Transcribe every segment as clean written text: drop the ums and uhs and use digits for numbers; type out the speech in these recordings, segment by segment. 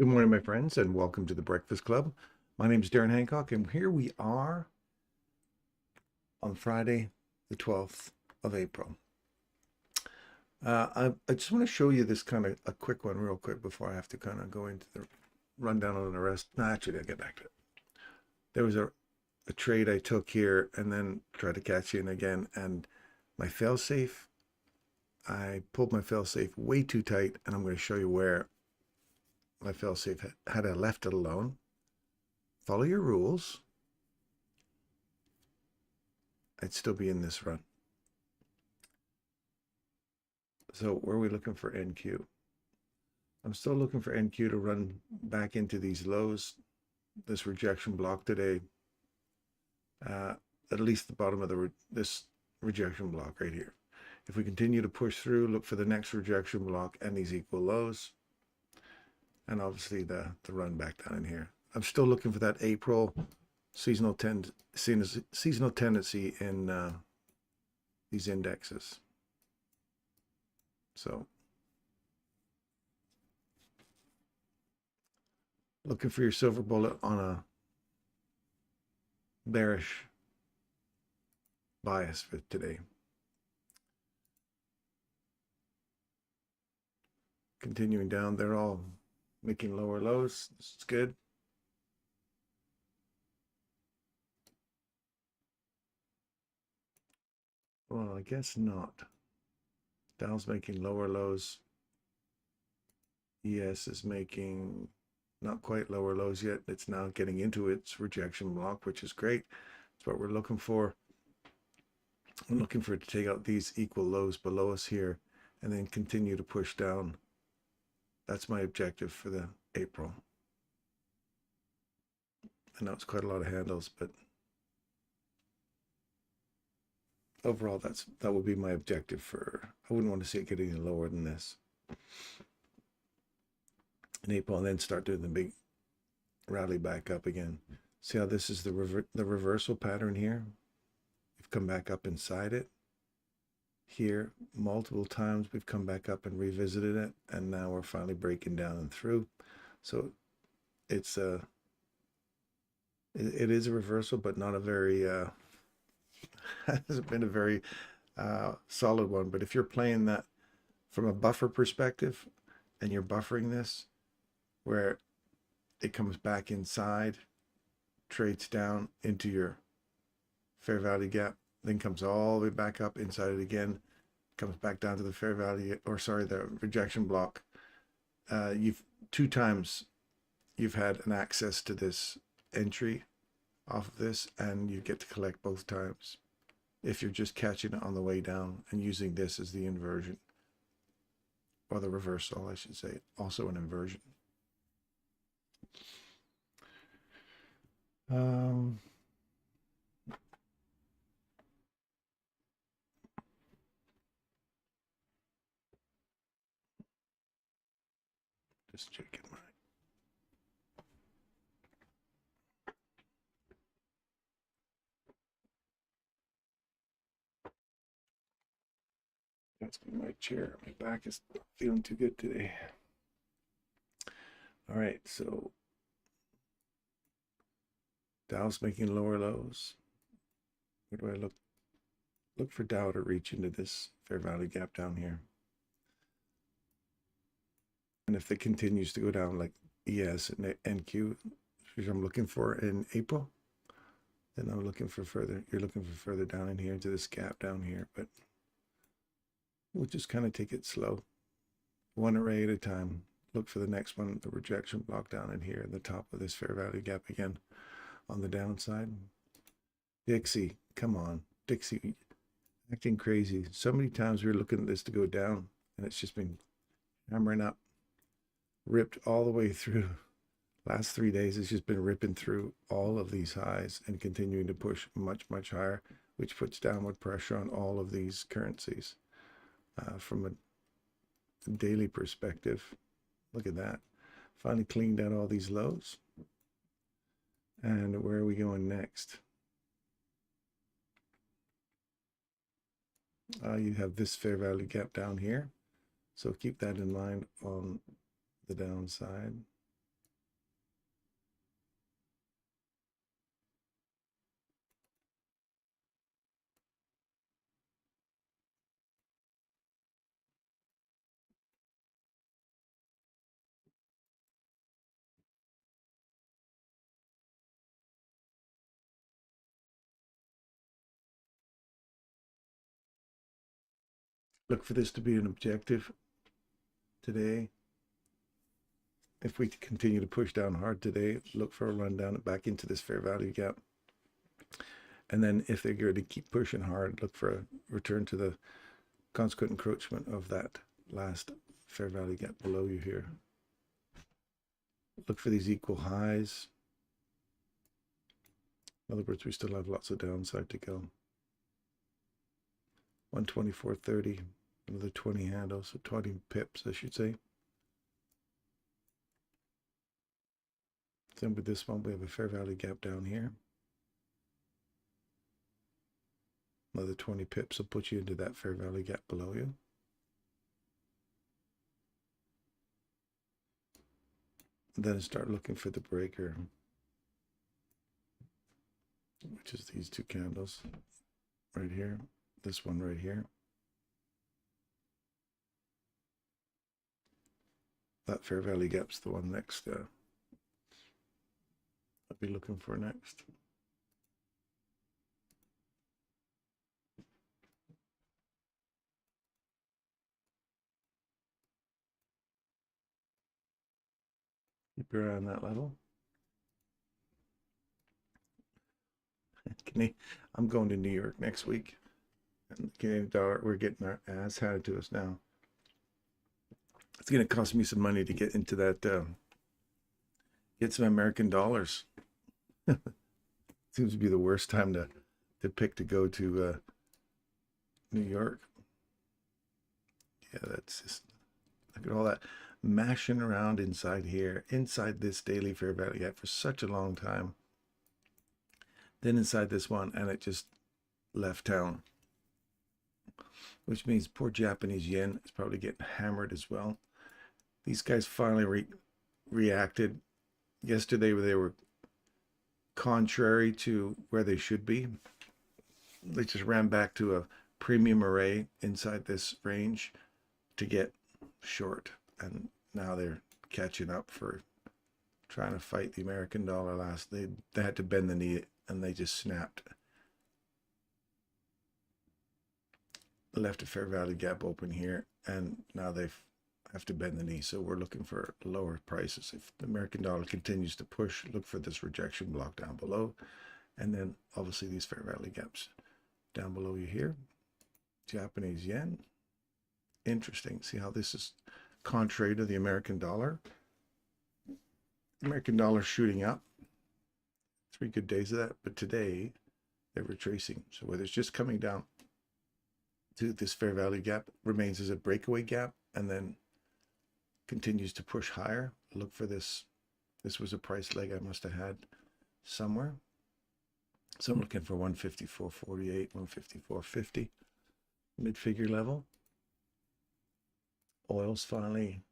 Good morning, my friends, and welcome to the Breakfast Club. My name is Darren Hancock, and here we are on Friday, the 12th of April. I just want to show you this kind of a quick one real quick before I have to kind of go into the rundown on the rest. No, actually, I'll get back to it. There was a trade I took here and then tried to catch in again, and my failsafe, I pulled my failsafe way too tight, and I'm going to show you where my failsafe had I left it alone. Follow your rules. I'd still be in this run. So where are we looking for NQ? I'm still looking for NQ to run back into these lows, this rejection block today, at least the bottom of this rejection block right here. If we continue to push through, look for the next rejection block and these equal lows, and obviously the run back down in here. I'm still looking for that April seasonal tendency in these indexes. So looking for your silver bullet on a bearish bias for today. Continuing down, they're all making lower lows. This is good. Well, I guess not. Dow's making lower lows. ES is making not quite lower lows yet. It's now getting into its rejection block, which is great. That's what we're looking for. I'm looking for it to take out these equal lows below us here and then continue to push down. That's my objective for the April. I know it's quite a lot of handles, but overall that would be my objective for, I wouldn't want to see it get any lower than this in April, and then start doing the big rally back up again. See how this is the reversal pattern here? We've come back up inside it here multiple times. We've come back up and revisited it, and now we're finally breaking down and through. So it's it is a reversal, but not a very hasn't been a very solid one. But if you're playing that from a buffer perspective and you're buffering this where it comes back inside, trades down into your fair value gap, then comes all the way back up inside it again, comes back down to the fair value, or sorry, the rejection block. You've 2 times you've had an access to this entry off of this, and you get to collect both times if you're just catching it on the way down and using this as the inversion, or the reversal, I should say, also an inversion. Just checking my that's my chair. My back is not feeling too good today. All right, so Dow's making lower lows. Where do I look? Look for Dow to reach into this fair value gap down here. And if it continues to go down like ES and NQ, which I'm looking for in April, then I'm looking for further. You're looking for further down in here into this gap down here, but we'll just kind of take it slow, one array at a time. Look for the next one, the rejection block down in here, the top of this fair value gap again on the downside. Dixie, come on, Dixie, acting crazy. So many times we were looking at this to go down, and it's just been hammering up, ripped all the way through. Last 3 days, it's just been ripping through all of these highs and continuing to push much, much higher, which puts downward pressure on all of these currencies. From a daily perspective, look at that. Finally cleaned out all these lows. And where are we going next? You have this fair value gap down here. So keep that in mind on the downside. Look for this to be an objective today. If we continue to push down hard today, look for a run down back into this fair value gap. And then if they're going to keep pushing hard, look for a return to the consequent encroachment of that last fair value gap below you here. Look for these equal highs. In other words, we still have lots of downside to go. 124.30, another 20 handles, so 20 pips, I should say. Then with this one, we have a fair value gap down here. Another 20 pips will put you into that fair value gap below you. And then start looking for the breaker, which is these two candles right here, this one right here. That fair value gap's the one next I'll be looking for next. Keep your eye on that level. I'm going to New York next week. And the Canadian dollar, we're getting our ass handed to us now. It's going to cost me some money to get into that, get some American dollars. Seems to be the worst time to pick to go to New York. Yeah, that's just, look at all that mashing around inside here, inside this daily fair value gap for such a long time. Then inside this one, and it just left town. Which means poor Japanese yen is probably getting hammered as well. These guys finally reacted. Yesterday they were contrary to where they should be. They just ran back to a premium array inside this range to get short. And now they're catching up for trying to fight the American dollar last. They had to bend the knee and they just snapped. Left a fair value gap open here, and now they have to bend the knee. So we're looking for lower prices. If the American dollar continues to push, look for this rejection block down below, and then obviously these fair value gaps down below you here. Japanese yen, interesting. See how this is contrary to the American dollar. American dollar shooting up. 3 good days of that, but today they're retracing. So whether it's just coming down to this fair value gap, remains as a breakaway gap, and then continues to push higher. Look for this. This was a price leg I must have had somewhere. So I'm looking for 154.48, 154.50, mid-figure level. Oil's finally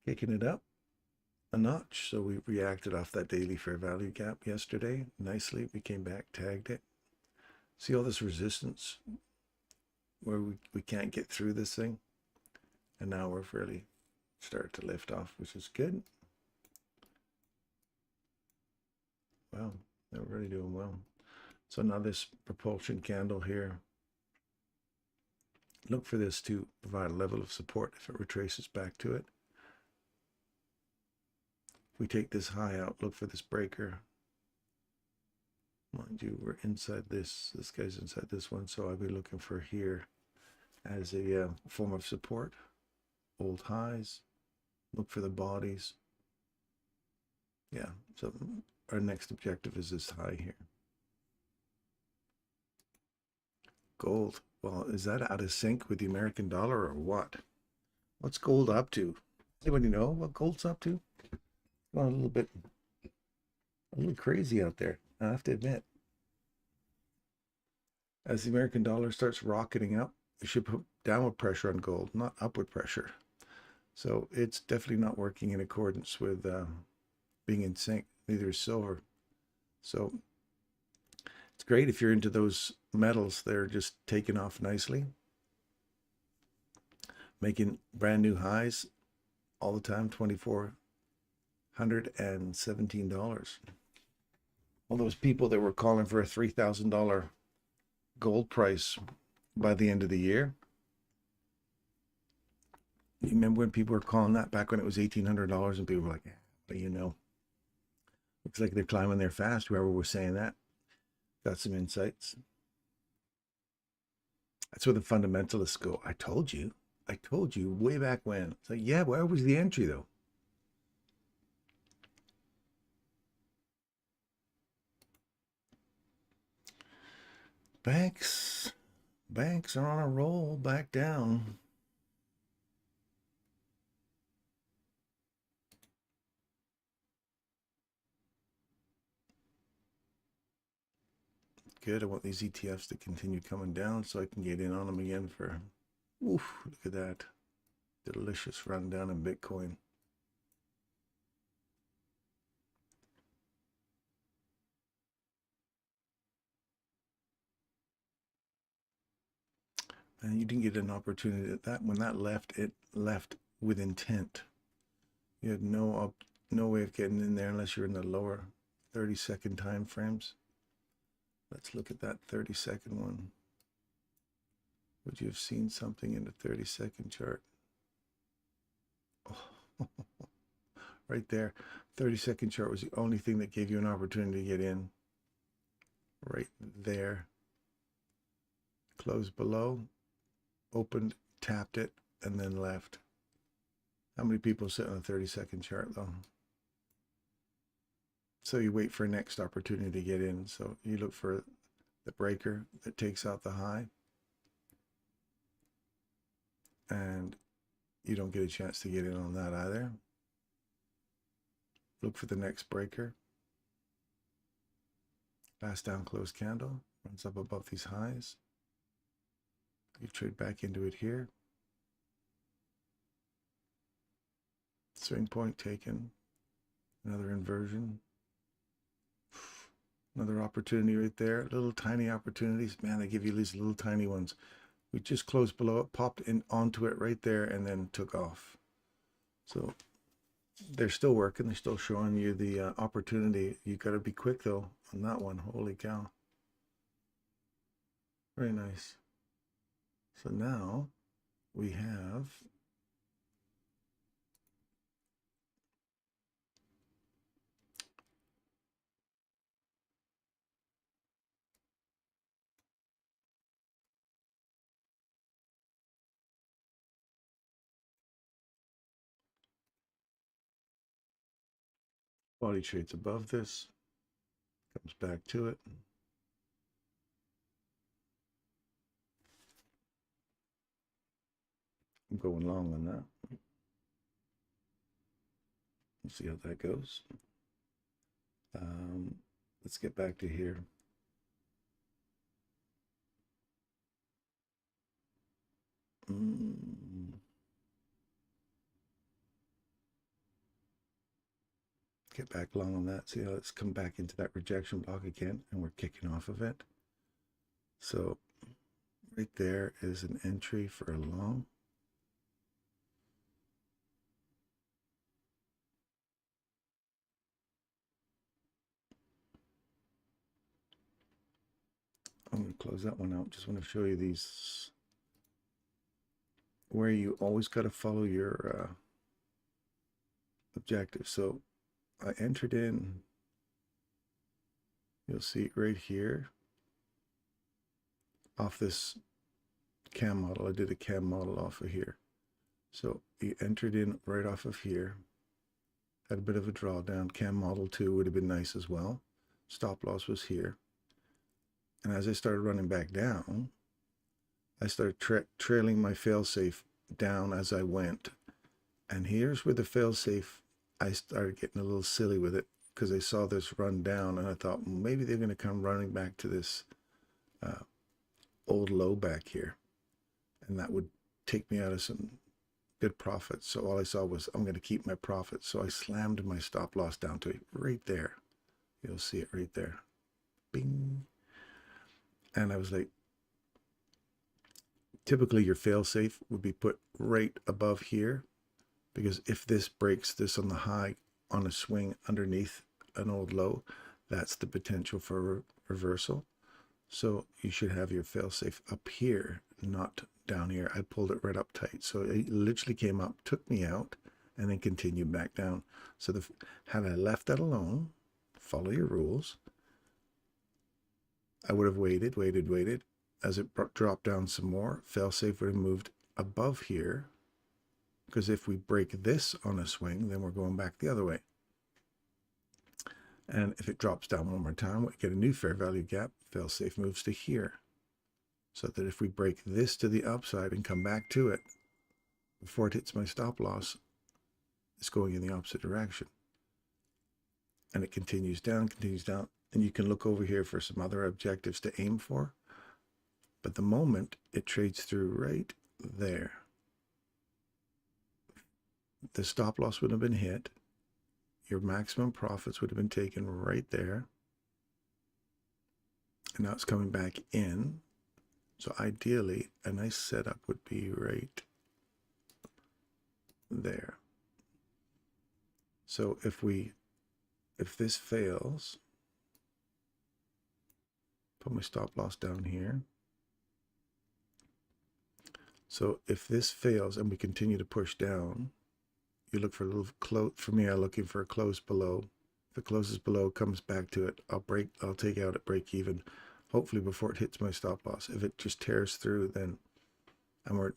kicking it up a notch. So we reacted off that daily fair value gap yesterday nicely. We came back, tagged it. See all this resistance where we can't get through this thing, and now we're really starting to lift off, which is good. Wow, they're really doing well. So now this propulsion candle here, look for this to provide a level of support if it retraces back to it. If we take this high out, look for this breaker. Mind you, we're inside this. This guy's inside this one, so I'll be looking for here as a form of support. Old highs. Look for the bodies. Yeah, so our next objective is this high here. Gold. Well, is that out of sync with the American dollar or what? What's gold up to? Anybody know what gold's up to? Going a little crazy out there, I have to admit. As the American dollar starts rocketing up, it should put downward pressure on gold, not upward pressure. So it's definitely not working in accordance with being in sync. Neither is silver. So it's great if you're into those metals. They're just taking off nicely, making brand new highs all the time. $2,417. All those people that were calling for a $3,000 gold price by the end of the year. You remember when people were calling that back when it was $1,800 and people were like, but you know, looks like they're climbing there fast. Whoever was saying that got some insights. That's where the fundamentalists go. I told you way back when. It's like, yeah, where was the entry though? Banks are on a roll back down. Good. I want these ETFs to continue coming down so I can get in on them again for, oof, look at that. Delicious rundown in Bitcoin. And you didn't get an opportunity at that. When that left, it left with intent. You had no way of getting in there unless you're in the lower 30-second time frames. Let's look at that 30-second one. Would you have seen something in the 30-second chart? Oh, right there. 30-second chart was the only thing that gave you an opportunity to get in. Right there. Closed below, opened, tapped it, and then left. How many people sit on a 30-second chart though? So you wait for a next opportunity to get in. So you look for the breaker that takes out the high, and you don't get a chance to get in on that either. Look for the next breaker. Last down close candle, runs up above these highs. You trade back into it here. Swing point taken. Another inversion. Another opportunity right there. Little tiny opportunities. Man, they give you these little tiny ones. We just closed below it, popped in onto it right there, and then took off. So they're still working. They're still showing you the opportunity. You got to be quick though on that one. Holy cow. Very nice. So now we have body trades above this, comes back to it. I'm going long on that. We'll see how that goes. Let's get back to here. Get back long on that. See how it's come back into that rejection block again, and we're kicking off of it. So right there is an entry for a long. I'm going to close that one out. Just want to show you these where you always got to follow your objective. So I entered in, you'll see right here off this cam model. I did a cam model off of here. So you entered in right off of here, had a bit of a drawdown. Cam model 2 would have been nice as well. Stop loss was here. And as I started running back down, I started trailing my failsafe down as I went. And here's where the failsafe, I started getting a little silly with it because I saw this run down and I thought, well, maybe they're going to come running back to this old low back here. And that would take me out of some good profits. So all I saw was, I'm going to keep my profits. So I slammed my stop loss down to it right there. You'll see it right there. Bing. And I was like, typically your fail safe would be put right above here, because if this breaks this on the high on a swing underneath an old low, that's the potential for reversal. So you should have your failsafe up here, not down here. I pulled it right up tight. So it literally came up, took me out, and then continued back down. So had I left that alone, follow your rules, I would have waited. As it dropped down some more, failsafe would have moved above here. Because if we break this on a swing, then we're going back the other way. And if it drops down one more time, we get a new fair value gap, failsafe moves to here. So that if we break this to the upside and come back to it, before it hits my stop loss, it's going in the opposite direction. And it continues down. And you can look over here for some other objectives to aim for. But the moment it trades through right there, the stop loss would have been hit. Your maximum profits would have been taken right there. And now it's coming back in. So ideally, a nice setup would be right there. So if this fails, put my stop loss down here. So if this fails and we continue to push down, you look for a little close. For me, I'm looking for a close below. If it closes below, comes back to it, I'll take out at break even, hopefully before it hits my stop loss. If it just tears through, then and we're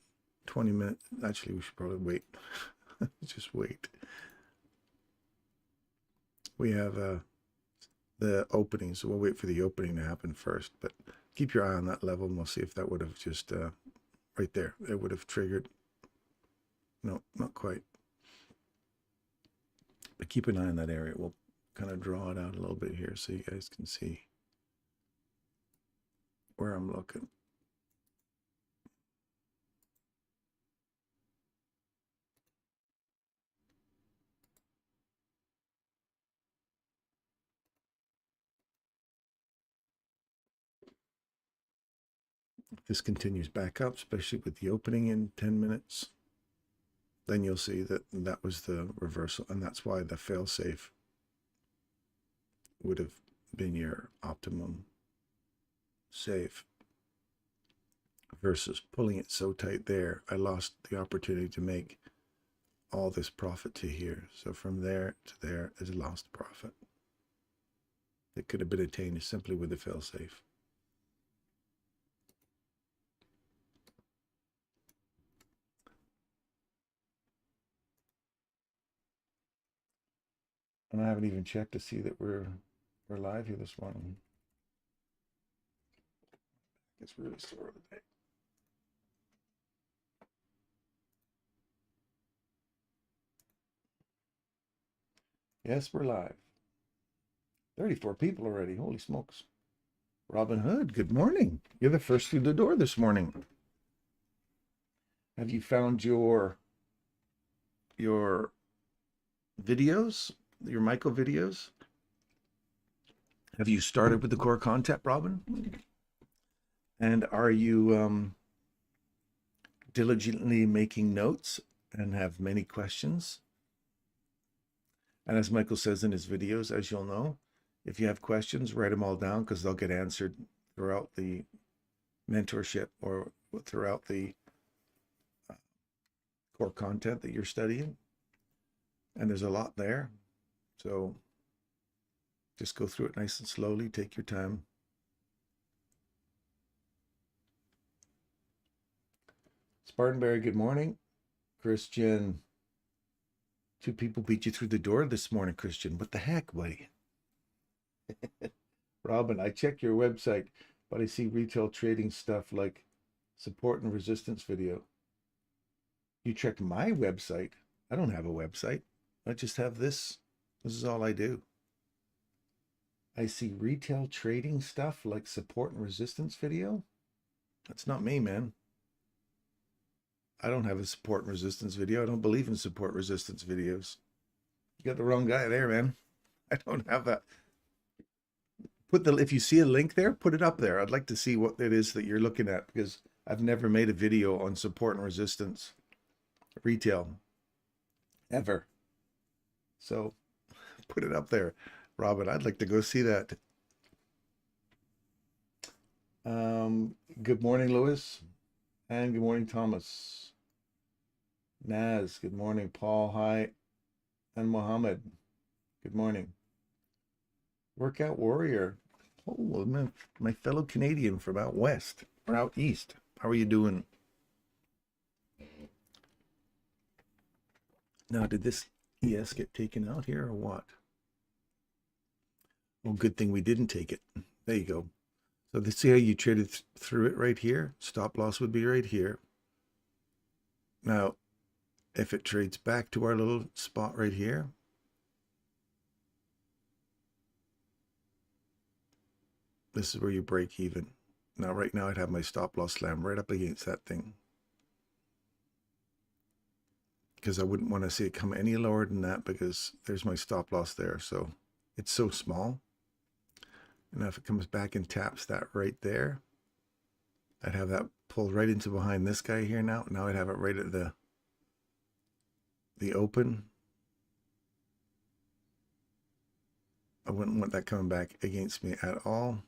20 minutes. Actually, we should probably wait. Just wait. We have the opening, so we'll wait for the opening to happen first. But keep your eye on that level, and we'll see if that would have just right there. It would have triggered. No, not quite. But keep an eye on that area. We'll kind of draw it out a little bit here so you guys can see where I'm looking. If this continues back up, especially with the opening in 10 minutes, then you'll see that that was the reversal, and that's why the failsafe would have been your optimum safe versus pulling it so tight there. I lost the opportunity to make all this profit to here. So from there to there is a lost profit that could have been attained simply with the failsafe. And I haven't even checked to see that we're live here this morning. It's really sore today. Yes, we're live. 34 people already. Holy smokes. Robin Hood, good morning. You're the first through the door this morning. Have you found your videos, your Michael videos? Have you started with the core concept, Robin? And are you diligently making notes and have many questions? And as Michael says in his videos, as you'll know, if you have questions, write them all down because they'll get answered throughout the mentorship or throughout the core content that you're studying. And there's a lot there. So just go through it nice and slowly. Take your time. Spartanberry, good morning. Christian, 2 people beat you through the door this morning, Christian. What the heck, buddy? Robin, I check your website, but I see retail trading stuff like support and resistance video. You checked my website. I don't have a website. I just have this. This is all I do. I see retail trading stuff like support and resistance video. That's not me, man. I don't have a support and resistance video. I don't believe in support resistance videos. You got the wrong guy there, man. I don't have that. If you see a link there, put it up there. I'd like to see what it is that you're looking at because I've never made a video on support and resistance retail ever. So put it up there, Robin. I'd like to go see that. Good morning, Lewis, and good morning, Thomas. Naz, good morning. Paul, hi, and Mohammed, good morning. Workout Warrior. Oh, my fellow Canadian from out west or out east. How are you doing? Now, did this ES get taken out here or what? Well, good thing we didn't take it. There you go. So let's see how you traded through it right here. Stop loss would be right here. Now, if it trades back to our little spot right here, this is where you break even. Now, right now, I'd have my stop loss slam right up against that thing, because I wouldn't want to see it come any lower than that, because there's my stop loss there. So it's so small. And now if it comes back and taps that right there, I'd have that pulled right into behind this guy here now. Now I'd have it right at the open. I wouldn't want that coming back against me at all.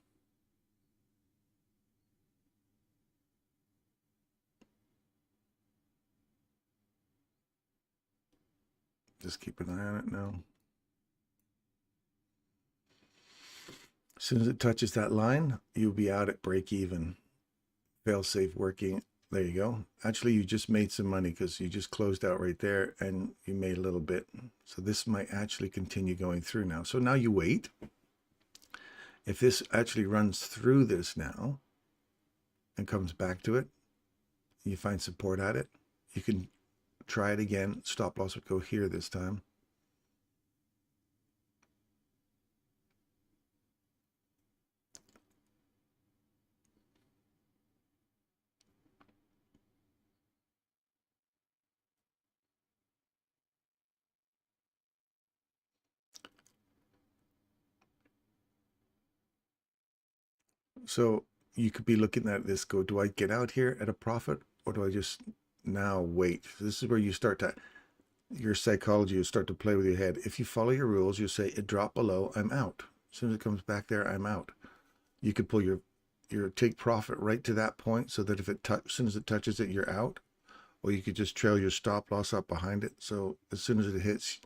Just keep an eye on it now. As soon as it touches that line, you'll be out at break even. Fail safe working. There you go. Actually, you just made some money because you just closed out right there and you made a little bit. So this might actually continue going through now. So now you wait. If this actually runs through this now and comes back to it, you find support at it, you can try it again. Stop loss would go here this time. So you could be looking at this, go, do I get out here at a profit or do I just now wait? This is where you start to, your psychology will start to play with your head. If you follow your rules, you say it dropped below, I'm out. As soon as it comes back there, I'm out. You could pull your take profit right to that point so that if it as soon as it touches it, you're out. Or you could just trail your stop loss up behind it. So as soon as it hits,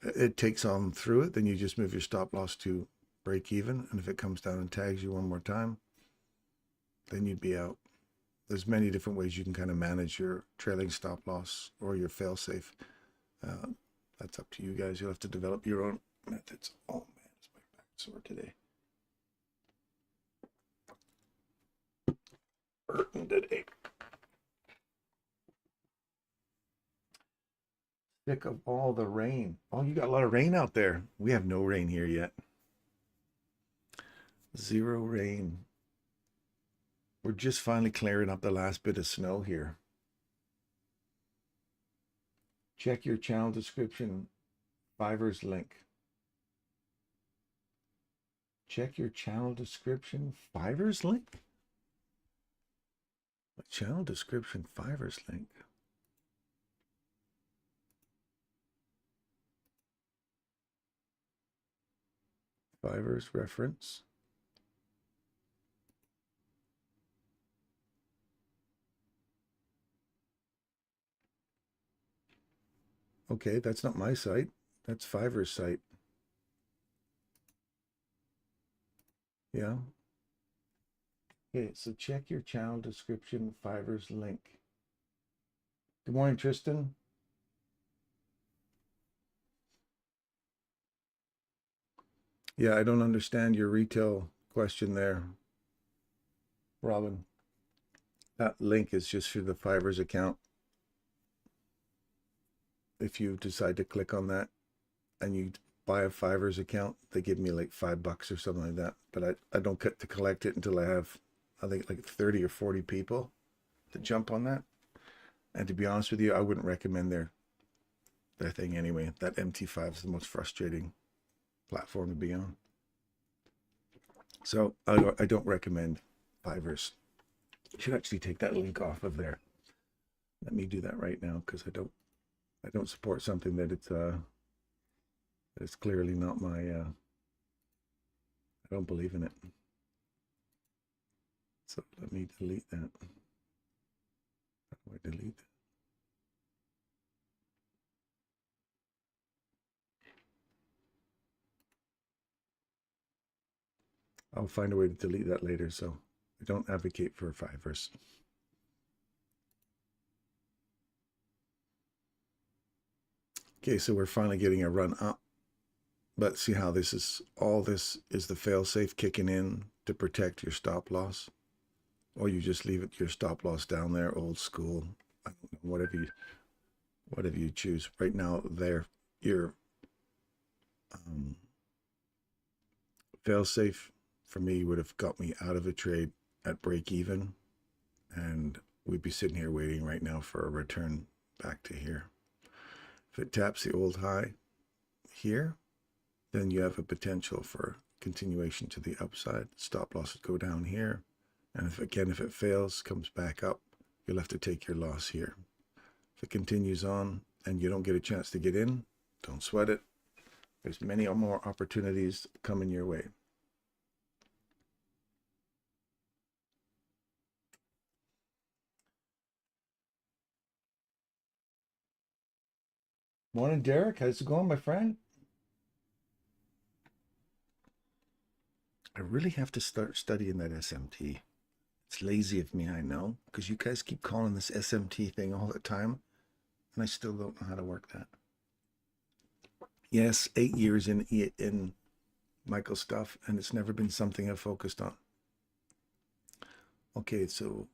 it takes on through it, then you just move your stop loss to break even. And if it comes down and tags you one more time, then you'd be out. There's many different ways you can kind of manage your trailing stop loss or your fail safe. That's up to you guys. You'll have to develop your own methods. Oh man, it's my back sore today. Hurting today. Sick of all the rain. Oh, you got a lot of rain out there. We have no rain here yet. Zero rain. We're just finally clearing up the last bit of snow here. Check your channel description, Fiverr's link. Check your channel description, Fiverr's link? A channel description, Fiverr's link. Fiverr's reference. Okay, that's not my site. That's Fiverr's site. Yeah. Okay, so check your channel description, Fiverr's link. Good morning, Tristan. Yeah, I don't understand your retail question there, Robin. That link is just for the Fiverr's account. If you decide to click on that and you buy a Fiverr's account, they give me like $5 or something like that. But I don't get to collect it until I have, I think, like 30 or 40 people to jump on that. And to be honest with you, I wouldn't recommend their thing anyway. That MT5 is the most frustrating platform to be on. So I don't recommend Fiverr's. You should actually take that link off of there. Let me do that right now, because I don't support something that it's clearly not my I don't believe in it. So let me delete that. How do I delete that? I'll find a way to delete that later, so I don't advocate for fivers. Okay, so we're finally getting a run up, but see how this is, all this is the fail-safe kicking in to protect your stop loss, or you just leave it your stop loss down there, old school, whatever you choose. Right now, there, your fail-safe for me would have got me out of a trade at break even, and we'd be sitting here waiting right now for a return back to here. If it taps the old high here, then you have a potential for continuation to the upside. Stop loss would go down here, and if it fails, comes back up, you'll have to take your loss here. If it continues on and you don't get a chance to get in, don't sweat it. There's many more opportunities coming your way. Morning, Derek. How's it going, my friend? I really have to start studying that SMT. It's lazy of me, I know, because you guys keep calling this SMT thing all the time, and I still don't know how to work that. Yes, 8 years in Michael stuff, and it's never been something I've focused on. Okay, so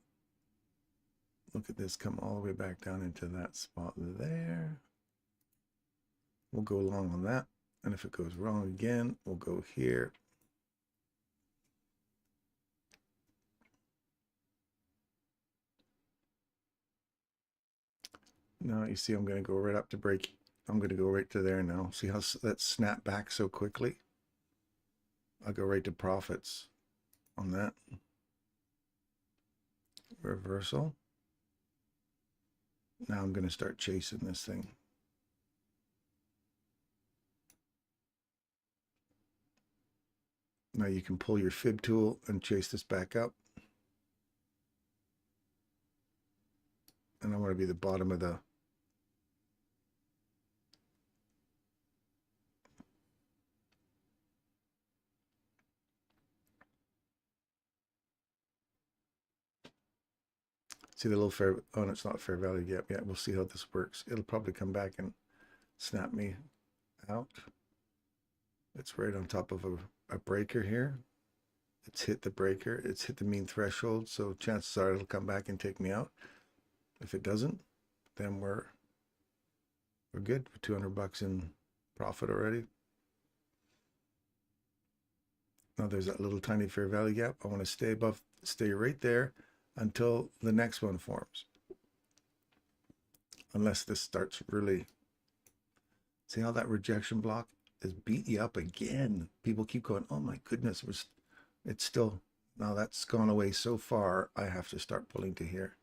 look at this, come all the way back down into that spot there. We'll go long on that, and if it goes wrong again, we'll go here. Now you see I'm going to go right up to break. I'm going to go right to there now. See how that snapped back so quickly? I'll go right to profits on that. Reversal. Now I'm going to start chasing this thing. Now you can pull your fib tool and chase this back up. And I want to be the bottom of the see the little fair, oh, and it's not fair value yet. Yeah, we'll see how this works. It'll probably come back and snap me out. It's right on top of a breaker here. It's hit the breaker. It's hit the mean threshold. So chances are it'll come back and take me out. If it doesn't, then we're good. For 200 bucks in profit already. Now there's that little tiny fair value gap. I want to stay right there until the next one forms. Unless this starts really, see how that rejection block is beat you up again. People keep going, oh my goodness, it's still, now that's gone away so far, I have to start pulling to here.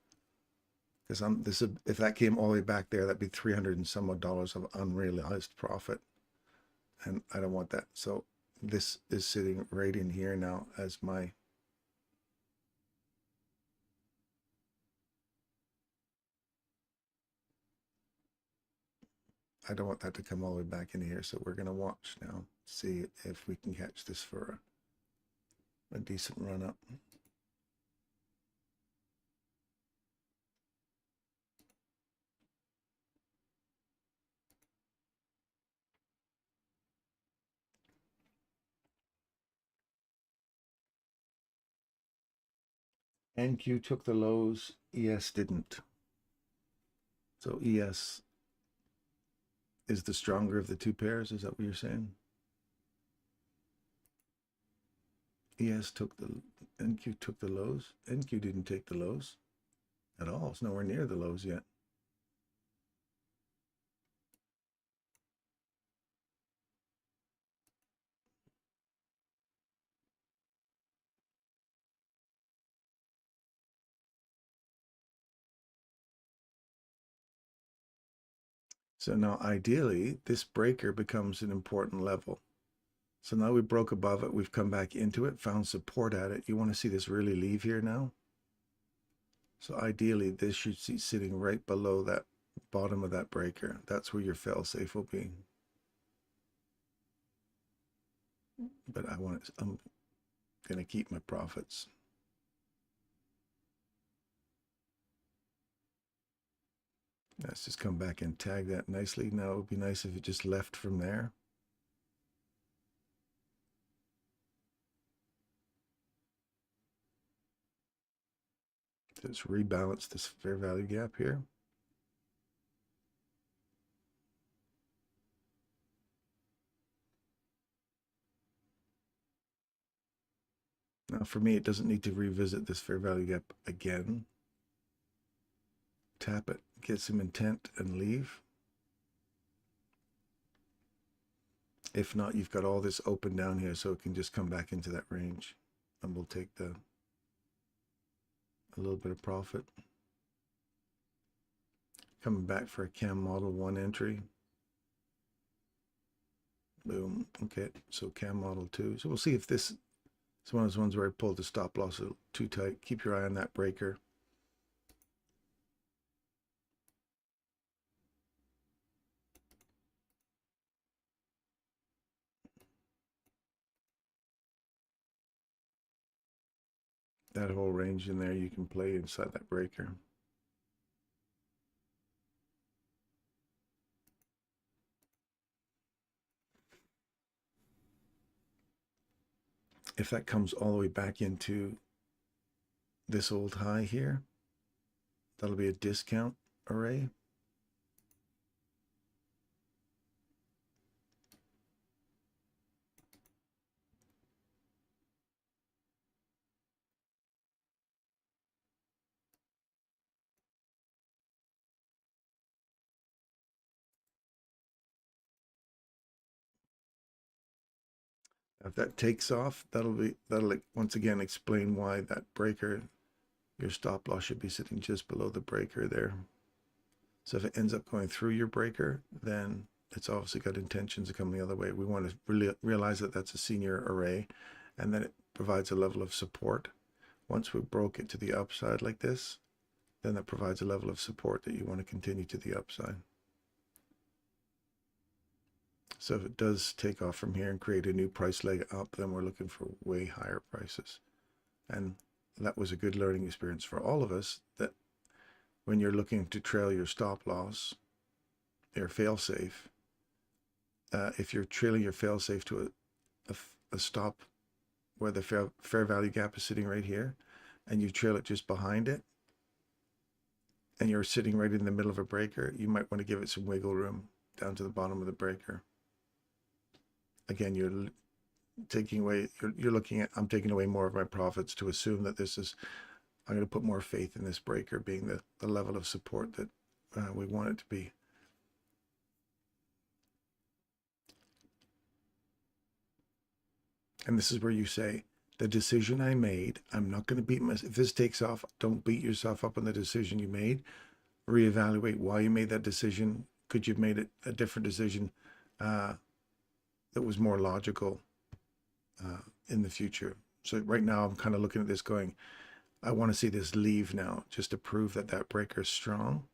Because if that came all the way back there, that'd be 300 and some odd dollars of unrealized profit. And I don't want that. So this is sitting right in here now as my I don't want that to come all the way back in here. So we're going to watch now, see if we can catch this for a decent run up. NQ took the lows, ES didn't. So ES is the stronger of the two pairs. Is that what you're saying? ES took the, NQ took the lows. NQ didn't take the lows at all. It's nowhere near the lows yet. So now ideally, this breaker becomes an important level. So now we broke above it. We've come back into it, found support at it. You want to see this really leave here now. So ideally, this should see sitting right below that bottom of that breaker. That's where your fail safe will be. But I'm going to keep my profits. Let's just come back and tag that nicely. Now it would be nice if it just left from there. Just rebalance this fair value gap here. Now for me, it doesn't need to revisit this fair value gap again. Tap it, get some intent and leave. If not, you've got all this open down here, so it can just come back into that range. And we'll take a little bit of profit. Coming back for a cam model 1 entry. Boom. Okay, so cam model 2. So we'll see if this is one of those ones where I pulled the stop loss too tight. Keep your eye on that breaker. That whole range in there, you can play inside that breaker. If that comes all the way back into this old high here, that'll be a discount array. If that takes off, that'll once again explain why that breaker, your stop loss should be sitting just below the breaker there. So if it ends up going through your breaker, then it's obviously got intentions of coming the other way. We want to really realize that that's a senior array, and then it provides a level of support. Once we broke it to the upside like this, then that provides a level of support that you want to continue to the upside. So if it does take off from here and create a new price leg up, then we're looking for way higher prices. And that was a good learning experience for all of us, that when you're looking to trail your stop loss, your fail safe, if you're trailing your fail safe to a stop where the fair value gap is sitting right here, and you trail it just behind it, and you're sitting right in the middle of a breaker, you might want to give it some wiggle room down to the bottom of the breaker. Again, you're taking away, you're looking at, I'm taking away more of my profits to assume that this is, I'm going to put more faith in this breaker being the level of support that we want it to be. And this is where you say, the decision I made, I'm not going to beat myself. If this takes off, don't beat yourself up on the decision you made. Reevaluate why you made that decision. Could you have made it a different decision that was more logical in the future? So right now I'm kind of looking at this going, I want to see this leave now just to prove that that breaker is strong.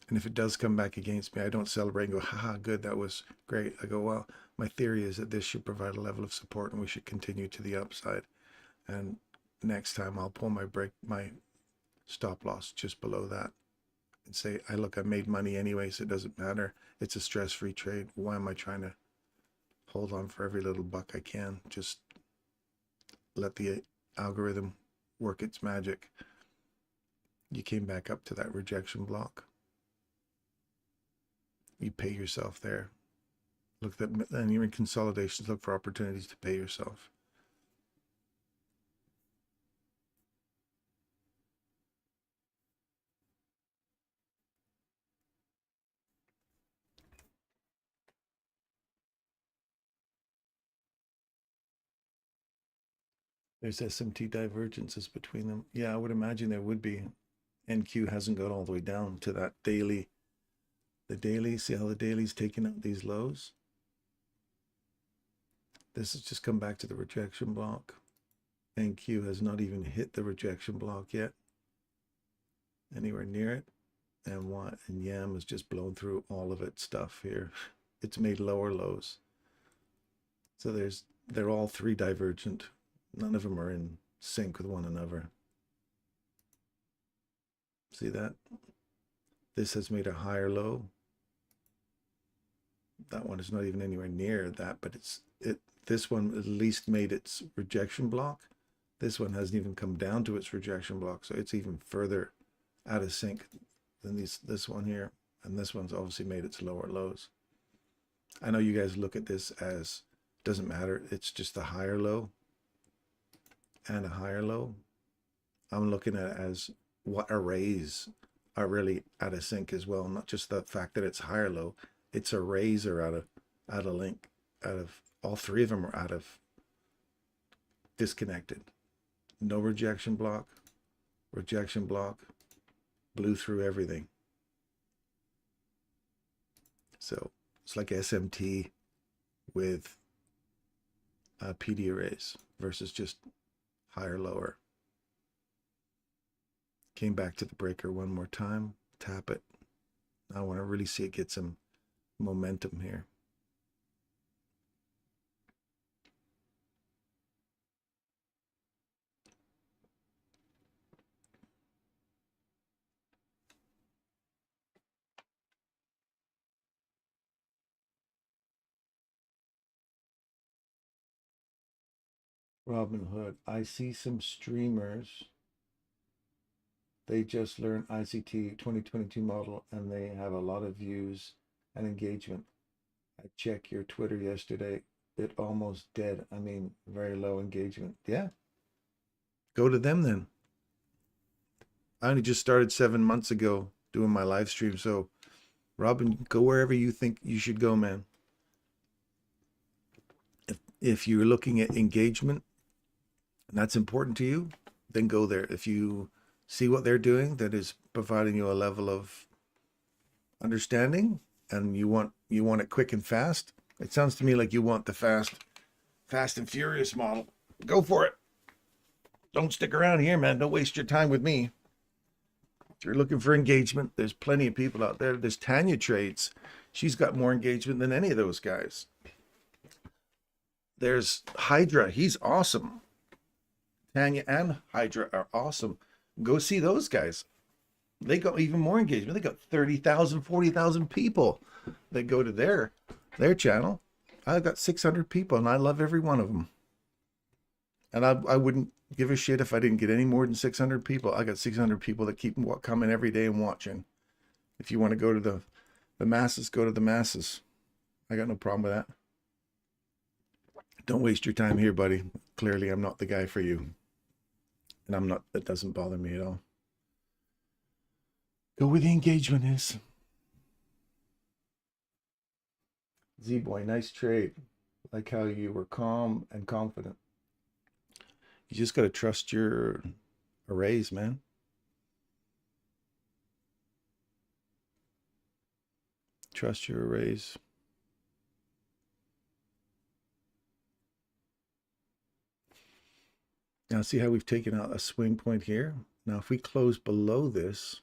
And if it does come back against me, I don't celebrate and go, haha, good, that was great. I go, well, my theory is that this should provide a level of support and we should continue to the upside. And next time I'll pull my stop loss just below that and say, I made money anyway, so it doesn't matter. It's a stress-free trade. Why am I trying to hold on for every little buck I can? Just let the algorithm work its magic. You came back up to that rejection block. You pay yourself there. Look at that, and you're in consolidations, look for opportunities to pay yourself. There's SMT divergences between them. Yeah, I would imagine there would be. NQ hasn't got all the way down to that daily. The daily, see how the daily's taking out these lows? This has just come back to the rejection block. NQ has not even hit the rejection block yet, anywhere near it. And YAM has just blown through all of its stuff here. It's made lower lows. So they're all three divergent. None of them are in sync with one another. See that? This has made a higher low. That one is not even anywhere near that, but this one at least made its rejection block. This one hasn't even come down to its rejection block, so it's even further out of sync than this one here. And this one's obviously made its lower lows. I know you guys look at this as doesn't matter, it's just a higher low and a higher low. I'm looking at it as what arrays are really out of sync as well, not just the fact that it's higher low. Its arrays are out of all three of them are out of disconnected. No rejection block, blew through everything. So it's like SMT with PD arrays versus just higher lower. Came back to the breaker one more time, tap it. I want to really see it get some momentum here. Robinhood, I see some streamers. They just learned ICT 2022 model and they have a lot of views and engagement. I checked your Twitter yesterday. It almost dead. I mean, very low engagement. Yeah. Go to them then. I only just started 7 months ago doing my live stream. So Robin, go wherever you think you should go, man. If you're looking at engagement and that's important to you, then go there. If you see what they're doing that is providing you a level of understanding and you want it quick and fast, it sounds to me like you want the fast and furious model. Go for it. Don't stick around here, man. Don't waste your time with me. If you're looking for engagement, there's plenty of people out there. There's Tanya Trades. She's got more engagement than any of those guys. There's Hydra. He's awesome. Tanya and Hydra are awesome. Go see those guys. They got even more engagement. They got 30,000, 40,000 people that go to their channel. I've got 600 people and I love every one of them. And I wouldn't give a shit if I didn't get any more than 600 people. I got 600 people that keep coming every day and watching. If you want to go to the masses, go to the masses. I got no problem with that. Don't waste your time here, buddy. Clearly, I'm not the guy for you. And I'm not, that doesn't bother me at all. Go where the engagement is. Z-Boy, nice trade. Like how you were calm and confident. You just got to trust your arrays, man. Trust your arrays. Now see how we've taken out a swing point here? Now if we close below this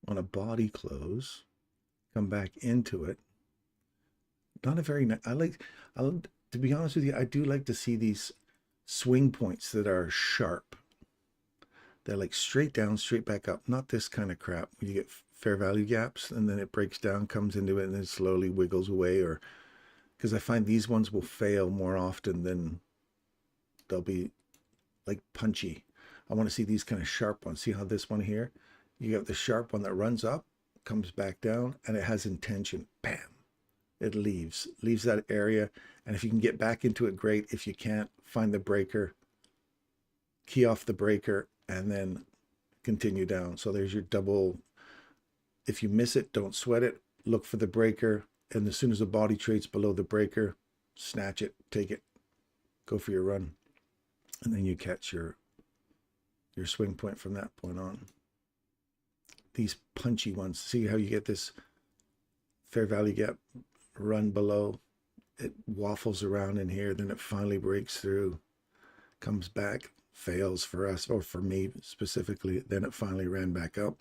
on a body close, come back into it. Not a very nice, to be honest with you, I do like to see these swing points that are sharp. They're like straight down, straight back up. Not this kind of crap where you get fair value gaps and then it breaks down, comes into it and then slowly wiggles away. Or because I find these ones will fail more often than they'll be like punchy. I want to see these kind of sharp ones. See how this one here, you have the sharp one that runs up, comes back down, and it has intention. Bam. It leaves that area. And if you can get back into it, great. If you can't, find the breaker, key off the breaker, and then continue down. So there's your double. If you miss it, don't sweat it. Look for the breaker. And as soon as the body trade's below the breaker, snatch it, take it, go for your run. And then you catch your swing point from that point on. These punchy ones, see how you get this fair value gap run below, it waffles around in here, then it finally breaks through, comes back, fails for us, or for me specifically, then it finally ran back up.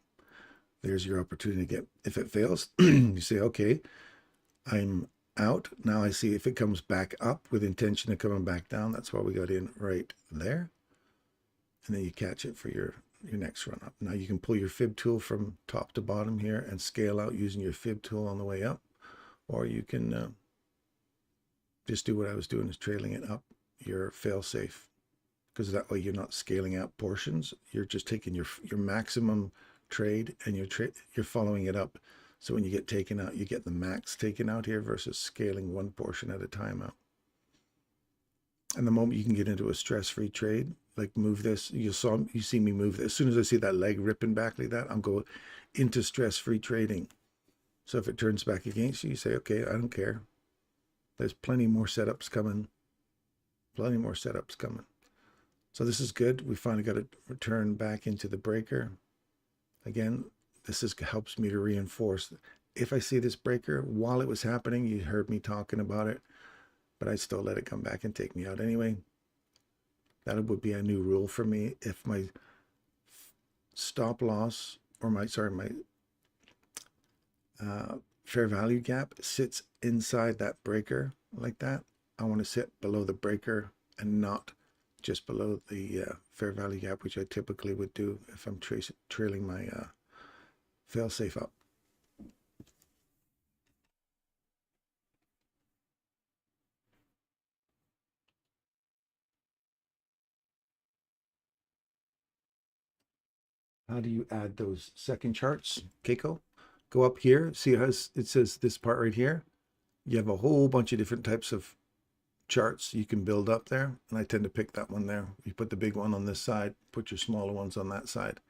There's your opportunity to get, if it fails, you say, okay, I'm out. Now I see if it comes back up with intention of coming back down. That's why we got in right there. And then you catch it for your next run up. Now you can pull your fib tool from top to bottom here and scale out using your fib tool on the way up. Or you can just do what I was doing, is trailing it up your fail safe. Because that way you're not scaling out portions. You're just taking your maximum trade and you're following it up. So when you get taken out, you get the max taken out here versus scaling one portion at a time out. And the moment you can get into a stress-free trade, like move this, you see me move this. As soon as I see that leg ripping back like that, I'm going into stress-free trading. So if it turns back against you, you say, okay, I don't care. There's plenty more setups coming. Plenty more setups coming. So this is good. We finally got to return back into the breaker. Again, this helps me to reinforce. If I see this breaker, while it was happening, you heard me talking about it, but I still let it come back and take me out anyway. That would be a new rule for me. If my stop loss, or my fair value gap sits inside that breaker like that, I want to sit below the breaker and not just below the fair value gap, which I typically would do if I'm trailing my fail safe up. How do you add those second charts, Keiko? Go up here, see how it says this part right here. You have a whole bunch of different types of charts you can build up there, and I tend to pick that one there. You put the big one on this side, put your smaller ones on that side.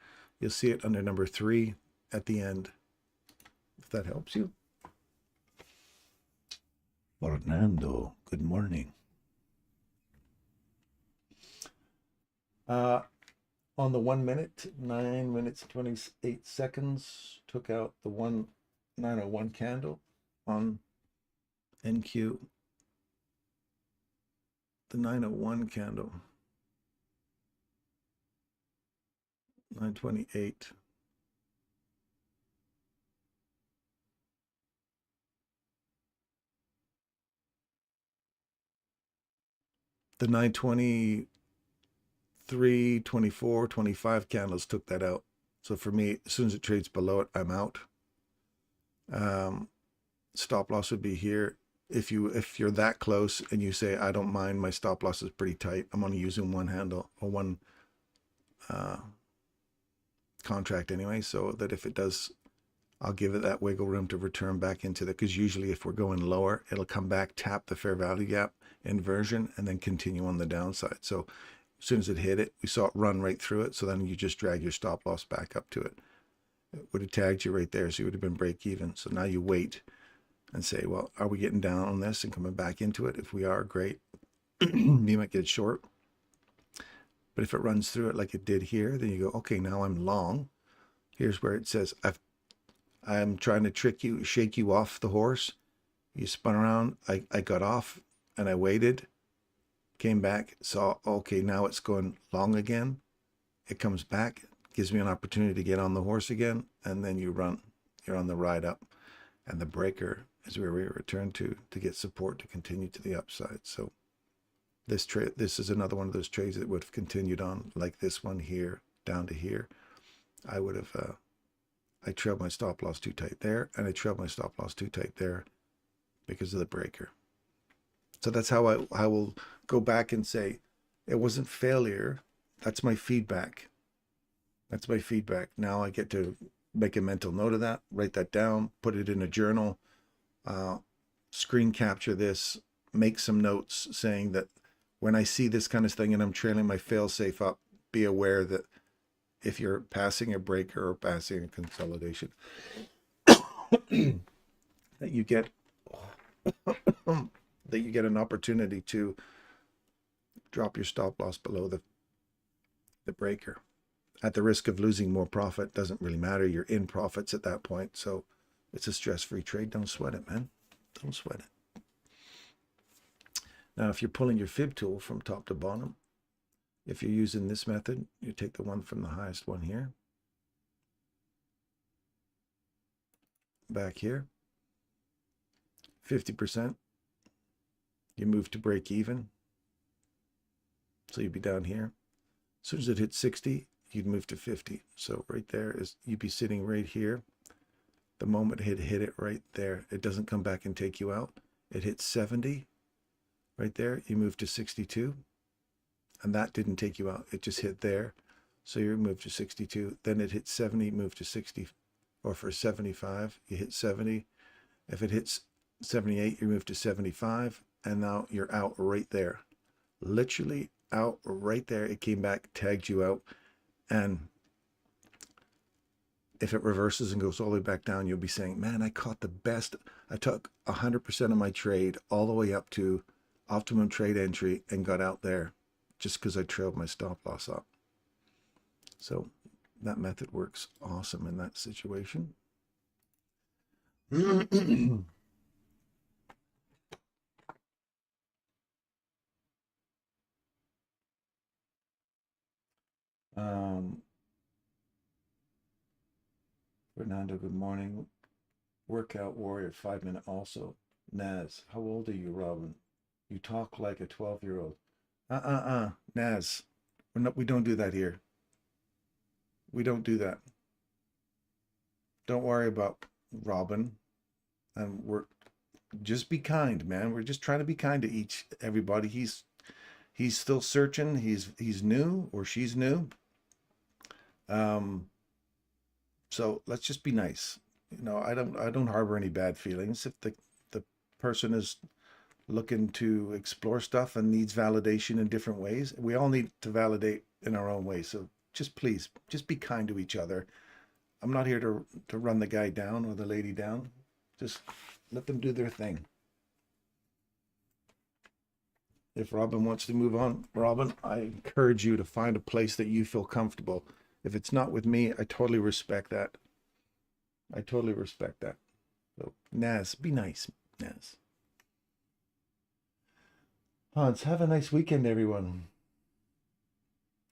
You'll see it under number 3 at the end, if that helps you. Fernando, good morning. On the 1 minute, 9 minutes, 28 seconds, took out the 901 candle on NQ. The 901 candle, 928. The 923, 24, 25 candles took that out. So for me, as soon as it trades below it, I'm out. Stop loss would be here. If you're that close and you say, I don't mind, my stop loss is pretty tight, I'm only using one handle or one contract anyway, so that if it does, I'll give it that wiggle room to return back into the, because usually if we're going lower, it'll come back, tap the fair value gap inversion, and then continue on the downside. So as soon as it hit it, we saw it run right through it. So then you just drag your stop loss back up to it. It would have tagged you right there, so you would have been break even. So now you wait and say, well, are we getting down on this and coming back into it? If we are, great. You might get short. But if it runs through it like it did here, then you go, okay, now I'm long. Here's where it says, I'm trying to trick you, shake you off the horse. You spun around, I got off and I waited, came back, saw, okay, now it's going long again. It comes back, gives me an opportunity to get on the horse again, and then you run. You're on the ride up. And the breaker is where we return to get support to continue to the upside. So this is another one of those trades that would have continued on like this one here, down to here. I would have, I trailed my stop loss too tight there, and I trailed my stop loss too tight there because of the breaker. So that's how I will go back and say, it wasn't failure. That's my feedback. That's my feedback. Now I get to make a mental note of that, write that down, put it in a journal, screen capture this, make some notes saying that when I see this kind of thing and I'm trailing my fail safe up, be aware that if you're passing a breaker or passing a consolidation, that you get an opportunity to drop your stop loss below the breaker. At the risk of losing more profit, doesn't really matter. You're in profits at that point. So it's a stress-free trade. Don't sweat it, man. Don't sweat it. Now, if you're pulling your fib tool from top to bottom, if you're using this method, you take the one from the highest one here, back here, 50%, you move to break even. So you'd be down here. As soon as it hits 60, you'd move to 50. So right there is, you'd be sitting right here. The moment it hit it right there, it doesn't come back and take you out. It hits 70 right there. You move to 62, and that didn't take you out. It just hit there. So you move to 62. Then it hits 70, move to 60, or for 75, you hit 70. If it hits 78, you move to 75, and now you're out right there. Literally out right there. It came back, tagged you out, and if it reverses and goes all the way back down, you'll be saying, man, I caught the best. I took 100% of my trade all the way up to optimum trade entry and got out there just because I trailed my stop loss up. So that method works awesome in that situation. Fernando, good morning. Workout Warrior, 5-minute also. Naz, how old are you, Robin? You talk like a 12-year-old. Naz, we don't do that here. We don't do that. Don't worry about Robin. And just be kind, man. We're just trying to be kind to everybody. He's still searching. He's new, or she's new. So let's just be nice. You know, I don't harbor any bad feelings. If the person is looking to explore stuff and needs validation in different ways, we all need to validate in our own way. So just please, just be kind to each other. I'm not here to run the guy down or the lady down. Just let them do their thing. If Robin wants to move on, Robin, I encourage you to find a place that you feel comfortable. If it's not with me, I totally respect that. I totally respect that. So, Naz, be nice, Naz. Hans, have a nice weekend, everyone.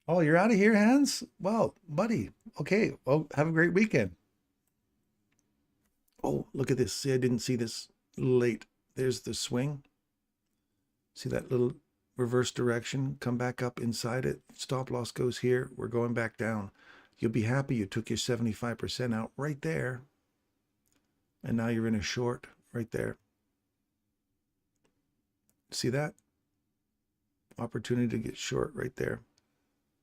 Oh, you're out of here, Hans? Well, buddy. Okay. Well, have a great weekend. Oh, look at this. See, I didn't see this late. There's the swing. See that little reverse direction? Come back up inside it. Stop loss goes here. We're going back down. You'll be happy you took your 75% out right there. And now you're in a short right there. See that? Opportunity to get short right there.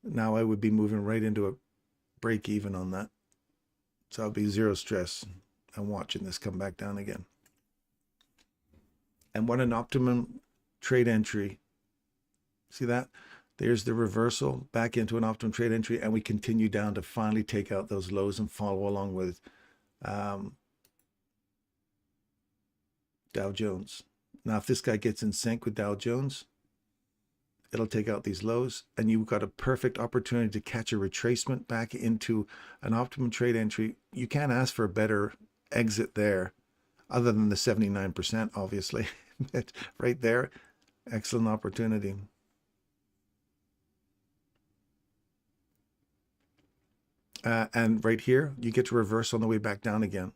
Now I would be moving right into a break even on that. So I'll be zero stress. I'm watching this come back down again. And what an optimum trade entry. See that? There's the reversal back into an optimum trade entry, and we continue down to finally take out those lows and follow along with Dow Jones. Now, if this guy gets in sync with Dow Jones, it'll take out these lows, and you've got a perfect opportunity to catch a retracement back into an optimum trade entry. You can't ask for a better exit there other than the 79%, obviously. But right there, excellent opportunity. And right here, you get to reverse on the way back down again.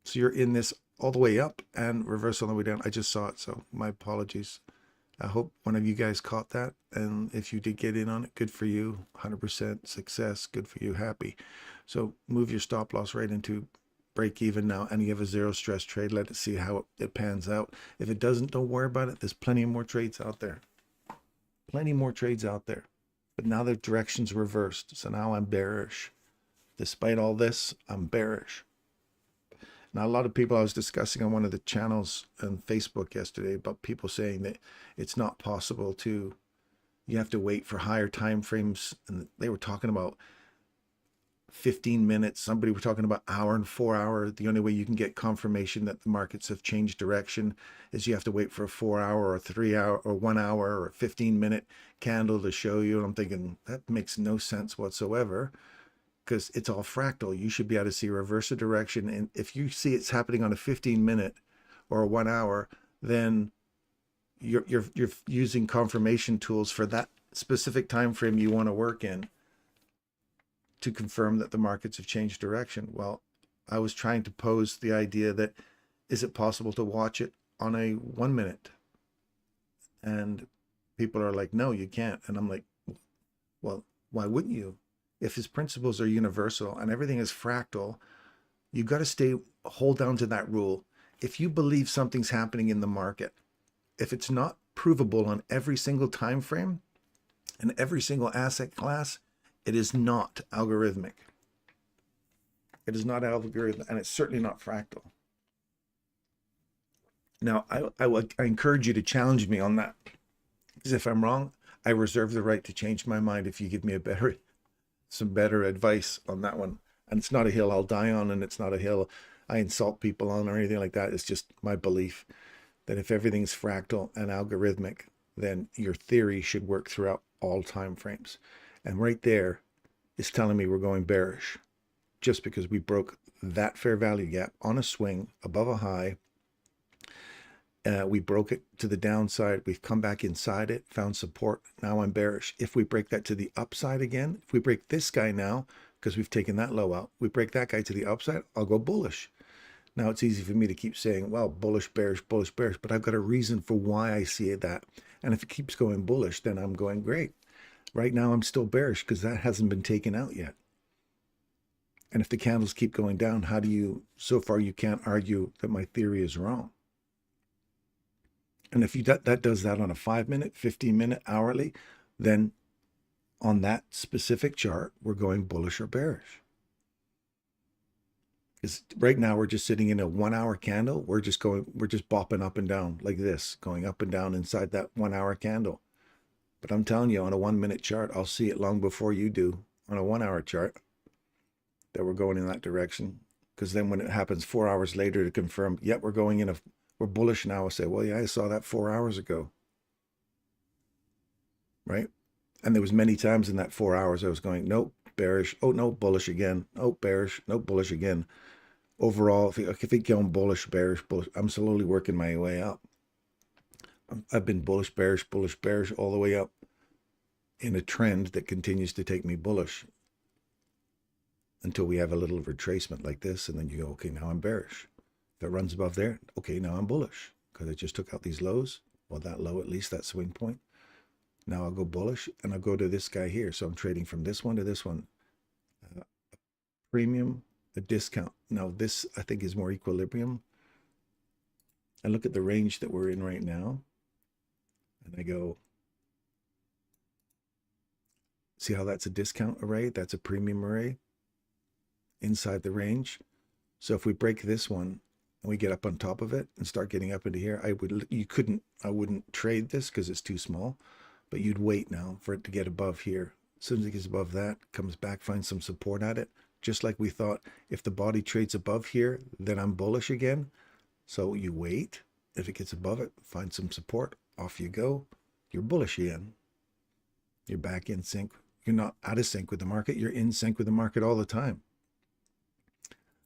So you're in this all the way up and reverse on the way down. I just saw it, so my apologies. I hope one of you guys caught that. And if you did get in on it, good for you. 100% success. Good for you. Happy. So move your stop loss right into break even now, and you have a zero stress trade. Let it see how it pans out. If it doesn't, don't worry about it. There's plenty more trades out there. Plenty more trades out there. But now the direction's reversed. So now I'm bearish. Despite all this, I'm bearish. Now, a lot of people, I was discussing on one of the channels on Facebook yesterday about people saying that it's not possible to, you have to wait for higher time frames. And they were talking about 15 minutes. Somebody were talking about hour and 4 hour. The only way you can get confirmation that the markets have changed direction is you have to wait for a 4 hour or 3 hour or 1 hour or a 15-minute candle to show you. And I'm thinking that makes no sense whatsoever, because it's all fractal. You should be able to see reverse of direction. And if you see it's happening on a 15-minute or a 1 hour, then you're using confirmation tools for that specific time frame you want to work in to confirm that the markets have changed direction. Well, I was trying to pose the idea that, is it possible to watch it on a 1 minute? And people are like, no, you can't. And I'm like, well, why wouldn't you? If his principles are universal and everything is fractal, you got to hold down to that rule. If you believe something's happening in the market, if it's not provable on every single time frame and every single asset class, it is not algorithmic. It is not algorithmic, and it's certainly not fractal. Now, I encourage you to challenge me on that, because if I'm wrong, I reserve the right to change my mind if you give me some better advice on that one. And it's not a hill I'll die on, and it's not a hill I insult people on or anything like that. It's just my belief that if everything's fractal and algorithmic, then your theory should work throughout all time frames. And right there is telling me we're going bearish, just because we broke that fair value gap on a swing above a high. We broke it to the downside. We've come back inside it, found support. Now I'm bearish. If we break that to the upside again, if we break this guy now, because we've taken that low out, we break that guy to the upside, I'll go bullish. Now it's easy for me to keep saying, well, bullish, bearish, but I've got a reason for why I see it that. And if it keeps going bullish, then I'm going great. Right now I'm still bearish because that hasn't been taken out yet. And if the candles keep going down, so far you can't argue that my theory is wrong. And if that does that on a 5-minute, 15-minute, hourly, then on that specific chart, we're going bullish or bearish. Because right now we're just sitting in a 1-hour candle. We're just bopping up and down like this, going up and down inside that 1-hour candle. But I'm telling you, on a 1-minute chart, I'll see it long before you do on a 1-hour chart that we're going in that direction. Because then when it happens 4 hours later to confirm, yep, we're bullish now, I'll say, well, yeah, I saw that 4 hours ago. Right? And there was many times in that 4 hours I was going, nope, bearish. Oh, no, bullish again. Oh, bearish. No, bullish again. Overall, if it going bullish, bearish, I'm slowly working my way up. I've been bullish, bearish all the way up in a trend that continues to take me bullish until we have a little retracement like this. And then you go, okay, now I'm bearish. If it runs above there, okay, now I'm bullish because I just took out these lows. Well, that low, at least that swing point. Now I'll go bullish and I'll go to this guy here. So I'm trading from this one to this one. Premium, a discount. Now this, I think, is more equilibrium. I look at the range that we're in right now. And I go, see how that's a discount array? That's a premium array inside the range. So if we break this one and we get up on top of it and start getting up into here, I wouldn't trade this because it's too small. But you'd wait now for it to get above here. As soon as it gets above that, comes back, finds some support at it. Just like we thought, if the body trades above here, then I'm bullish again. So you wait. If it gets above it, find some support. Off you go. You're bullish again. You're back in sync. You're not out of sync with the market. You're in sync with the market all the time.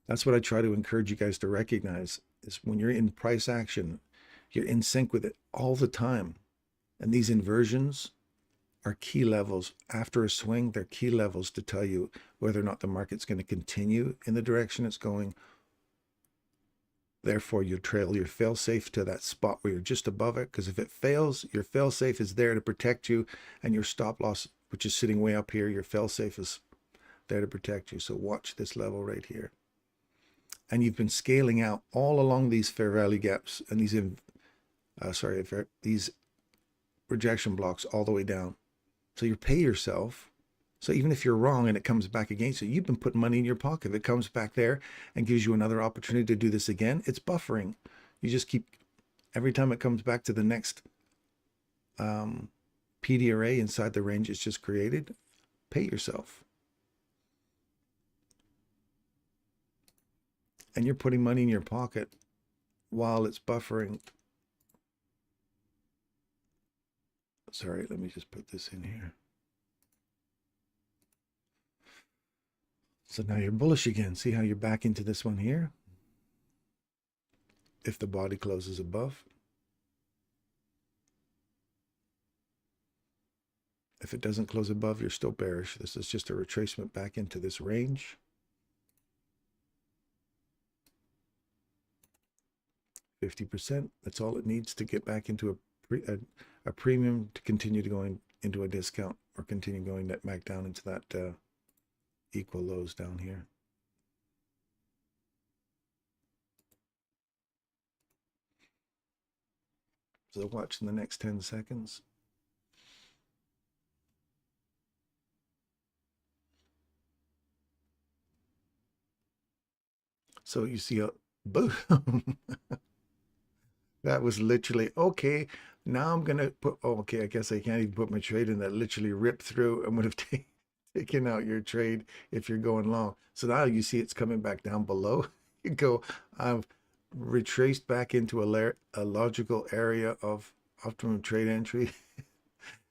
That's what I try to encourage you guys to recognize, is when you're in price action, you're in sync with it all the time. And these inversions are key levels. After a swing, they're key levels to tell you whether or not the market's going to continue in the direction it's going. Therefore, you trail your fail-safe to that spot where you're just above it. Because if it fails, your fail-safe is there to protect you. And your stop loss, which is sitting way up here, your fail-safe is there to protect you. So watch this level right here. And you've been scaling out all along these fair value gaps and these rejection blocks all the way down. So you pay yourself. So even if you're wrong and it comes back against you, you've been putting money in your pocket. If it comes back there and gives you another opportunity to do this again, it's buffering. You just keep, every time it comes back to the next PD array inside the range it's just created, pay yourself. And you're putting money in your pocket while it's buffering. Sorry, let me just put this in here. So now you're bullish again. See how you're back into this one here? If the body closes above. If it doesn't close above, you're still bearish. This is just a retracement back into this range. 50%, that's all it needs to get back into a premium to continue to going into a discount or continue going back down into that equal lows down here. So watch in the next 10 seconds. So you see a boom. That was literally, okay, now I'm going to put, oh, okay, I guess I can't even put my trade in. That literally ripped through and would have taken out your trade if you're going long. So now you see it's coming back down below. You go, I've retraced back into a logical area of optimum trade entry.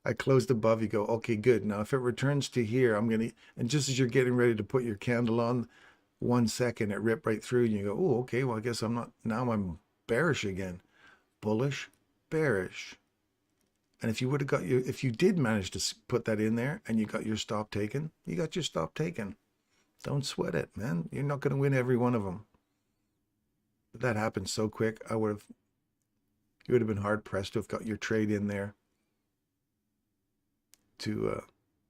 I closed above, you go, okay, good. Now if it returns to here, I'm going to, and just as you're getting ready to put your candle on, 1 second, it ripped right through and you go, oh, okay, well, I guess I'm not, now I'm bearish again. Bullish, bearish. And if you would have got your, if you did manage to put that in there and you got your stop taken, you got your stop taken. Don't sweat it, man. You're not going to win every one of them. But that happened so quick, you would have been hard pressed to have got your trade in there to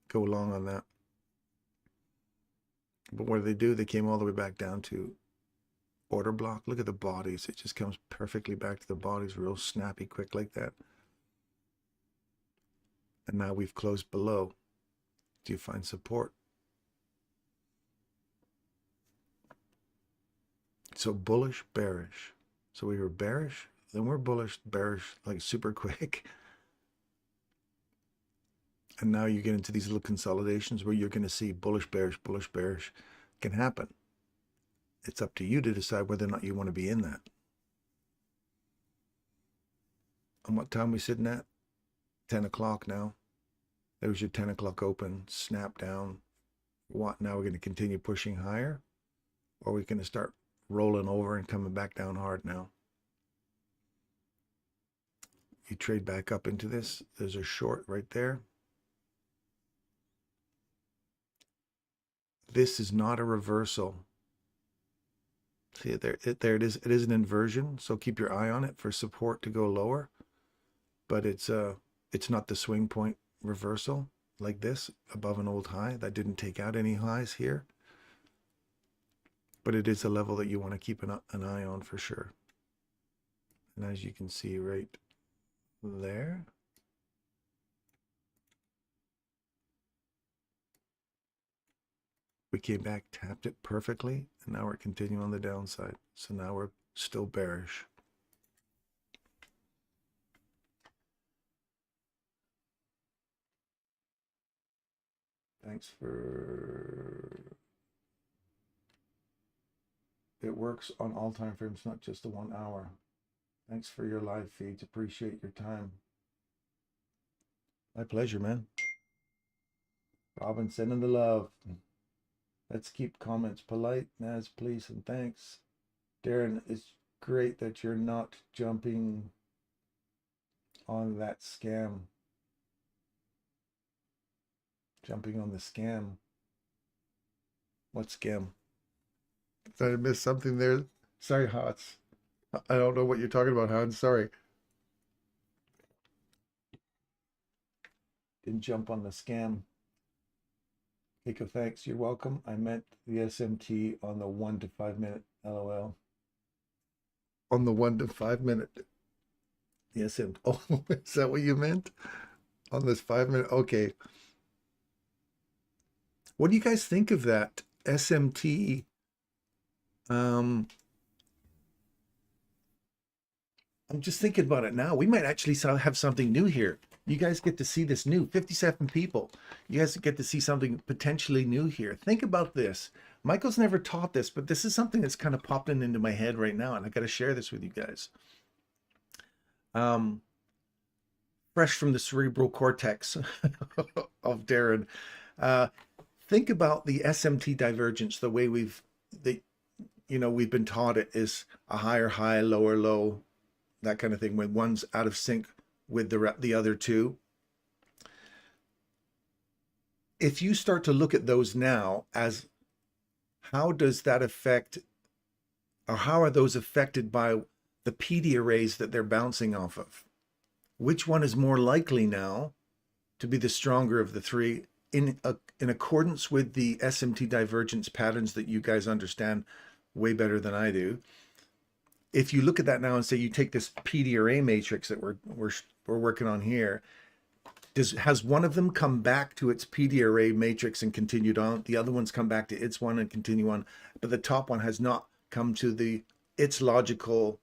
go long on that. But what do? They came all the way back down to order block. Look at the bodies. It just comes perfectly back to the bodies, real snappy, quick like that. And now we've closed below. Do you find support? So bullish, bearish. So we were bearish, then we're bullish, bearish, like super quick. And now you get into these little consolidations where you're going to see bullish, bearish can happen. It's up to you to decide whether or not you want to be in that. And what time are we sitting at? 10 o'clock now. There's your 10 o'clock open, snap down. What, now we're going to continue pushing higher? Or are we going to start rolling over and coming back down hard now? You trade back up into this. There's a short right there. This is not a reversal. See it there? There it is. It is an inversion. So keep your eye on it for support to go lower. But it's not the swing point reversal like this above an old high. That didn't take out any highs here. But it is a level that you want to keep an eye on for sure. And as you can see right there, we came back, tapped it perfectly, and now we're continuing on the downside. So now we're still bearish. Thanks for... It works on all time frames, not just the 1 hour. Thanks for your live feeds. Appreciate your time. My pleasure, man. Robin, sending the love. Let's keep comments polite, Naz, please, and thanks. Darren, it's great that you're not jumping on that scam. Jumping on the scam. What scam? Did I miss something there? Sorry, Hots. I don't know what you're talking about, Hans. Sorry. Didn't jump on the scam. Keiko, thanks. You're welcome. I meant the SMT on the 1 to 5 minute. LOL. On the 1 to 5 minute. The SMT. Oh, is that what you meant? On this 5 minute? Okay. What do you guys think of that SMT? I'm just thinking about it now. We might actually have something new here. You guys get to see this new 57 people. You guys get to see something potentially new here. Think about this. Michael's never taught this, but this is something that's kind of popping into my head right now, and I got to share this with you guys. Fresh from the cerebral cortex of Darren. Think about the SMT divergence, the way we've been taught it is a higher high, lower low, that kind of thing, when one's out of sync with the other two. if you start to look at those now as how does that affect, or how are those affected by the PD arrays that they're bouncing off of? Which one is more likely now to be the stronger of the three in accordance with the SMT divergence patterns that you guys understand way better than I do? If you look at that now and say you take this PD array matrix that we're working on here, has one of them come back to its PD array matrix and continued on? The other one's come back to its one and continue on, but the top one has not come to its logical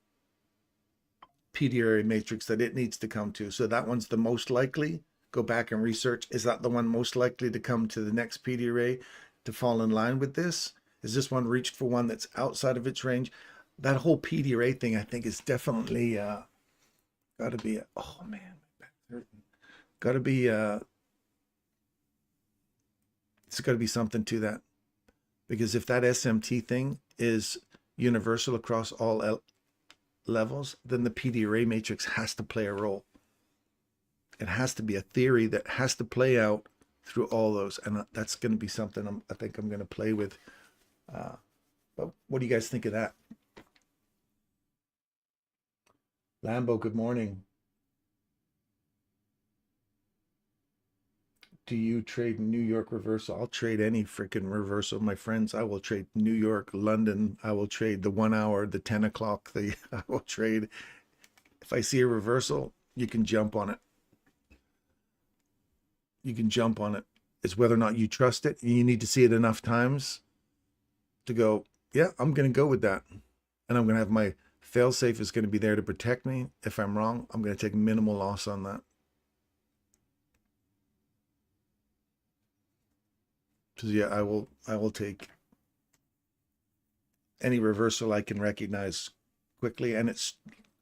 PD array matrix that it needs to come to. So that one's the most likely. Go back and research. Is that the one most likely to come to the next PD array to fall in line with this? Is this one reached for one that's outside of its range? That whole PD array thing, I think, is definitely got to be, oh man, my back's hurting. Got to be, it's got to be something to that. Because if that SMT thing is universal across all levels, then the PD array matrix has to play a role. It has to be a theory that has to play out through all those. And that's going to be something I think I'm going to play with. But what do you guys think of that? Lambo, good morning. Do you trade New York reversal? I'll trade any freaking reversal, my friends. I will trade New York, London. I will trade the 1 hour, the 10 o'clock. I will trade. If I see a reversal, you can jump on it. You can jump on it. It's whether or not you trust it. You need to see it enough times to go, yeah, I'm going to go with that. And I'm going to have my fail-safe is going to be there to protect me. If I'm wrong, I'm going to take minimal loss on that. So yeah, I will take any reversal I can recognize quickly, and it's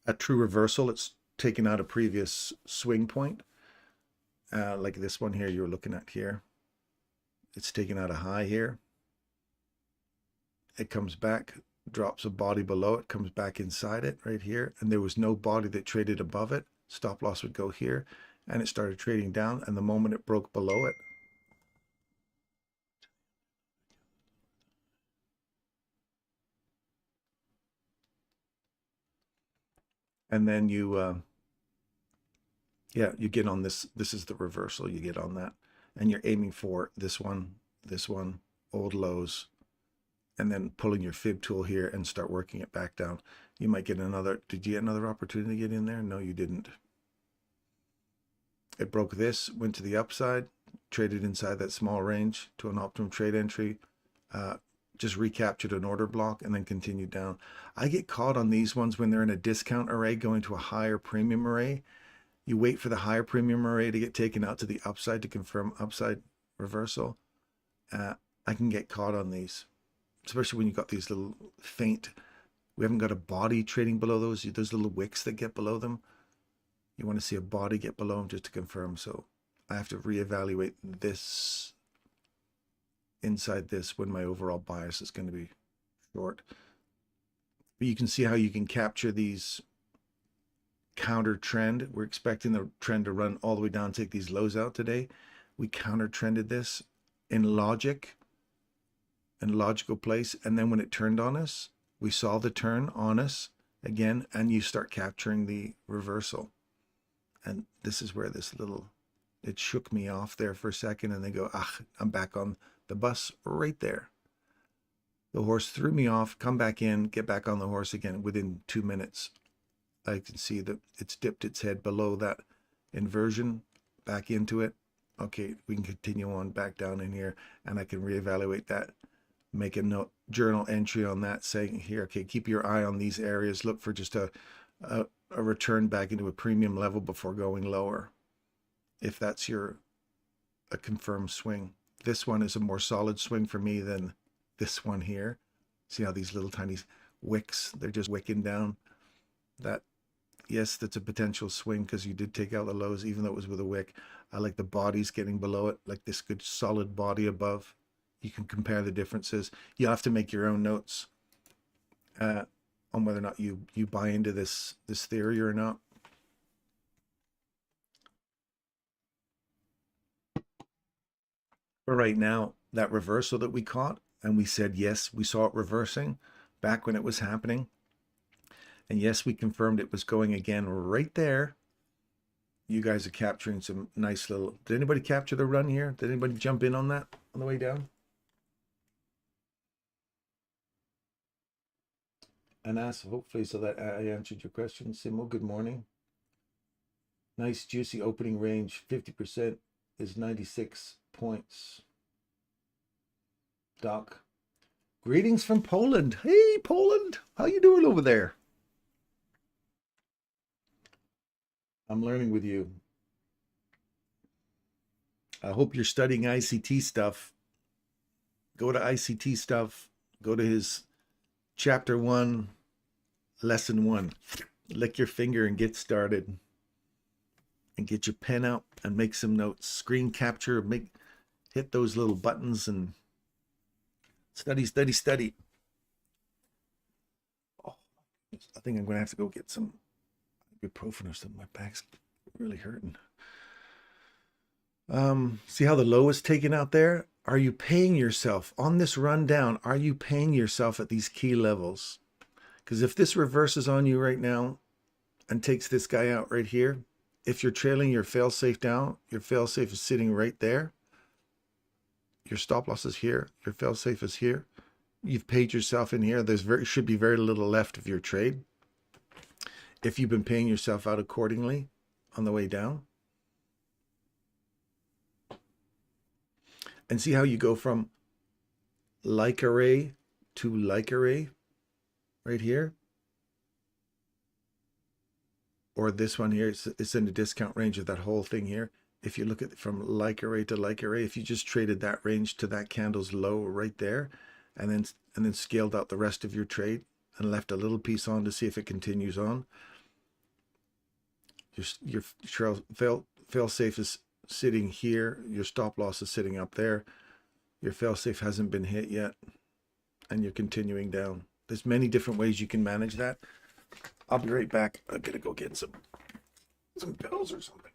a true reversal. It's taken out a previous swing point, like this one here you're looking at here. It's taken out a high here. It comes back, drops a body below it, comes back inside it right here, and there was no body that traded above it. Stop loss would go here, and it started trading down, and the moment it broke below it, and then you you get on this. This is the reversal. You get on that, and you're aiming for this one, old lows, and then pulling your fib tool here and start working it back down. You might get another. Did you get another opportunity to get in there? No, you didn't. It broke this, went to the upside, traded inside that small range to an optimum trade entry, just recaptured an order block, and then continued down. I get caught on these ones when they're in a discount array going to a higher premium array. You wait for the higher premium array to get taken out to the upside to confirm upside reversal. I can get caught on these, especially when you got these little faint, we haven't got a body trading below those little wicks that get below them. You want to see a body get below them just to confirm. So I have to reevaluate this inside this when my overall bias is going to be short. But you can see how you can capture these counter trend. We're expecting the trend to run all the way down, take these lows out today. We counter trended this in logic, in logical place, and then when it turned on us, we saw the turn on us again, and you start capturing the reversal. And this is where this little, it shook me off there for a second, and they go, ah, I'm back on the bus right there. The horse threw me off, come back in, get back on the horse again within 2 minutes. I can see that it's dipped its head below that inversion, back into it. Okay, we can continue on back down in here, and I can reevaluate that, make a note, journal entry on that, saying here, okay, keep your eye on these areas, look for just a return back into a premium level before going lower, if that's a confirmed swing. This one is a more solid swing for me than this one here. See how these little tiny wicks, they're just wicking down. That, yes, that's a potential swing because you did take out the lows, even though it was with a wick. I like the bodies getting below it, like this good solid body above. You can compare the differences. You have to make your own notes on whether or not you buy into this theory or not. But right now, that reversal that we caught, and we said, yes, we saw it reversing back when it was happening. And yes, we confirmed it was going again right there. You guys are capturing some nice little, did anybody capture the run here? Did anybody jump in on that on the way down? And ask, hopefully, so that I answered your question. Simo, good morning. Nice juicy opening range. 50% is 96 points. Doc, greetings from Poland. Hey, Poland, how you doing over there? I'm learning with you. I hope you're studying ICT stuff. Go to ICT stuff. Go to his chapter 1, lesson 1. Lick your finger and get started. And get your pen out and make some notes. Screen capture, hit those little buttons and study, study, study. Oh, I think I'm going to have to go get some ibuprofen or something. My back's really hurting. See how the low is taken out there? Are you paying yourself on this rundown? Are you paying yourself at these key levels? Because if this reverses on you right now and takes this guy out right here, if you're trailing your fail-safe down, your fail-safe is sitting right there. Your stop loss is here. Your fail-safe is here. You've paid yourself in here. Should be very little left of your trade if you've been paying yourself out accordingly on the way down. And see how you go from like array to like array right here. Or this one here, it's in the discount range of that whole thing here. If you look at from like array to like array, if you just traded that range to that candle's low right there, and then scaled out the rest of your trade and left a little piece on to see if it continues on, your fail safe is sitting here, your stop loss is sitting up there, your fail safe hasn't been hit yet, and you're continuing down. There's many different ways you can manage that. I'll be right back. I'm gonna go get some pills or something.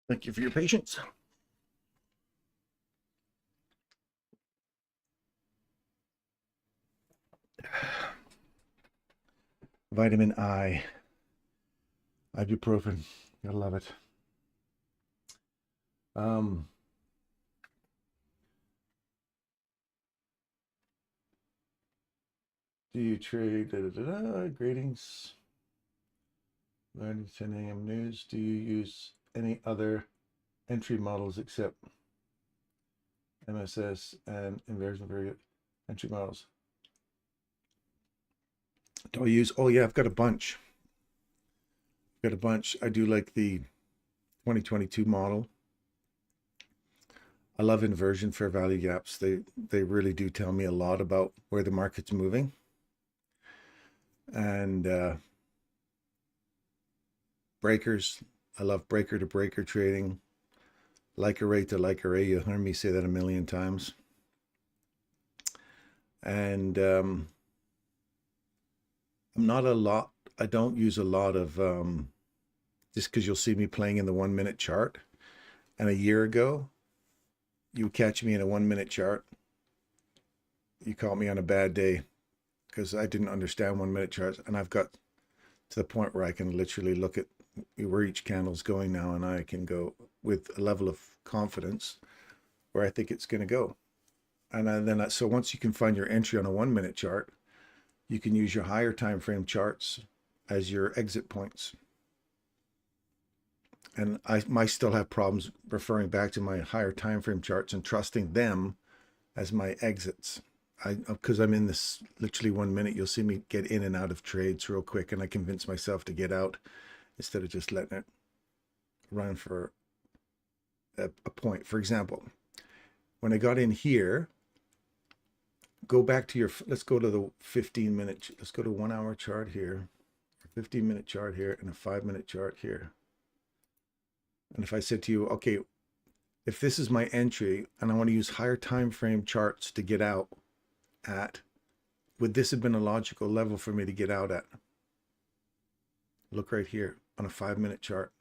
Thank you for your patience. Vitamin I. Ibuprofen. Gotta love it. Do you trade? Greetings. 10 a.m. news. Do you use any other entry models except MSS and inversion variant entry models? Do I use? Oh yeah, I've got a bunch. I do like the 2022 model. I love inversion fair value gaps. They really do tell me a lot about where the market's moving. And breakers. I love breaker to breaker trading. Like array to like array. You'll hear me say that a million times. And I'm not a lot. I don't use a lot of just because you'll see me playing in the 1 minute chart. And a year ago, you catch me in a 1 minute chart. You caught me on a bad day because I didn't understand 1 minute charts. And I've got to the point where I can literally look at where each candle's going now, and I can go with a level of confidence where I think it's going to go. And so once you can find your entry on a 1 minute chart, you can use your higher time frame charts as your exit points. And I might still have problems referring back to my higher time frame charts and trusting them as my exits. Because I'm in this literally 1 minute, you'll see me get in and out of trades real quick, and I convince myself to get out instead of just letting it run for a point. For example, when I got in here, go back to your, let's go to the 15-minute, let's go to 1 hour chart here, 15-minute chart here, and a 5-minute chart here. And if I said to you, okay, if this is my entry and I want to use higher time frame charts to get out at, would this have been a logical level for me to get out at? Look right here on a 5-minute chart.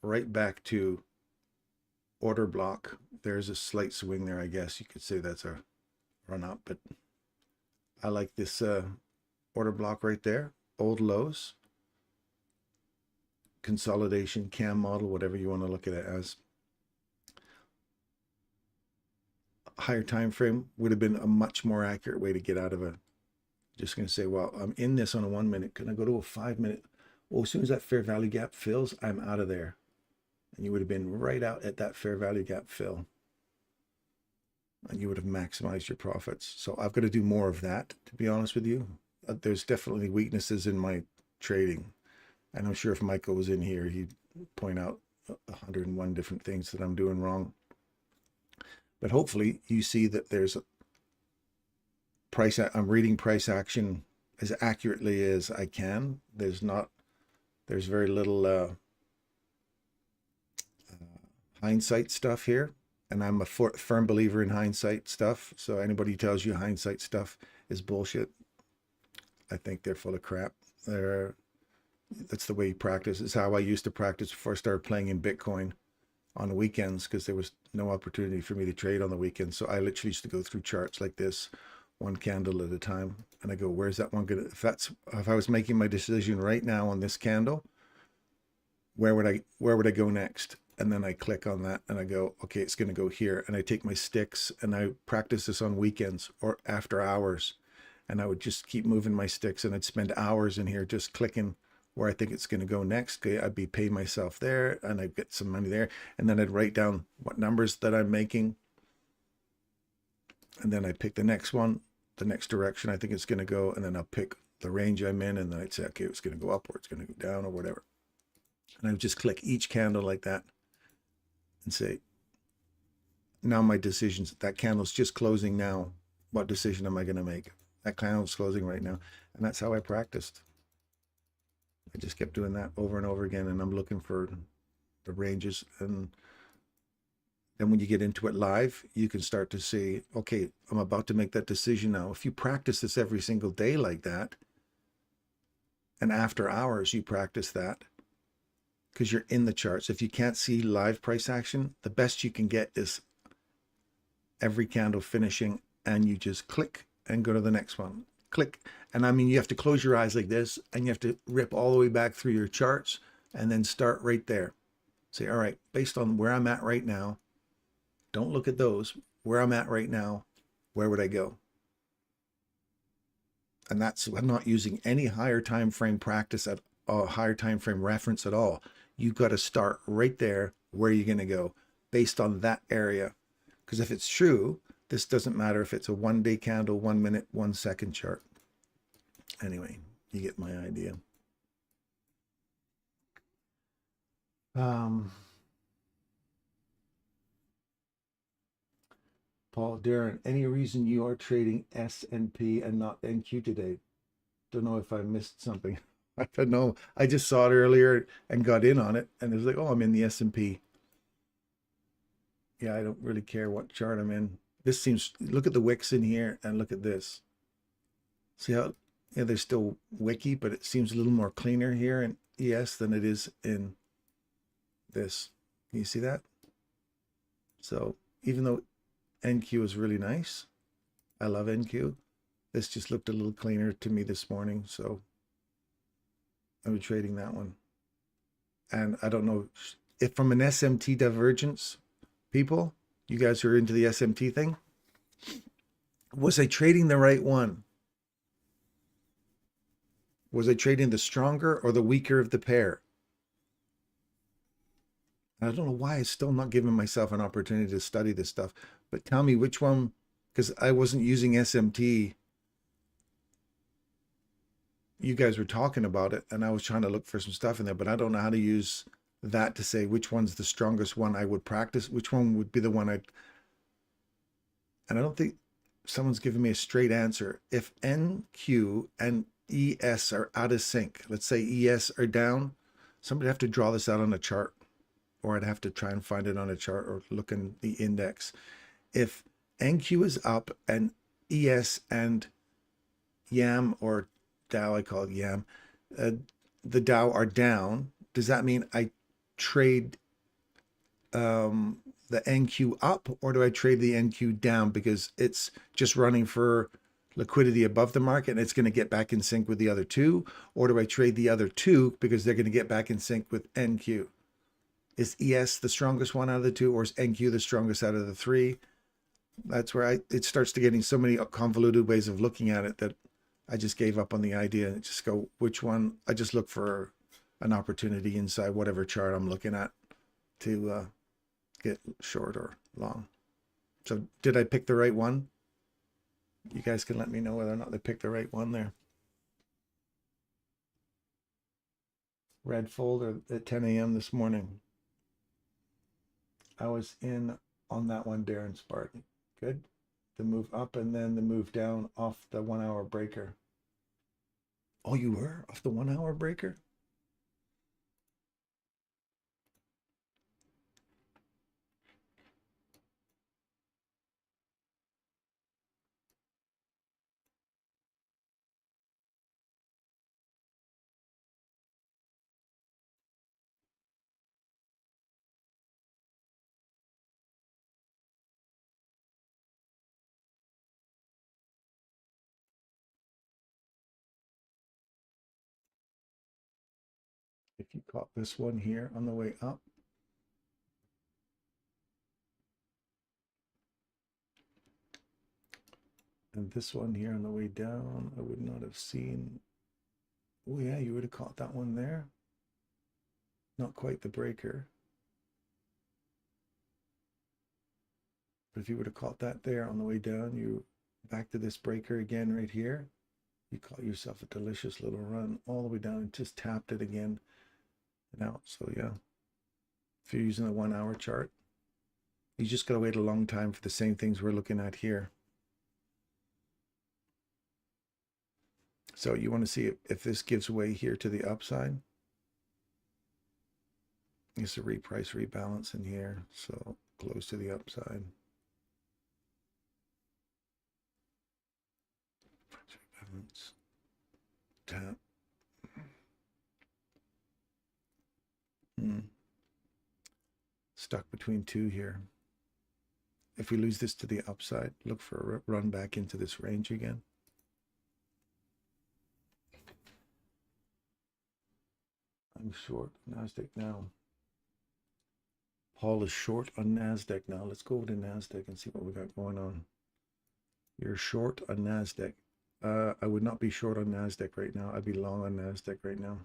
Right back to order block. There's a slight swing there, I guess. You could say that's a run up, but I like this order block right there. Old lows. Consolidation, cam model, whatever you want to look at it as. Higher time frame would have been a much more accurate way to get out of a, just going to say, well, I'm in this on a 1 minute. Can I go to a 5-minute? Well, as soon as that fair value gap fills, I'm out of there. And you would have been right out at that fair value gap fill. And you would have maximized your profits. So I've got to do more of that, to be honest with you. There's definitely weaknesses in my trading. And I'm sure if Michael was in here, he'd point out 101 different things that I'm doing wrong. But hopefully you see that there's a price, I'm reading price action as accurately as I can. There's very little hindsight stuff here. And I'm a firm believer in hindsight stuff. So anybody who tells you hindsight stuff is bullshit, I think they're full of crap. That's the way you practice. It's how I used to practice before I started playing in Bitcoin on the weekends, because there was no opportunity for me to trade on the weekends. So I literally used to go through charts like this, one candle at a time. And I go, where's that one going to, if I was making my decision right now on this candle, where would I go next? And then I click on that and I go, okay, it's going to go here. And I take my sticks and I practice this on weekends or after hours. And I would just keep moving my sticks and I'd spend hours in here just clicking where I think it's going to go next. I'd be paying myself there and I'd get some money there. And then I'd write down what numbers that I'm making. And then I pick the next one, the next direction I think it's going to go. And then I'll pick the range I'm in. And then I'd say, okay, it's going to go up or it's going to go down or whatever. And I would just click each candle like that and say, now my decisions, that candle's just closing now. What decision am I going to make? That candle's closing right now. And that's how I practiced. I just kept doing that over and over again, and I'm looking for the ranges. And then when you get into it live, you can start to see, okay, I'm about to make that decision now. If you practice this every single day like that, and after hours you practice that, because you're in the charts. If you can't see live price action, the best you can get is every candle finishing, and you just click and go to the next one. Click. And I mean, you have to close your eyes like this, and you have to rip all the way back through your charts and then start right there. Say, all right, based on where I'm at right now, don't look at those. Where I'm at right now, where would I go? And that's, I'm not using any higher time frame practice at all, higher time frame reference at all. You've got to start right there where you're going to go based on that area. Because if it's true, this doesn't matter if it's a 1 day candle, 1 minute, 1 second chart. Anyway, you get my idea. Paul, Darren, any reason you are trading S&P and not NQ today? Don't know if I missed something. I don't know. I just saw it earlier and got in on it, and it was like, oh, I'm in the S&P. Yeah, I don't really care what chart I'm in. This seems, look at the wicks in here and look at this. See how, yeah, there's still wicky, but it seems a little more cleaner here in ES than it is in this. Can you see that? So even though NQ is really nice, I love NQ, this just looked a little cleaner to me this morning. So I'm trading that one. And I don't know, if from an SMT divergence, people, you guys who are into the SMT thing, was I trading the right one? Was I trading the stronger or the weaker of the pair? I don't know why I'm still not giving myself an opportunity to study this stuff, but tell me which one, because I wasn't using SMT. You guys were talking about it, and I was trying to look for some stuff in there, but I don't know how to use that to say which one's the strongest one I would practice, which one would be the one I'd, and I don't think someone's giving me a straight answer. If NQ and ES are out of sync, let's say ES are down, somebody have to draw this out on a chart, or I'd have to try and find it on a chart or look in the index. If NQ is up and ES and YAM, or Dow, I call it YAM, the Dow are down, does that mean I trade the NQ up, or do I trade the NQ down because it's just running for liquidity above the market and it's going to get back in sync with the other two? Or do I trade the other two because they're going to get back in sync with NQ? Is ES the strongest one out of the two, or is NQ the strongest out of the three? That's where it starts to getting so many convoluted ways of looking at it that I just gave up on the idea and just go, which one? I just look for an opportunity inside whatever chart I'm looking at to get short or long. So did I pick the right one? You guys can let me know whether or not they picked the right one there. Red folder at 10 a.m. this morning. I was in on that one, Darren Spartan. Good. The move up and then the move down off the 1 hour breaker. Oh, you were off the 1 hour breaker? If you caught this one here on the way up, and this one here on the way down, I would not have seen. Oh yeah, you would have caught that one there. Not quite the breaker. But if you would have caught that there on the way down, you back to this breaker again right here, you caught yourself a delicious little run all the way down and just tapped it again and out. So yeah, if you're using the 1 hour chart, you just got to wait a long time for the same things we're looking at here. So you want to see if this gives way here to the upside. It's a reprice rebalance in here, so close to the upside. Rebalance, tap. Stuck between two here. If we lose this to the upside, look for a run back into this range again. I'm short NASDAQ now. Paul is short on NASDAQ now. Let's go over to NASDAQ and see what we got going on. You're short on NASDAQ. I would not be short on NASDAQ right now. I'd be long on NASDAQ right now.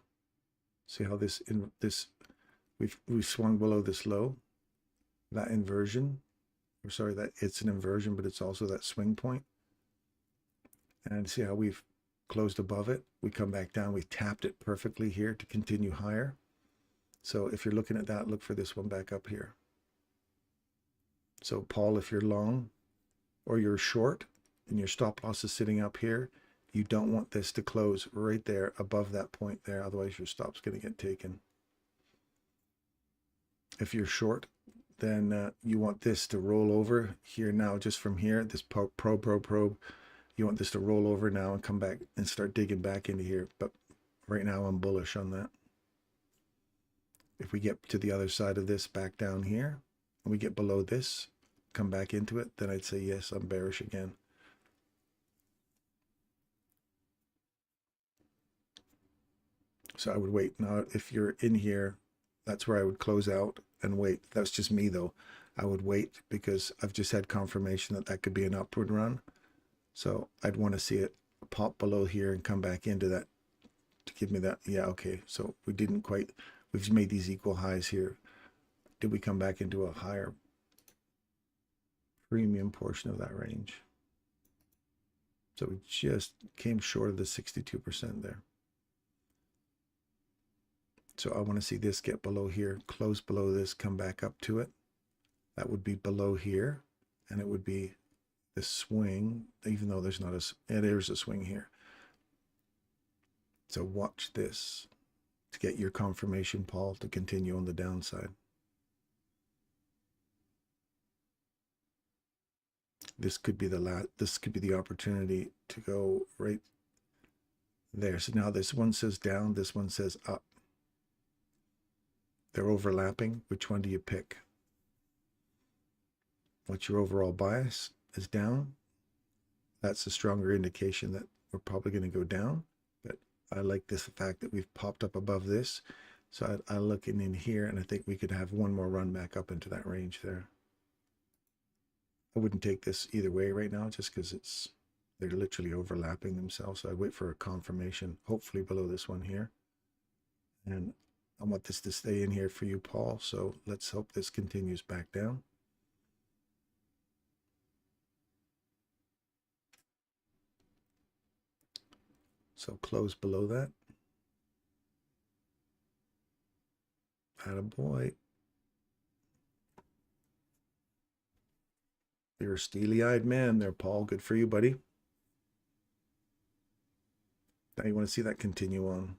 See how we've swung below this low, that inversion. Or sorry, that it's an inversion, but it's also that swing point. And see how we've closed above it. We come back down. We tapped it perfectly here to continue higher. So if you're looking at that, look for this one back up here. So Paul, if you're long or you're short and your stop loss is sitting up here, you don't want this to close right there above that point there. Otherwise your stop's going to get taken. If you're short, then you want this to roll over here now, just from here, this probe. You want this to roll over now and come back and start digging back into here. But right now I'm bullish on that. If we get to the other side of this back down here and we get below this, come back into it, then I'd say yes, I'm bearish again. So I would wait. Now if you're in here, That's where I would close out and wait. That's just me though. I would wait because I've just had confirmation that that could be an upward run. So I'd want to see it pop below here and come back into that to give me that. Yeah, okay. So we didn't quite, we've made these equal highs here. Did we come back into a higher premium portion of that range? So we just came short of the 62% there. So I want to see this get below here, close below this, come back up to it. That would be below here, and it would be the swing, even though there's not a, there's a swing here. So watch this to get your confirmation, Paul, to continue on the downside. This could be the opportunity to go right there. So now this one says down, this one says up. They're overlapping. Which one do you pick? What's your overall bias? Is down. That's a stronger indication that we're probably going to go down. But I like this fact that we've popped up above this. So I look in here, and I think we could have one more run back up into that range there. I wouldn't take this either way right now, just because they're literally overlapping themselves. So I'd wait for a confirmation, hopefully below this one here. And I want this to stay in here for you, Paul. So let's hope this continues back down. So close below that. Attaboy. You're a steely-eyed man there, Paul. Good for you, buddy. Now you want to see that continue on.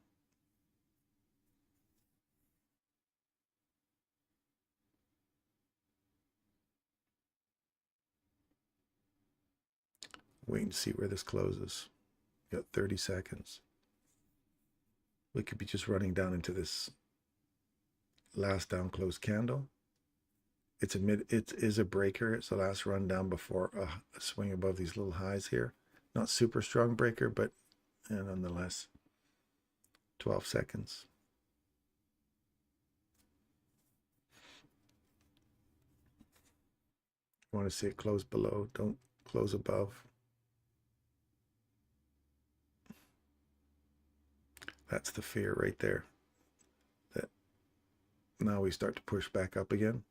Wait and see where this closes. You got 30 seconds. We could be just running down into this last down close candle. It is a breaker. It's the last run down before a swing above these little highs here. Not super strong breaker, but nonetheless. 12 seconds. You want to see it close below. Don't close above. That's the fear right there. That now we start to push back up again.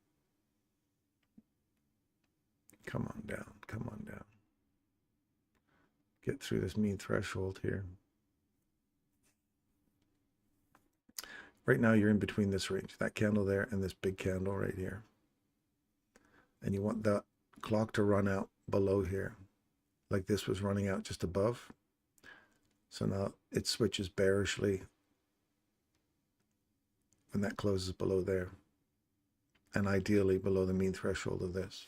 Come on down. Come on down. Get through this mean threshold here. Right now you're in between this range, that candle there and this big candle right here. And you want the clock to run out below here, like this was running out just above. So now it switches bearishly when that closes below there, and ideally below the mean threshold of this.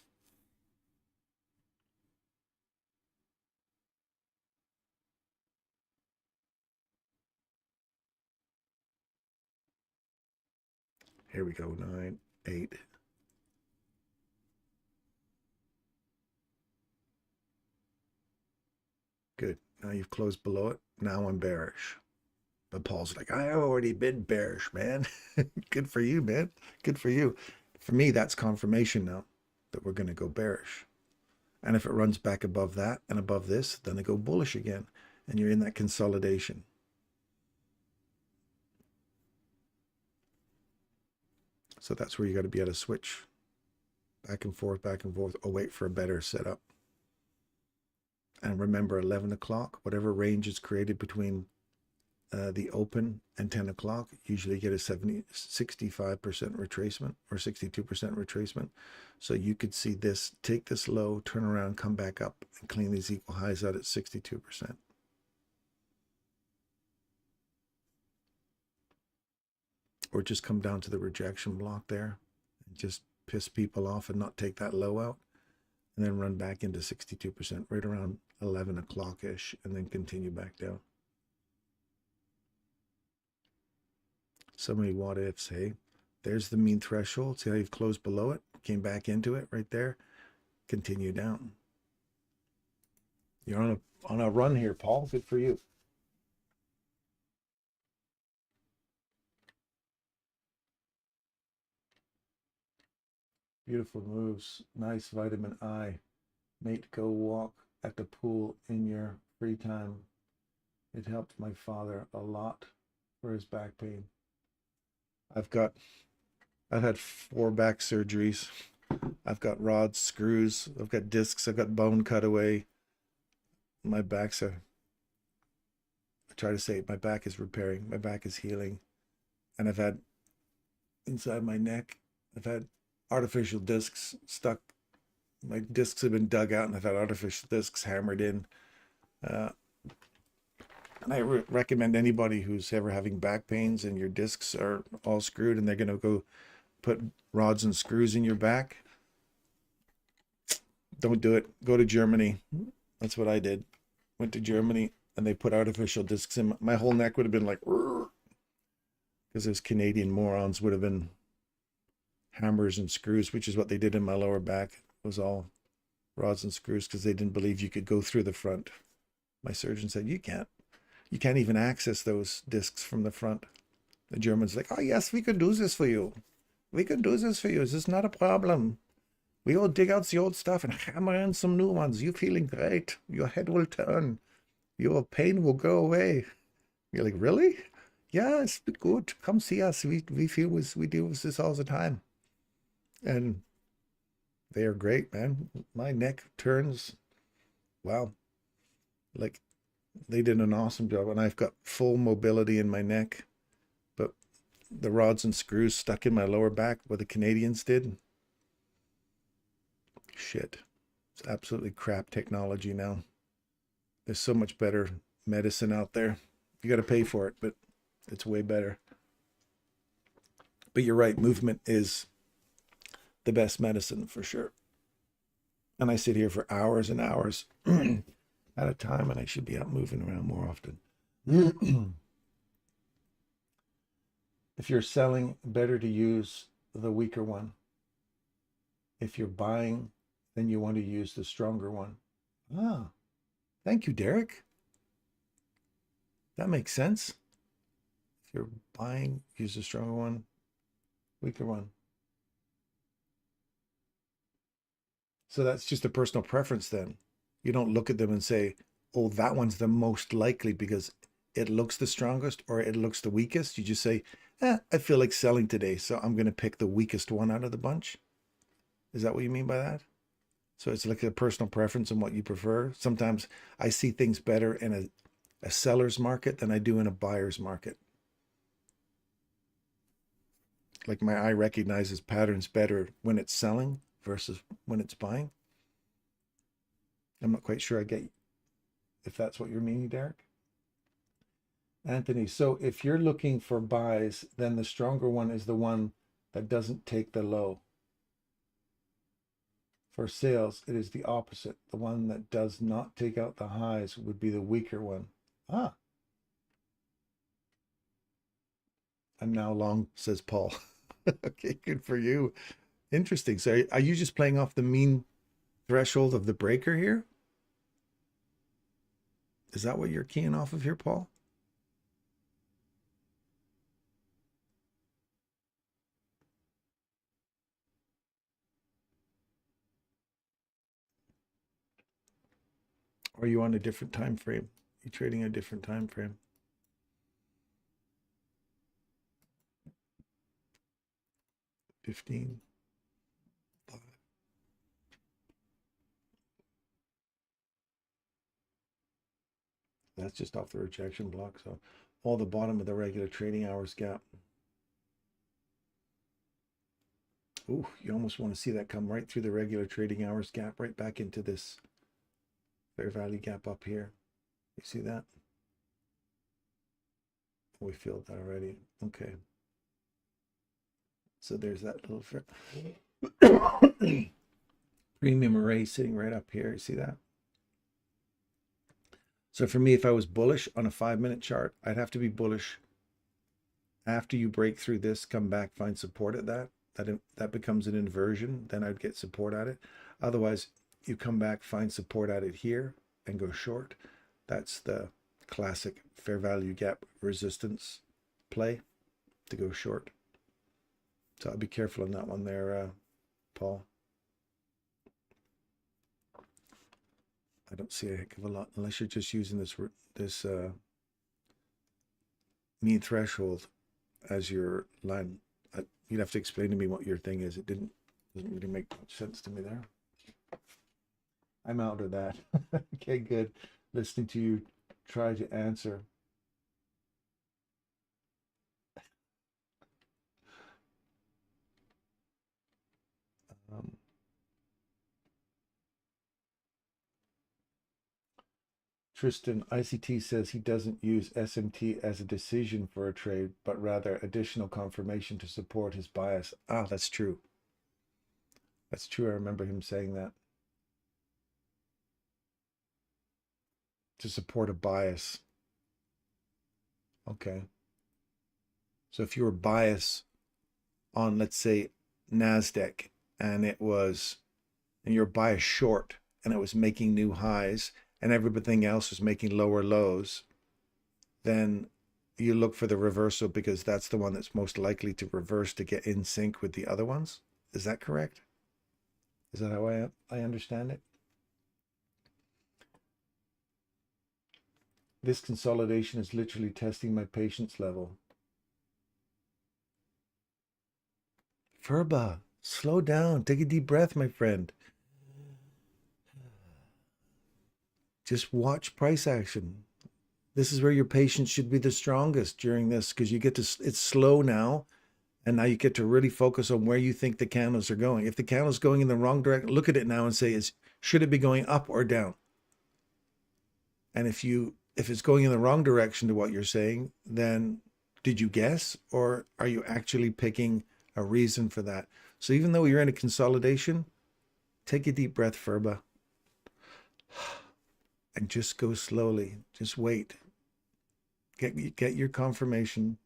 Here we go, 9, 8. Good. Now you've closed below it. Now I'm bearish. But Paul's like, I already been bearish, man. Good for you, man. Good for you. For me, that's confirmation now that we're going to go bearish. And if it runs back above that and above this, then I go bullish again. And you're in that consolidation. So that's where you got to be able to switch back and forth, or wait for a better setup. And remember, 11 o'clock, whatever range is created between the open and 10 o'clock, usually get a 65% retracement or 62% retracement. So you could see this, take this low, turn around, come back up, and clean these equal highs out at 62%. Or just come down to the rejection block there and just piss people off and not take that low out, and then run back into 62% right around 11 o'clock-ish, and then continue back down. So many what ifs, hey? There's the mean threshold. See how you've closed below it? Came back into it right there. Continue down. You're on a run here, Paul. Good for you. Beautiful moves. Nice vitamin I. Mate, go walk at the pool in your free time. It helped my father a lot for his back pain. I've had 4 back surgeries. I've got rods, screws, I've got discs, I've got bone cut away. My back's I try to say my back is repairing, my back is healing. And I've had inside my neck, I've had artificial discs stuck. My discs have been dug out and I've had artificial discs hammered in. And I recommend anybody who's ever having back pains and your discs are all screwed and they're going to go put rods and screws in your back, don't do it. Go to Germany. That's what I did. Went to Germany and they put artificial discs in. My whole neck would have been like, because those Canadian morons would have been hammers and screws, which is what they did in my lower back. It was all rods and screws because they didn't believe you could go through the front. My surgeon said, you can't even access those discs from the front. The German's like, oh yes, we can do this for you. We can do this for you. This is not a problem. We will dig out the old stuff and hammer in some new ones. You're feeling great. Your head will turn. Your pain will go away. You're like, really? Yeah, it's good. Come see us. We deal with this all the time. And they are great, man. My neck turns. Wow. Like, they did an awesome job. And I've got full mobility in my neck. But the rods and screws stuck in my lower back, what the Canadians did, shit. It's absolutely crap technology now. There's so much better medicine out there. You got to pay for it, but it's way better. But you're right, movement is the best medicine for sure. And I sit here for hours and hours at a time, and I should be out moving around more often. If you're selling, better to use the weaker one. If you're buying, then you want to use the stronger one. Ah, thank you, Derek. That makes sense. If you're buying, use the stronger one, weaker one. So that's just a personal preference then. You don't look at them and say, oh, that one's the most likely because it looks the strongest or it looks the weakest. You just say, I feel like selling today, so I'm going to pick the weakest one out of the bunch. Is that what you mean by that? So it's like a personal preference and what you prefer. Sometimes I see things better in a seller's market than I do in a buyer's market. Like my eye recognizes patterns better when it's selling versus when it's buying. I'm not quite sure I get if that's what you're meaning, Derek. Anthony, so if you're looking for buys, then the stronger one is the one that doesn't take the low. For sales, it is the opposite. The one that does not take out the highs would be the weaker one. Ah. I'm now long, says Paul. Okay, good for you. Interesting. So are you just playing off the mean threshold of the breaker here? Is that what you're keying off of here, Paul? Or are you on a different time frame? You're trading a different time frame. $15. That's just off the rejection block. So all the bottom of the regular trading hours gap. Ooh, you almost want to see that come right through the regular trading hours gap, right back into this fair value gap up here. You see that? We filled that already. Okay. So there's that little premium array sitting right up here. You see that? So for me, if I was bullish on a 5-minute chart, I'd have to be bullish after you break through this, come back, find support at that becomes an inversion. Then I'd get support at it. Otherwise, you come back, find support at it here and go short. That's the classic fair value gap resistance play to go short. So I'll be careful on that one there, Paul. I don't see a heck of a lot unless you're just using this mean threshold as your line. You'd have to explain to me what your thing is. It doesn't really make much sense to me there. I'm out of that. Okay, good. Listening to you try to answer. Tristan, ICT says he doesn't use SMT as a decision for a trade, but rather additional confirmation to support his bias. Ah, that's true. That's true. I remember him saying that. To support a bias. Okay. So if you were bias on, let's say, NASDAQ, and you're bias short, and it was making new highs, and everything else was making lower lows, then you look for the reversal because that's the one that's most likely to reverse to get in sync with the other ones. Is that correct? Is that how I understand it? This consolidation is literally testing my patience level. Furba, slow down. Take a deep breath, my friend. Just watch price action. This is where your patience should be the strongest during this, because you get to, it's slow now, and now you get to really focus on where you think the candles are going. If the candle's going in the wrong direction, look at it now and say, should it be going up or down? And if it's going in the wrong direction to what you're saying, then did you guess, or are you actually picking a reason for that? So even though you're in a consolidation, take a deep breath, Furba, and just go slowly. Just wait. Get your confirmation,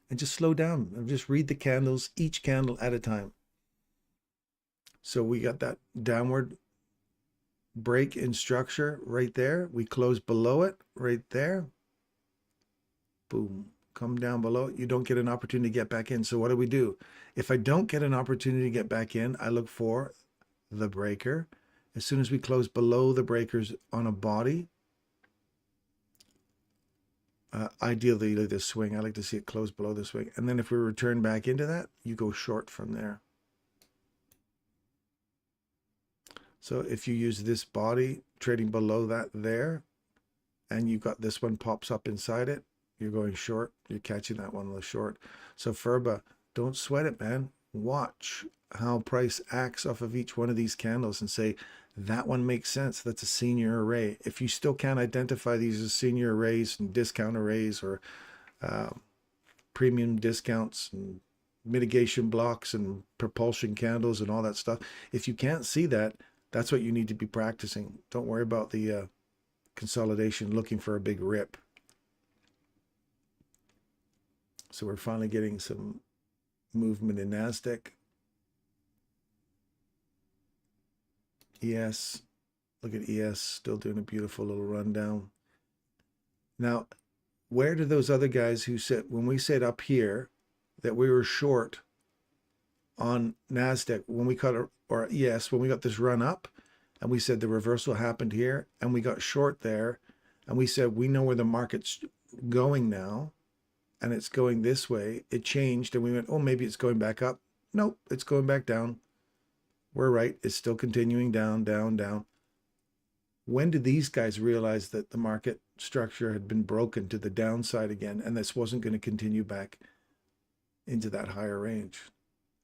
and just slow down and just read the candles, each candle at a time. So we got that downward break in structure right there. We close below it right there. Boom. Come down below it. You don't get an opportunity to get back in. So what do we do? If I don't get an opportunity to get back in, I look for the breaker. As soon as we close below the breakers on a body, ideally like this swing, I like to see it close below the swing. And then if we return back into that, you go short from there. So if you use this body trading below that there, and you've got this one pops up inside it, you're going short, you're catching that one on the short. So Furba, don't sweat it, man. Watch how price acts off of each one of these candles and say, that one makes sense. That's a senior array. If you still can't identify these as senior arrays and discount arrays or premium discounts and mitigation blocks and propulsion candles and all that stuff, if you can't see that, that's what you need to be practicing. Don't worry about the consolidation looking for a big rip. So we're finally getting some movement in NASDAQ. ES, look at ES, still doing a beautiful little rundown. Now, where do those other guys who said, when we said up here that we were short on NASDAQ, when we cut, or ES, when we got this run up, and we said the reversal happened here, and we got short there, and we said, we know where the market's going now, and it's going this way. It changed, and we went, oh, maybe it's going back up. Nope, it's going back down. We're right. It's still continuing down, down, down. When did these guys realize that the market structure had been broken to the downside again, and this wasn't going to continue back into that higher range?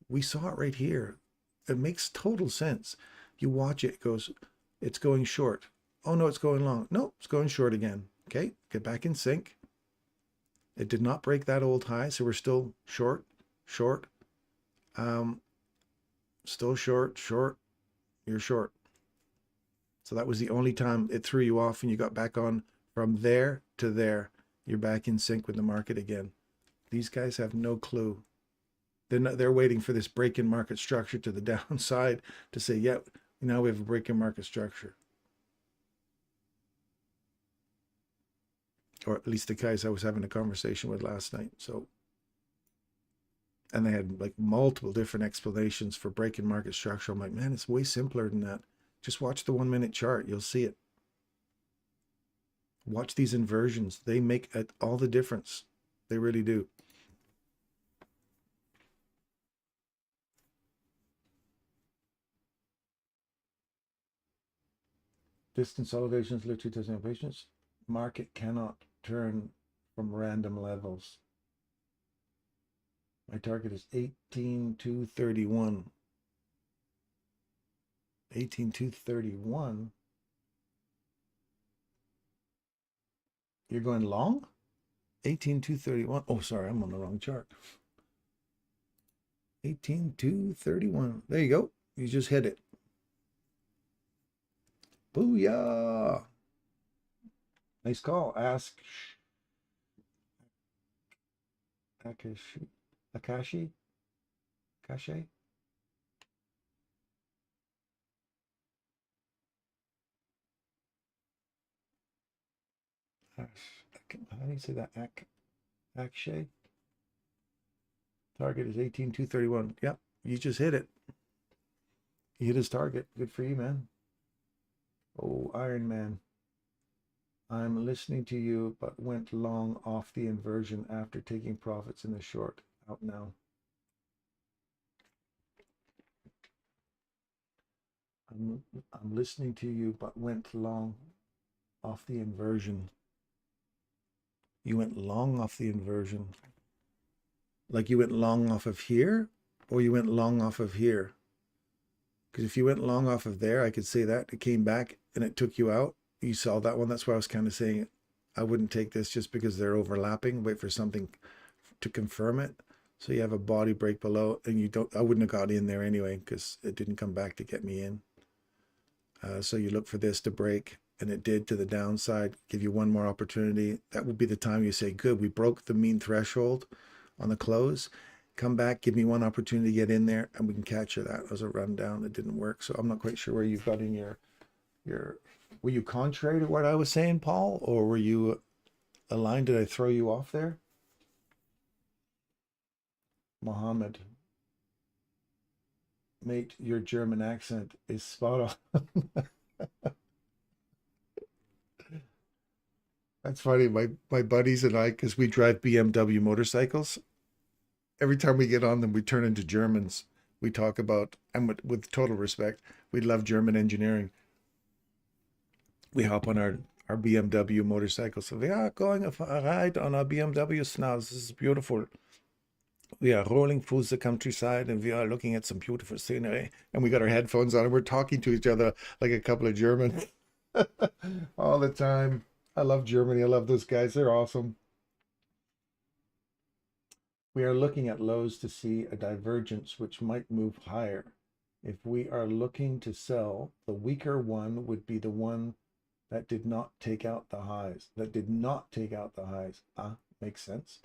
We saw it right here. It makes total sense. You watch it, it goes, it's going short. Oh, no, it's going long. No, it's going short again. Okay, get back in sync. It did not break that old high, so we're still short, short. Still short, short, you're short. So that was the only time it threw you off and you got back on from there to there. You're back in sync with the market again. These guys have no clue. They're waiting for this break in market structure to the downside to say, yeah, now we have a break in market structure. Or at least the guys I was having a conversation with last night. So And they had like multiple different explanations for breaking market structure. I'm like, man, it's way simpler than that. Just watch the 1 minute chart. You'll see it. Watch these inversions. They make all the difference. They really do. This consolidation is literally testing patience. Market cannot turn from random levels. My target is 18,231. 18,231. You're going long? 18,231. Oh, sorry, I'm on the wrong chart. 18,231. There you go. You just hit it. Booyah. Nice call. Ask Akashi. Akashi? Kashe? How do you say that? Akshay? Target is 18,231. Yep, you just hit it. You hit his target. Good for you, man. Oh, Iron Man. I'm listening to you, but went long off the inversion after taking profits in the short. Out now. I'm listening to you, but went long off the inversion. You went long off the inversion. Like you went long off of here, or you went long off of here? Because if you went long off of there, I could say that. It came back and it took you out. You saw that one. That's why I was kind of saying I wouldn't take this just because they're overlapping. Wait for something to confirm it. So you have a body break below, and you don't. I wouldn't have got in there anyway because it didn't come back to get me in. So you look for this to break, and it did to the downside. Give you one more opportunity. That would be the time you say, good, we broke the mean threshold on the close. Come back, give me one opportunity to get in there, and we can capture that as a rundown. It didn't work, so I'm not quite sure where you've got in your. Were you contrary to what I was saying, Paul, or were you aligned? Did I throw you off there? Mohammed, mate, your German accent is spot on. That's funny. My buddies and I, because we drive BMW motorcycles, every time we get on them, we turn into Germans. We talk about, and with total respect, we love German engineering. We hop on our BMW motorcycle. So we are going a ride on our BMWs now. This is beautiful. We are rolling through the countryside and we are looking at some beautiful scenery. And we got our headphones on and we're talking to each other like a couple of Germans all the time. I love Germany. I love those guys. They're awesome. We are looking at lows to see a divergence which might move higher. If we are looking to sell, the weaker one would be the one that did not take out the highs. That did not take out the highs. Makes sense.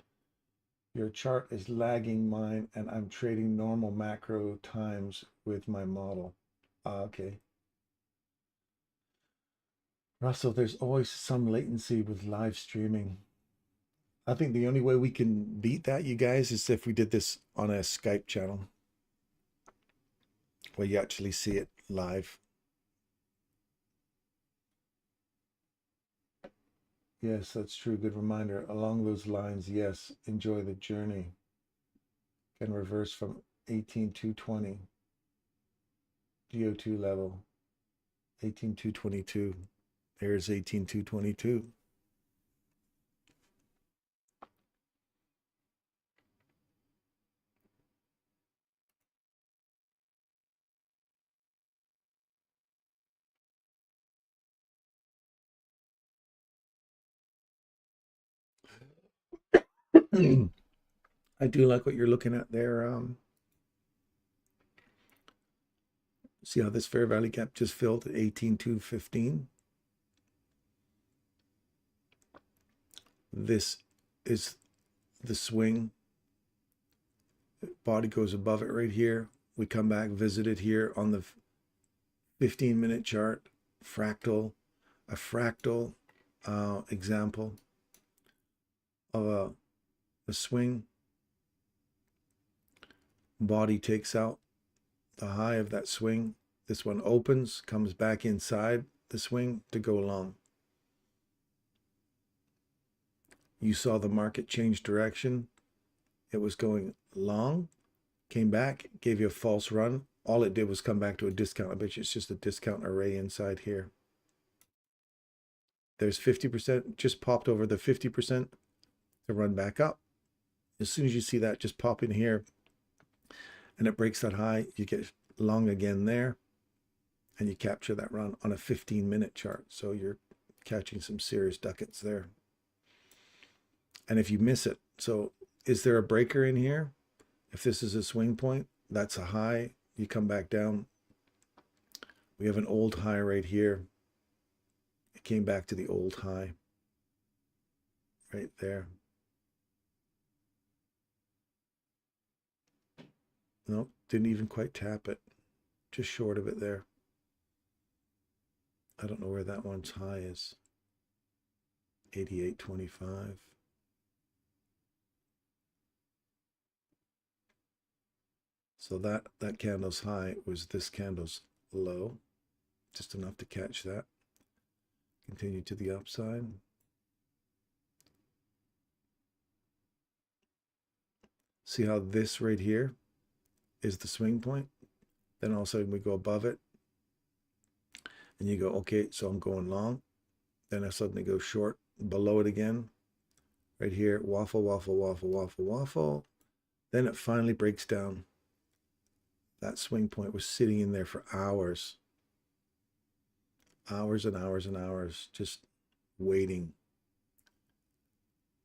Your chart is lagging mine and I'm trading normal macro times with my model. Okay. Russell, there's always some latency with live streaming. I think the only way we can beat that, you guys, is if we did this on a Skype channel where you actually see it live. Yes, that's true. Good reminder. Along those lines, yes, enjoy the journey. Can reverse from 18,220. DO2 level. 18,222. There's 18,222. I do like what you're looking at there. See how this fair value gap just filled at 18,215. This is the swing. Body goes above it right here. We come back, visit it here on the 15-minute chart. Fractal, a fractal example of a swing Body takes out the high of that swing. This one opens, comes back inside the swing to go long. You saw the market change direction. It was going long, came back, gave you a false run. All it did was come back to a discount. I bet you it's just a discount array inside here. There's 50%, just popped over the 50% to run back up. As soon as you see that, just pop in here and it breaks that high, you get long again there and you capture that run on a 15-minute chart. So you're catching some serious ducats there. And if you miss it, so is there a breaker in here? If this is a swing point, that's a high. You come back down. We have an old high right here. It came back to the old high right there. Nope, didn't even quite tap it. Just short of it there. I don't know where that one's high is. 88.25. So that candle's high was this candle's low. Just enough to catch that. Continue to the upside. See how this right here is the swing point? Then all of a sudden we go above it. And you go, okay, so I'm going long. Then I suddenly go short below it again. Right here, waffle, waffle, waffle, waffle, waffle. Then it finally breaks down. That swing point was sitting in there for hours. Hours and hours and hours, just waiting.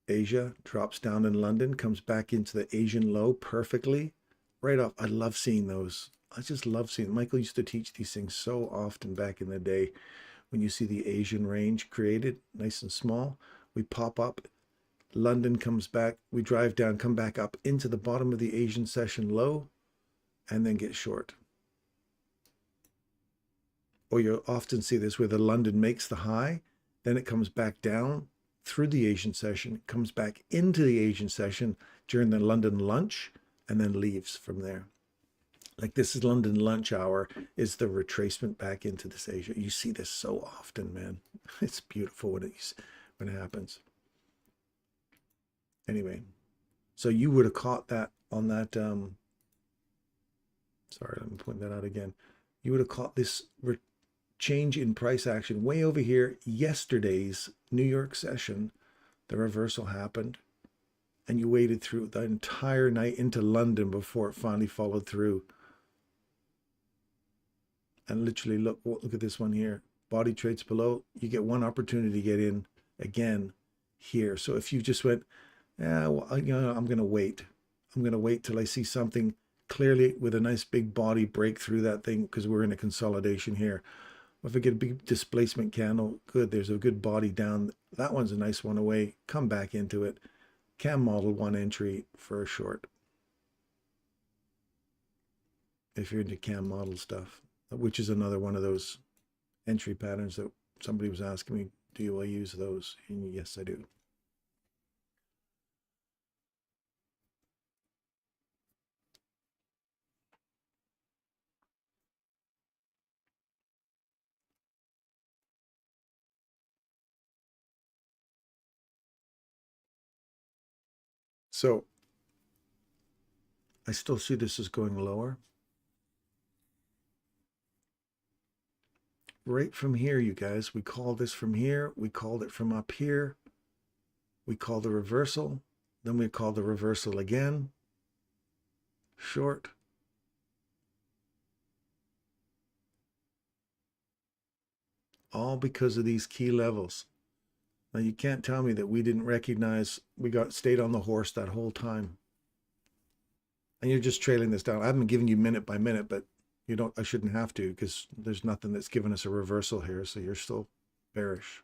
Asia drops down in London, comes back into the Asian low perfectly. Right off. I love seeing those. I just love seeing. Michael used to teach these things so often back in the day. When you see the Asian range created, nice and small, we pop up. London comes back. We drive down, come back up into the bottom of the Asian session low, and then get short. Or you'll often see this where the London makes the high, then it comes back down through the Asian session, comes back into the Asian session during the London lunch, and then leaves from there. Like this is London lunch hour, is the retracement back into this Asia. You see this so often, man. It's beautiful when it happens. Anyway, so you would have caught that on that, sorry, let me point that out again. You would have caught this change in price action way over here. Yesterday's New York session, the reversal happened. And you waited through the entire night into London before it finally followed through. And literally, look at this one here. Body trades below. You get one opportunity to get in again here. So if you just went, yeah, well, you know, I'm going to wait. I'm going to wait till I see something clearly with a nice big body break through that thing because we're in a consolidation here. If I get a big displacement candle, good. There's a good body down. That one's a nice one away. Come back into it. Cam model one entry for a short. If you're into cam model stuff, which is another one of those entry patterns that somebody was asking me, do I use those? And yes, I do. So I still see this as going lower. Right from here, you guys, we call this from here. We called it from up here. We call the reversal. Then we call the reversal again. Short. All because of these key levels. Now you can't tell me that we didn't recognize we stayed on the horse that whole time. And you're just trailing this down. I haven't given you minute by minute, but you don't, I shouldn't have to because there's nothing that's given us a reversal here. So you're still bearish.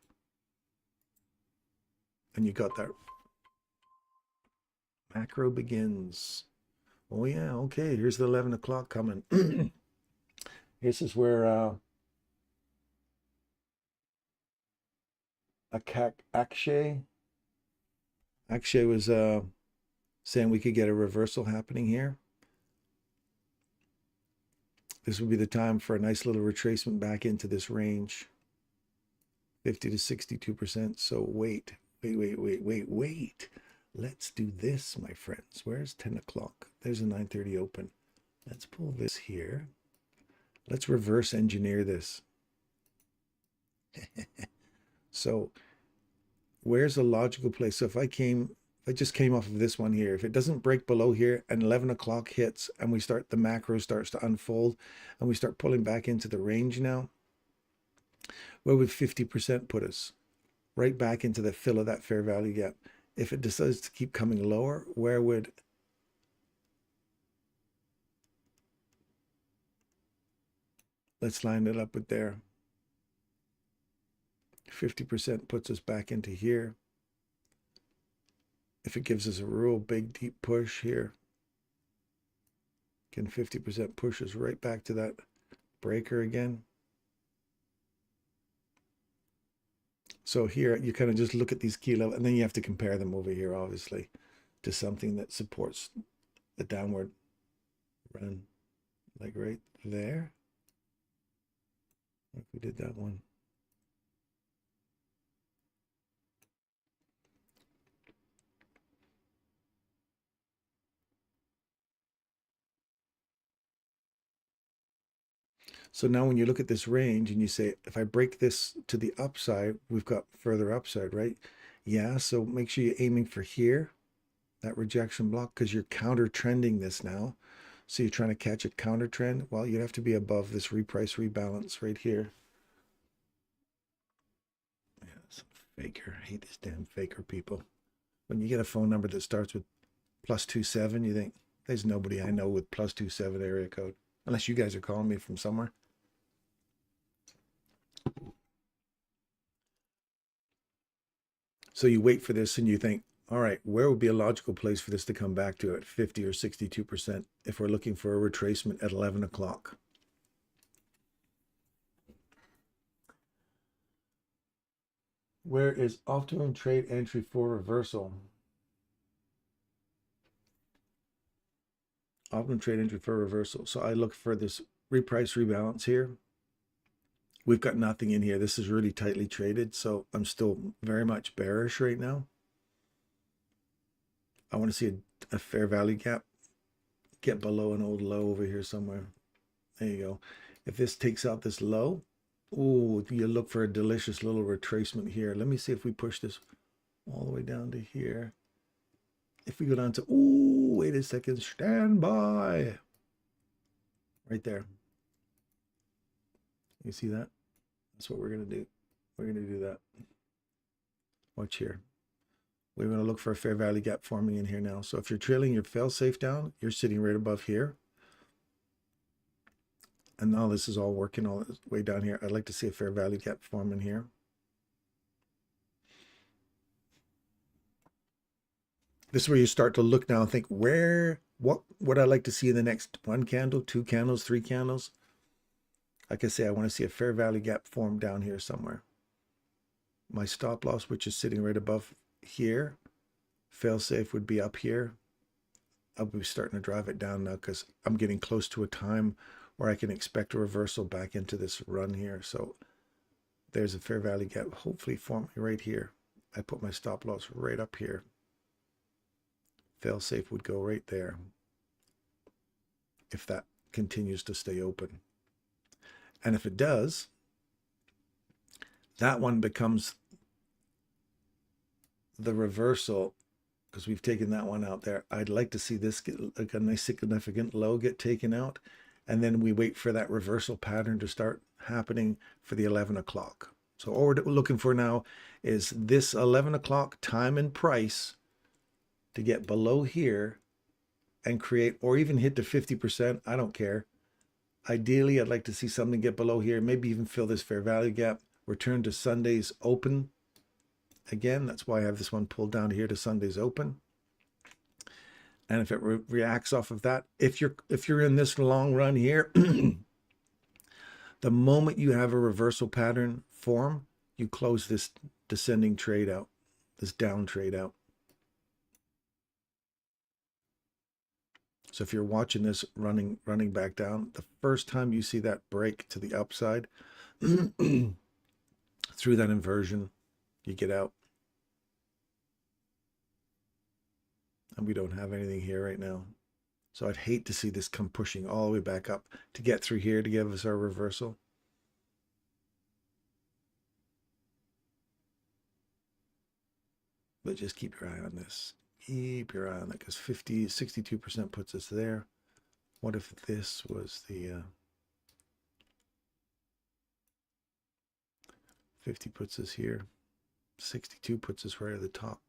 And you got that. Macro begins. Oh yeah, okay. Here's the 11 o'clock coming. This is where Akshay was saying we could get a reversal happening here. this would be the time for a nice little retracement back into this range, 50 to 62%. So wait. Let's do this, my friends. Where's 10 o'clock? There's a 9:30 open. Let's pull this here. Let's reverse engineer this. So where's the logical place? So if I just came off of this one here, if it doesn't break below here and 11 o'clock hits and the macro starts to unfold and we start pulling back into the range now, where would 50% put us? Right back into the fill of that fair value gap. If it decides to keep coming lower, where would let's line it up with there. 50% puts us back into here. If it gives us a real big deep push here, can 50% push us right back to that breaker again. So here you kind of just look at these key levels, and then you have to compare them over here, obviously, to something that supports the downward run, like right there. If we did that one. So now when you look at this range and you say, if I break this to the upside, we've got further upside, right? Yeah, so make sure you're aiming for here, that rejection block, because you're counter trending this now. So you're trying to catch a counter trend. Well, you'd have to be above this reprice rebalance right here. Yeah, some faker. I hate this damn faker people. When you get a phone number that starts with +27, you think, there's nobody I know with +27 area code. Unless you guys are calling me from somewhere. So you wait for this and you think, all right, where would be a logical place for this to come back to at 50 or 62% if we're looking for a retracement at 11 o'clock? Where is optimum trade entry for reversal? Optimum trade entry for reversal. So I look for this reprice rebalance here. We've got nothing in here. This is really tightly traded, so I'm still very much bearish right now. I want to see a fair value gap get below an old low over here somewhere. There you go. If this takes out this low, ooh, you look for a delicious little retracement here. Let me see if we push this all the way down to here. If we go down to, ooh, wait a second, stand by. Right there. You see that? That's what we're going to do. We're going to do that. Watch here. We're going to look for a fair value gap forming in here now. So if you're trailing your fail safe down, you're sitting right above here. And now this is all working all the way down here. I'd like to see a fair value gap form in here. This is where you start to look now and think, what would I like to see in the next 1 candle, 2 candles, 3 candles? Like I say, I want to see a fair value gap form down here somewhere. My stop loss, which is sitting right above here, fail safe would be up here. I'll be starting to drive it down now because I'm getting close to a time where I can expect a reversal back into this run here. So there's a fair value gap hopefully forming right here. I put my stop loss right up here. Fail safe would go right there if that continues to stay open. And if it does, that one becomes the reversal because we've taken that one out there. I'd like to see this get like a nice significant low get taken out. And then we wait for that reversal pattern to start happening for the 11 o'clock. So all we're looking for now is this 11 o'clock time and price to get below here and create, or even hit to 50%. I don't care. Ideally, I'd like to see something get below here, maybe even fill this fair value gap, return to Sunday's open. Again, that's why I have this one pulled down here to Sunday's open. And if it reacts off of that, if you're in this long run here, the moment you have a reversal pattern form, you close this descending trade out, this down trade out. So if you're watching this running back down, the first time you see that break to the upside through that inversion, you get out. And we don't have anything here right now. So I'd hate to see this come pushing all the way back up to get through here to give us our reversal. But just keep your eye on this. Keep your eye on that, because 62% puts us there. What if this was the 50 puts us here, 62 puts us right at the top.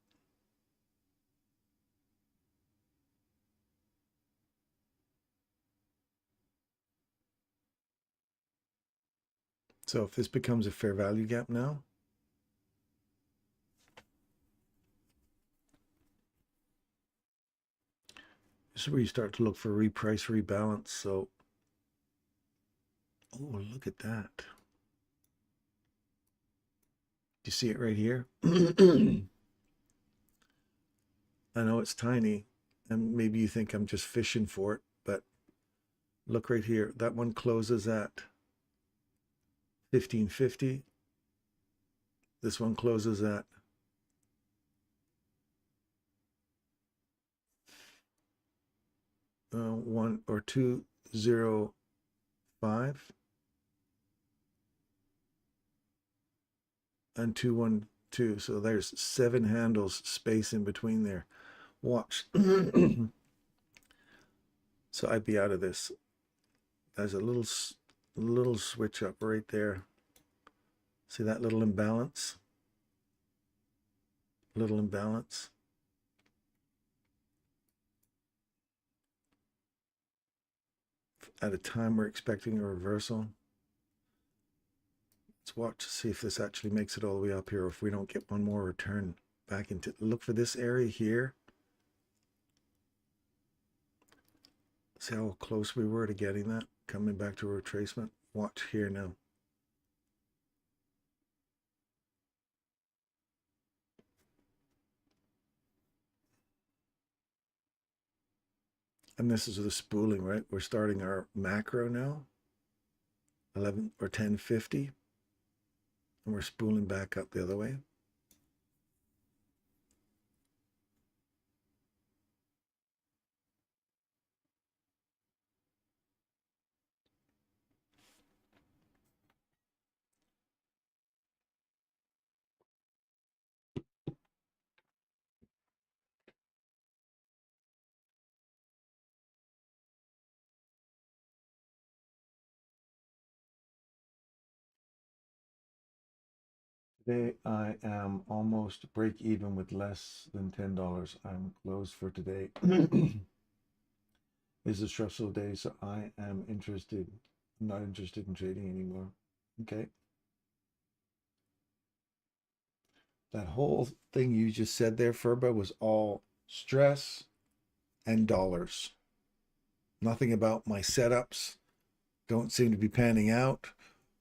So if this becomes a fair value gap now, this is where you start to look for reprice, rebalance. So, oh, look at that. You see it right here? I know it's tiny, and maybe you think I'm just fishing for it, but look right here. That one closes at 1550. This one closes at 1 or 205 and 212. So there's 7 handles space in between there. Watch. So I'd be out of this. There's a little switch up right there. See that little imbalance? Little imbalance. At a time we're expecting a reversal. Let's watch to see if this actually makes it all the way up here, or if we don't get one more return back into. Look for this area here. See how close we were to getting that, coming back to a retracement. Watch here now. And this is the spooling, right? We're starting our macro now, 11 or 1050, and we're spooling back up the other way. Today I am almost break even with less than $10. I'm closed for today. It's a stressful day, so I am not interested in trading anymore. Okay. That whole thing you just said there, Furba, was all stress and dollars. Nothing about my setups don't seem to be panning out,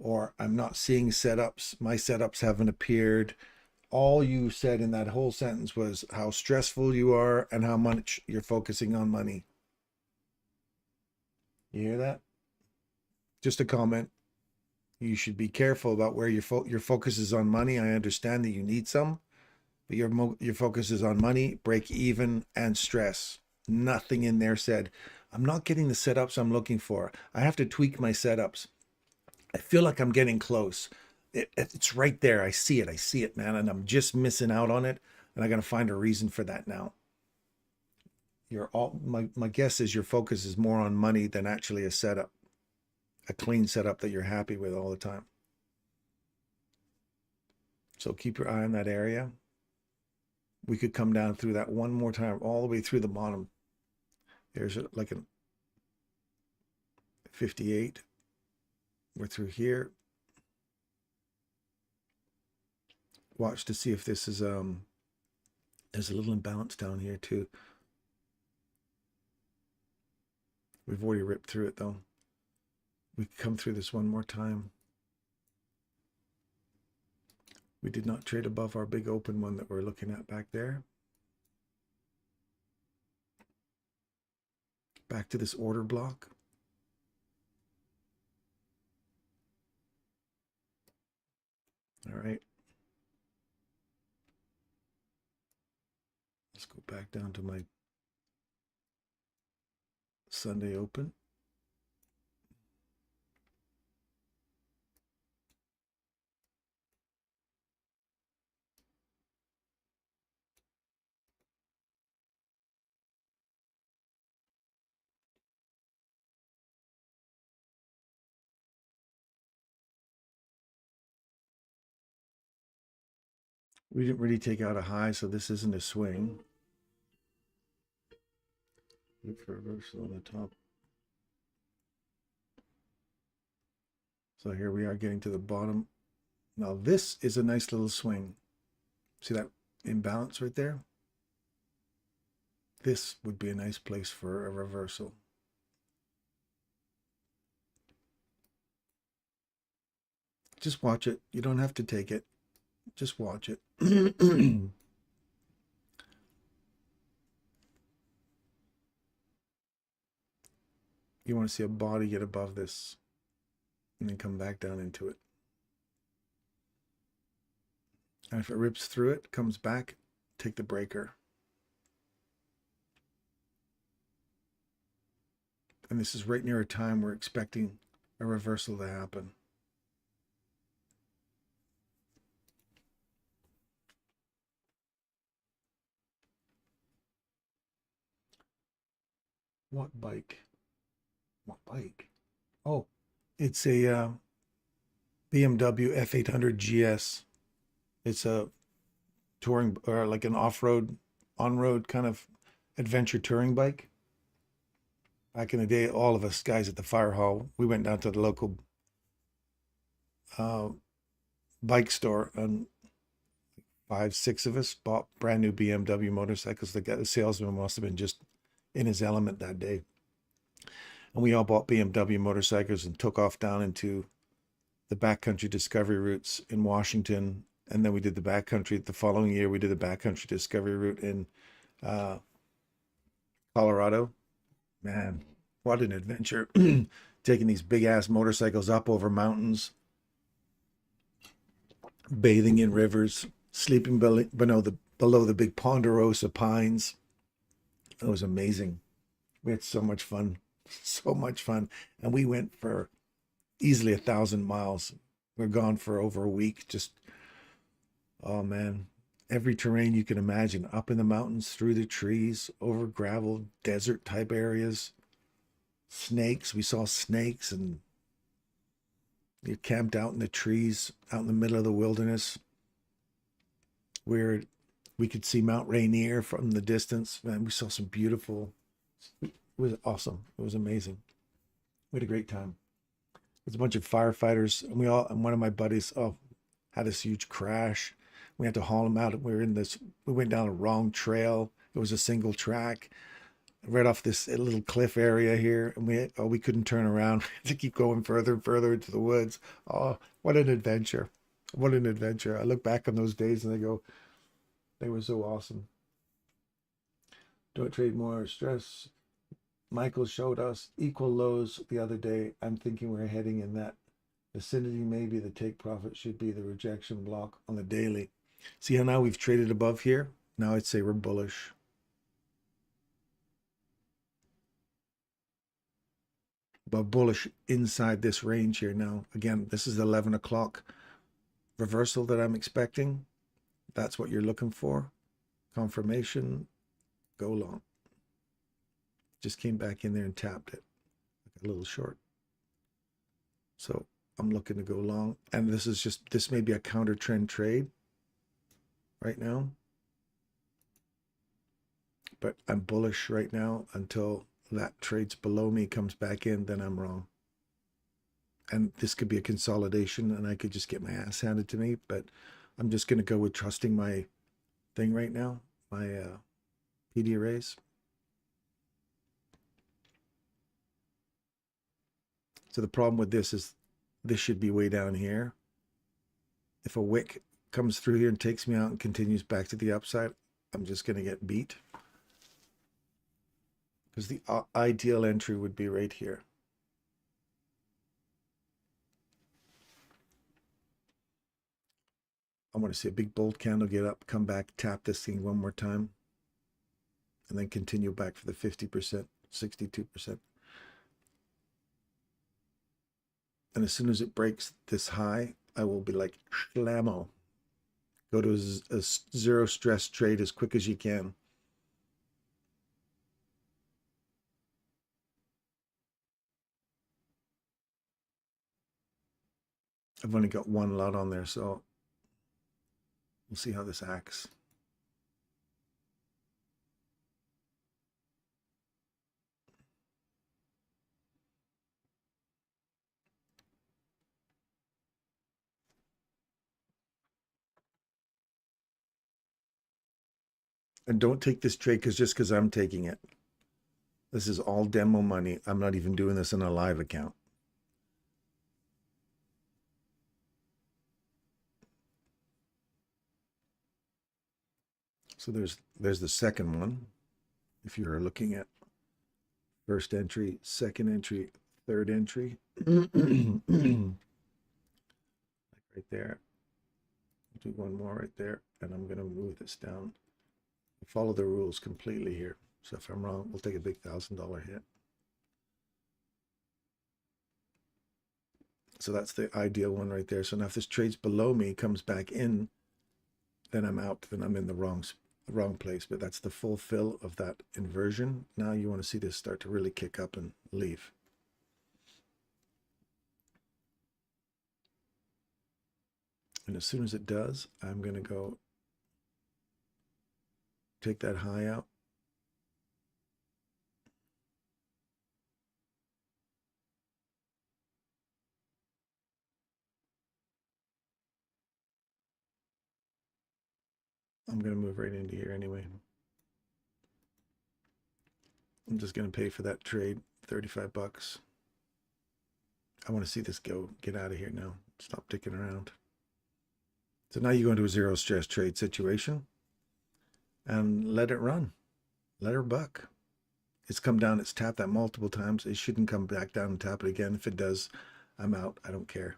or I'm not seeing setups. My setups haven't appeared. All you said in that whole sentence was how stressful you are and how much you're focusing on money. You hear that? Just a comment. You should be careful about where your focus is on money. I understand that you need some, but your focus is on money, break even, and stress. Nothing in there said, I'm not getting the setups I'm looking for. I have to tweak my setups. I feel like I'm getting close. It's right there. I see it, man. And I'm just missing out on it. And I got to find a reason for that now. My guess is your focus is more on money than actually a setup, a clean setup that you're happy with all the time. So keep your eye on that area. We could come down through that one more time, all the way through the bottom. There's like a 58. We're through here. Watch to see if this is there's a little imbalance down here too. We've already ripped through it though. We can come through this one more time. We did not trade above our big open one that we're looking at back there. back to this order block. All right. Let's go back down to my Sunday open. We didn't really take out a high, so this isn't a swing. Look for a reversal on the top. So here we are getting to the bottom. Now this is a nice little swing. See that imbalance right there? This would be a nice place for a reversal. Just watch it. You don't have to take it. Just watch it. You want to see a body get above this and then come back down into it. And if it rips through it, comes back, take the breaker. And this is right near a time we're expecting a reversal to happen. What bike? What bike? Oh, it's a BMW F800 GS. It's a touring, or like an off-road, on-road kind of adventure touring bike. Back in the day, all of us guys at the fire hall, we went down to the local bike store, and 5, 6 of us bought brand new BMW motorcycles. The salesman must have been just in his element that day. And we all bought BMW motorcycles and took off down into the backcountry discovery routes in Washington. And then we did the backcountry. The following year, we did the backcountry discovery route in Colorado. Man, what an adventure. Taking these big ass motorcycles up over mountains, bathing in rivers, sleeping below the big ponderosa pines. It was amazing. We had so much fun, so much fun. And we went for easily 1,000 miles. We're gone for over a week. Just, oh man, every terrain you can imagine, up in the mountains, through the trees, over gravel, desert type areas, snakes. We saw snakes, and we camped out in the trees, out in the middle of the wilderness, where we could see Mount Rainier from the distance. Man, we saw some beautiful, it was awesome. It was amazing. We had a great time. There's a bunch of firefighters, and one of my buddies, had this huge crash. We had to haul him out. We went down a wrong trail. It was a single track right off this little cliff area here. And we couldn't turn around. We had to keep going further and further into the woods. Oh, what an adventure. What an adventure. I look back on those days and I go, they were so awesome. Don't trade more stress. Michael showed us equal lows the other day. I'm thinking we're heading in that vicinity. Maybe the take profit should be the rejection block on the daily. See how now we've traded above here? Now I'd say we're bullish. But bullish inside this range here now. Again, this is the 11 o'clock reversal that I'm expecting. That's what you're looking for. Confirmation, go long. Just came back in there and tapped it, like a little short. So I'm looking to go long. And this may be a counter trend trade right now. But I'm bullish right now until that trades below me, comes back in, then I'm wrong. And this could be a consolidation and I could just get my ass handed to me, but I'm just going to go with trusting my thing right now, my PDA. So the problem with this is this should be way down here. If a wick comes through here and takes me out and continues back to the upside, I'm just going to get beat. because the ideal entry would be right here. I want to see a big bold candle get up, come back, tap this thing one more time, and then continue back for the 50%, 62%. And as soon as it breaks this high, I will be like, Shlamo. Go to a zero stress trade as quick as you can. I've only got one lot on there, so we'll see how this acts. And don't take this trade just because I'm taking it. This is all demo money. I'm not even doing this in a live account. So there's the second one. If you're looking at first entry, second entry, third entry, right there. Do one more right there, and I'm going to move this down. Follow the rules completely here. So if I'm wrong, we'll take a big $1,000 hit. So that's the ideal one right there. So now if this trade's below me, comes back in, then I'm out. Then I'm in the wrong place. But that's the full fill of that inversion. Now you want to see this start to really kick up and leave. And as soon as it does, I'm going to go take that high out. I'm going to move right into here anyway. I'm just going to pay for that trade, 35 bucks. I want to see this go. Get out of here now. Stop dicking around. So now you go into a zero stress trade situation and let it run. Let her buck. It's come down. It's tapped that multiple times. It shouldn't come back down and tap it again. If it does, I'm out. I don't care.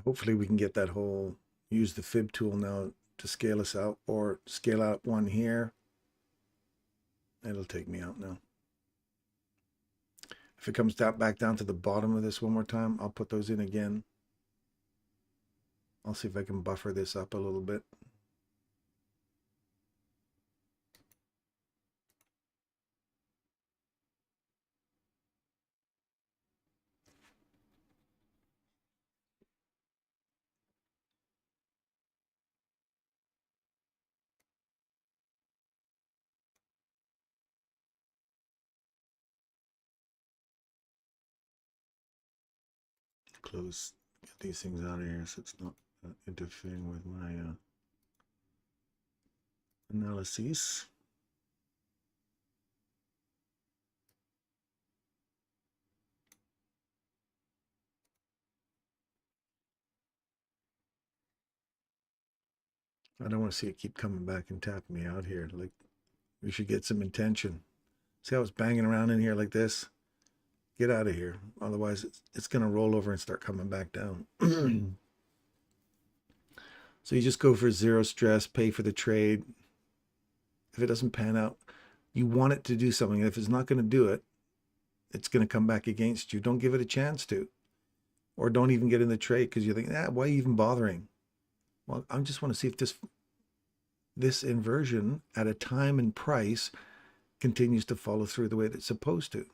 Hopefully we can get that whole, use the fib tool now to scale us out, or scale out one here. It'll take me out now. If it comes back down to the bottom of this one more time, I'll put those in again. I'll see if I can buffer this up a little bit. Close, get these things out of here so it's not interfering with my analyses. I don't want to see it keep coming back and tapping me out here. Like, we should get some intention. See how it's banging around in here like this? Get out of here. Otherwise, it's going to roll over and start coming back down. So you just go for zero stress, pay for the trade. If it doesn't pan out, you want it to do something. If it's not going to do it, it's going to come back against you. Don't give it a chance to. Or don't even get in the trade because you think, why are you even bothering? Well, I just want to see if this inversion at a time and price continues to follow through the way that it's supposed to.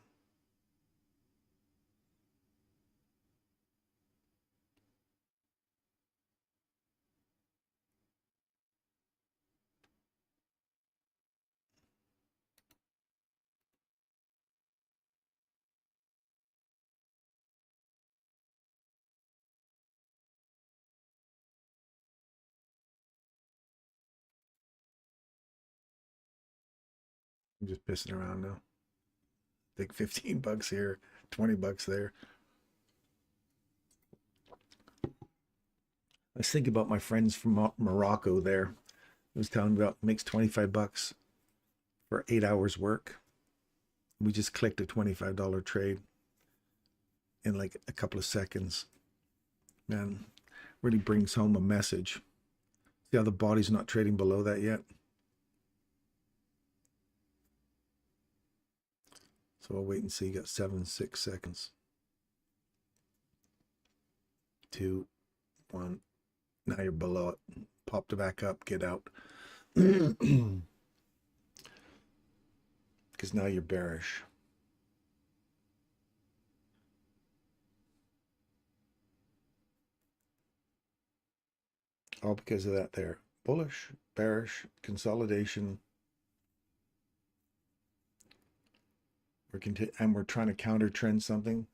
I'm just pissing around now. Take 15 bucks here, 20 bucks there. I was thinking about my friends from Morocco there. I was telling me about makes 25 bucks for 8 hours work. We just clicked a $25 trade in like a couple of seconds. Man, really brings home a message. See how the body's not trading below that yet? So I'll wait and see. You got 6 seconds. 2, 1. Now you're below it. Popped it back up. Get out. Because now you're bearish. All because of that there. Bullish, bearish, consolidation. We're trying to counter trend something.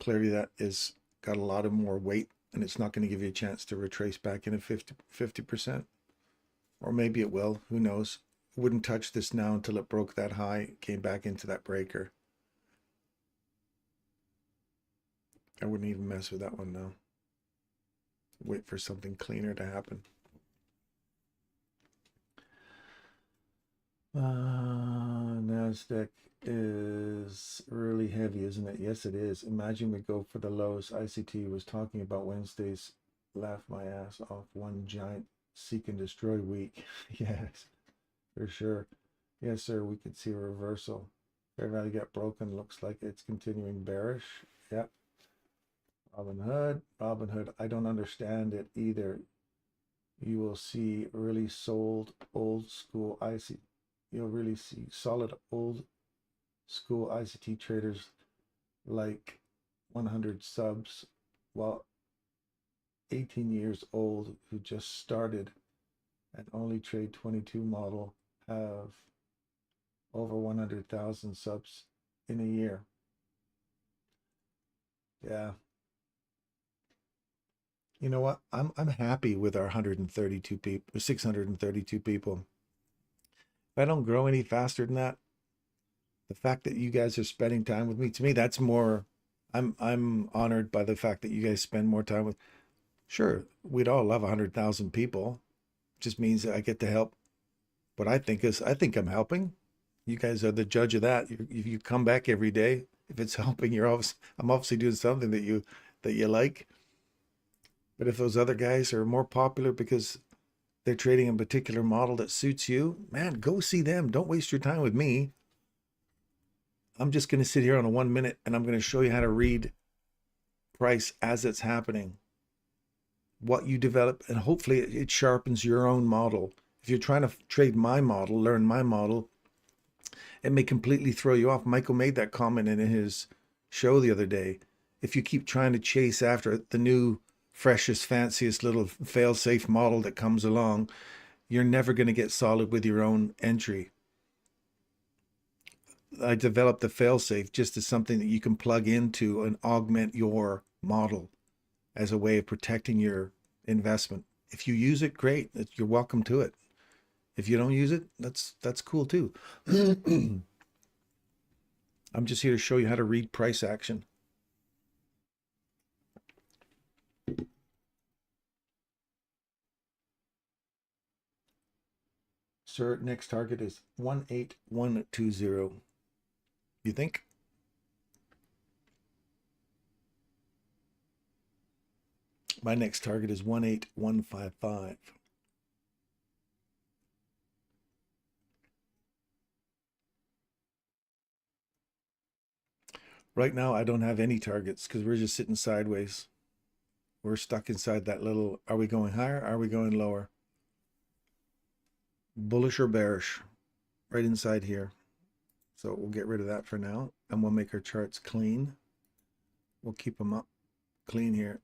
Clearly that is got a lot of more weight, and it's not going to give you a chance to retrace back in at 50%. Or maybe it will. Who knows? Wouldn't touch this now until it broke that high, came back into that breaker. I wouldn't even mess with that one now. Wait for something cleaner to happen. NASDAQ is really heavy, isn't it? Yes, it is. Imagine we go for the lows. ICT was talking about Wednesdays. Laugh my ass off. One giant seek and destroy week. Yes, for sure. Yes, sir. We could see a reversal. Fair value got broken. Looks like it's continuing bearish. Yep. Robinhood. I don't understand it either. You will see really sold old school ICT. You'll really see solid old school ICT traders like 100 subs, while 18 years old who just started and only trade 22 model have over 100,000 subs in a year. Yeah. You know what? I'm happy with our 132 people, 632 people. If I don't grow any faster than that, the fact that you guys are spending time with me, to me, that's more. I'm honored by the fact that you guys spend more time with. Sure, we'd all love 100,000 people. Just means that I get to help. What I think is, I think I'm helping. You guys are the judge of that. If you come back every day, if it's helping, I'm obviously doing something that you like. But if those other guys are more popular because they're trading a particular model that suits you, man, go see them. Don't waste your time with me. I'm just going to sit here on a 1 minute and I'm going to show you how to read price as it's happening. What you develop, and hopefully it sharpens your own model. If you're trying to trade my model, learn my model, it may completely throw you off. Michael made that comment in his show the other day. If you keep trying to chase after the new, freshest, fanciest little fail-safe model that comes along, you're never going to get solid with your own entry. I developed the fail-safe just as something that you can plug into and augment your model as a way of protecting your investment. If you use it, great. You're welcome to it. If you don't use it, that's cool too. I'm just here to show you how to read price action. Sir, next target is 18120. You think? My next target is 18155. Right now, I don't have any targets because we're just sitting sideways. We're stuck inside that little, are we going higher? Are we going lower? Bullish or bearish? Right inside here. So we'll get rid of that for now. And we'll make our charts clean. We'll keep them up clean here.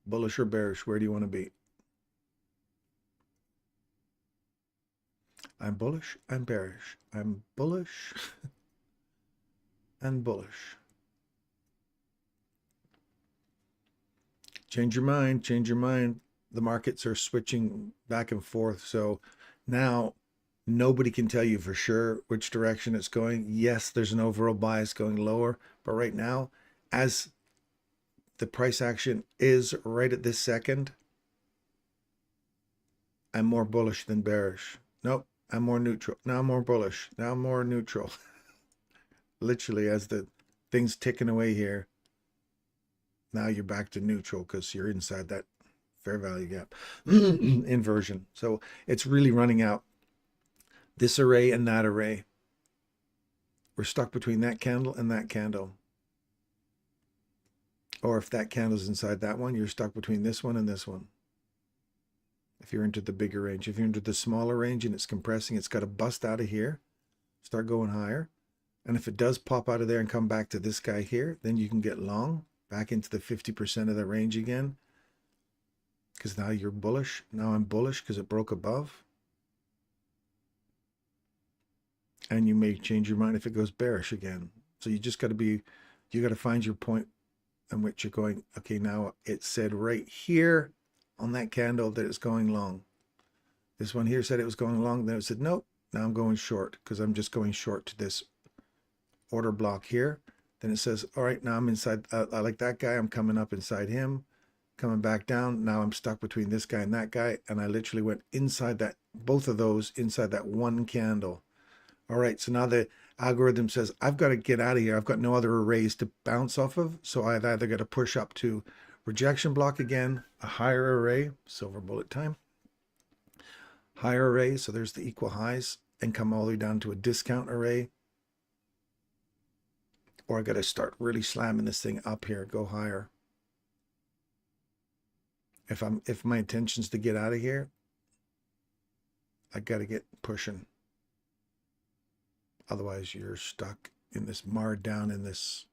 Bullish or bearish? Where do you want to be? I'm bullish. I'm bearish. I'm bullish and bullish. Change your mind. Change your mind. The markets are switching back and forth. So now Nobody can tell you for sure which direction it's going. Yes, there's an overall bias going lower, but right now, as the price action is right at this second, I'm more bullish than bearish. Nope, I'm more neutral. Now I'm more bullish. Now I'm more neutral. Literally, as the thing's ticking away here, now you're back to neutral because you're inside that fair value gap inversion. So it's really running out. This array and that array. We're stuck between that candle and that candle. Or if that candle's inside that one, you're stuck between this one and this one. If you're into the bigger range. If you're into the smaller range and it's compressing, it's got to bust out of here, start going higher. And if it does pop out of there and come back to this guy here, then you can get long, back into the 50% of the range again. Because now you're bullish. Now I'm bullish because it broke above. And you may change your mind if it goes bearish again. So you just got to be, you got to find your point in which you're going, okay, now it said right here on that candle that it's going long. This one here said it was going long. Then it said, nope, now I'm going short because I'm just going short to this order block here. Then it says, all right, now I'm inside. I like that guy. I'm coming up inside him, coming back down. Now I'm stuck between this guy and that guy. And I literally went inside that, both of those inside that one candle. All right, so now the algorithm says, I've got to get out of here. I've got no other arrays to bounce off of. So I've either got to push up to rejection block again, a higher array, silver bullet time, higher array. So there's the equal highs, and come all the way down to a discount array. Or I got to start really slamming this thing up here, go higher. If my intention is to get out of here, I got to get pushing. Otherwise, you're stuck in this, marred down in this.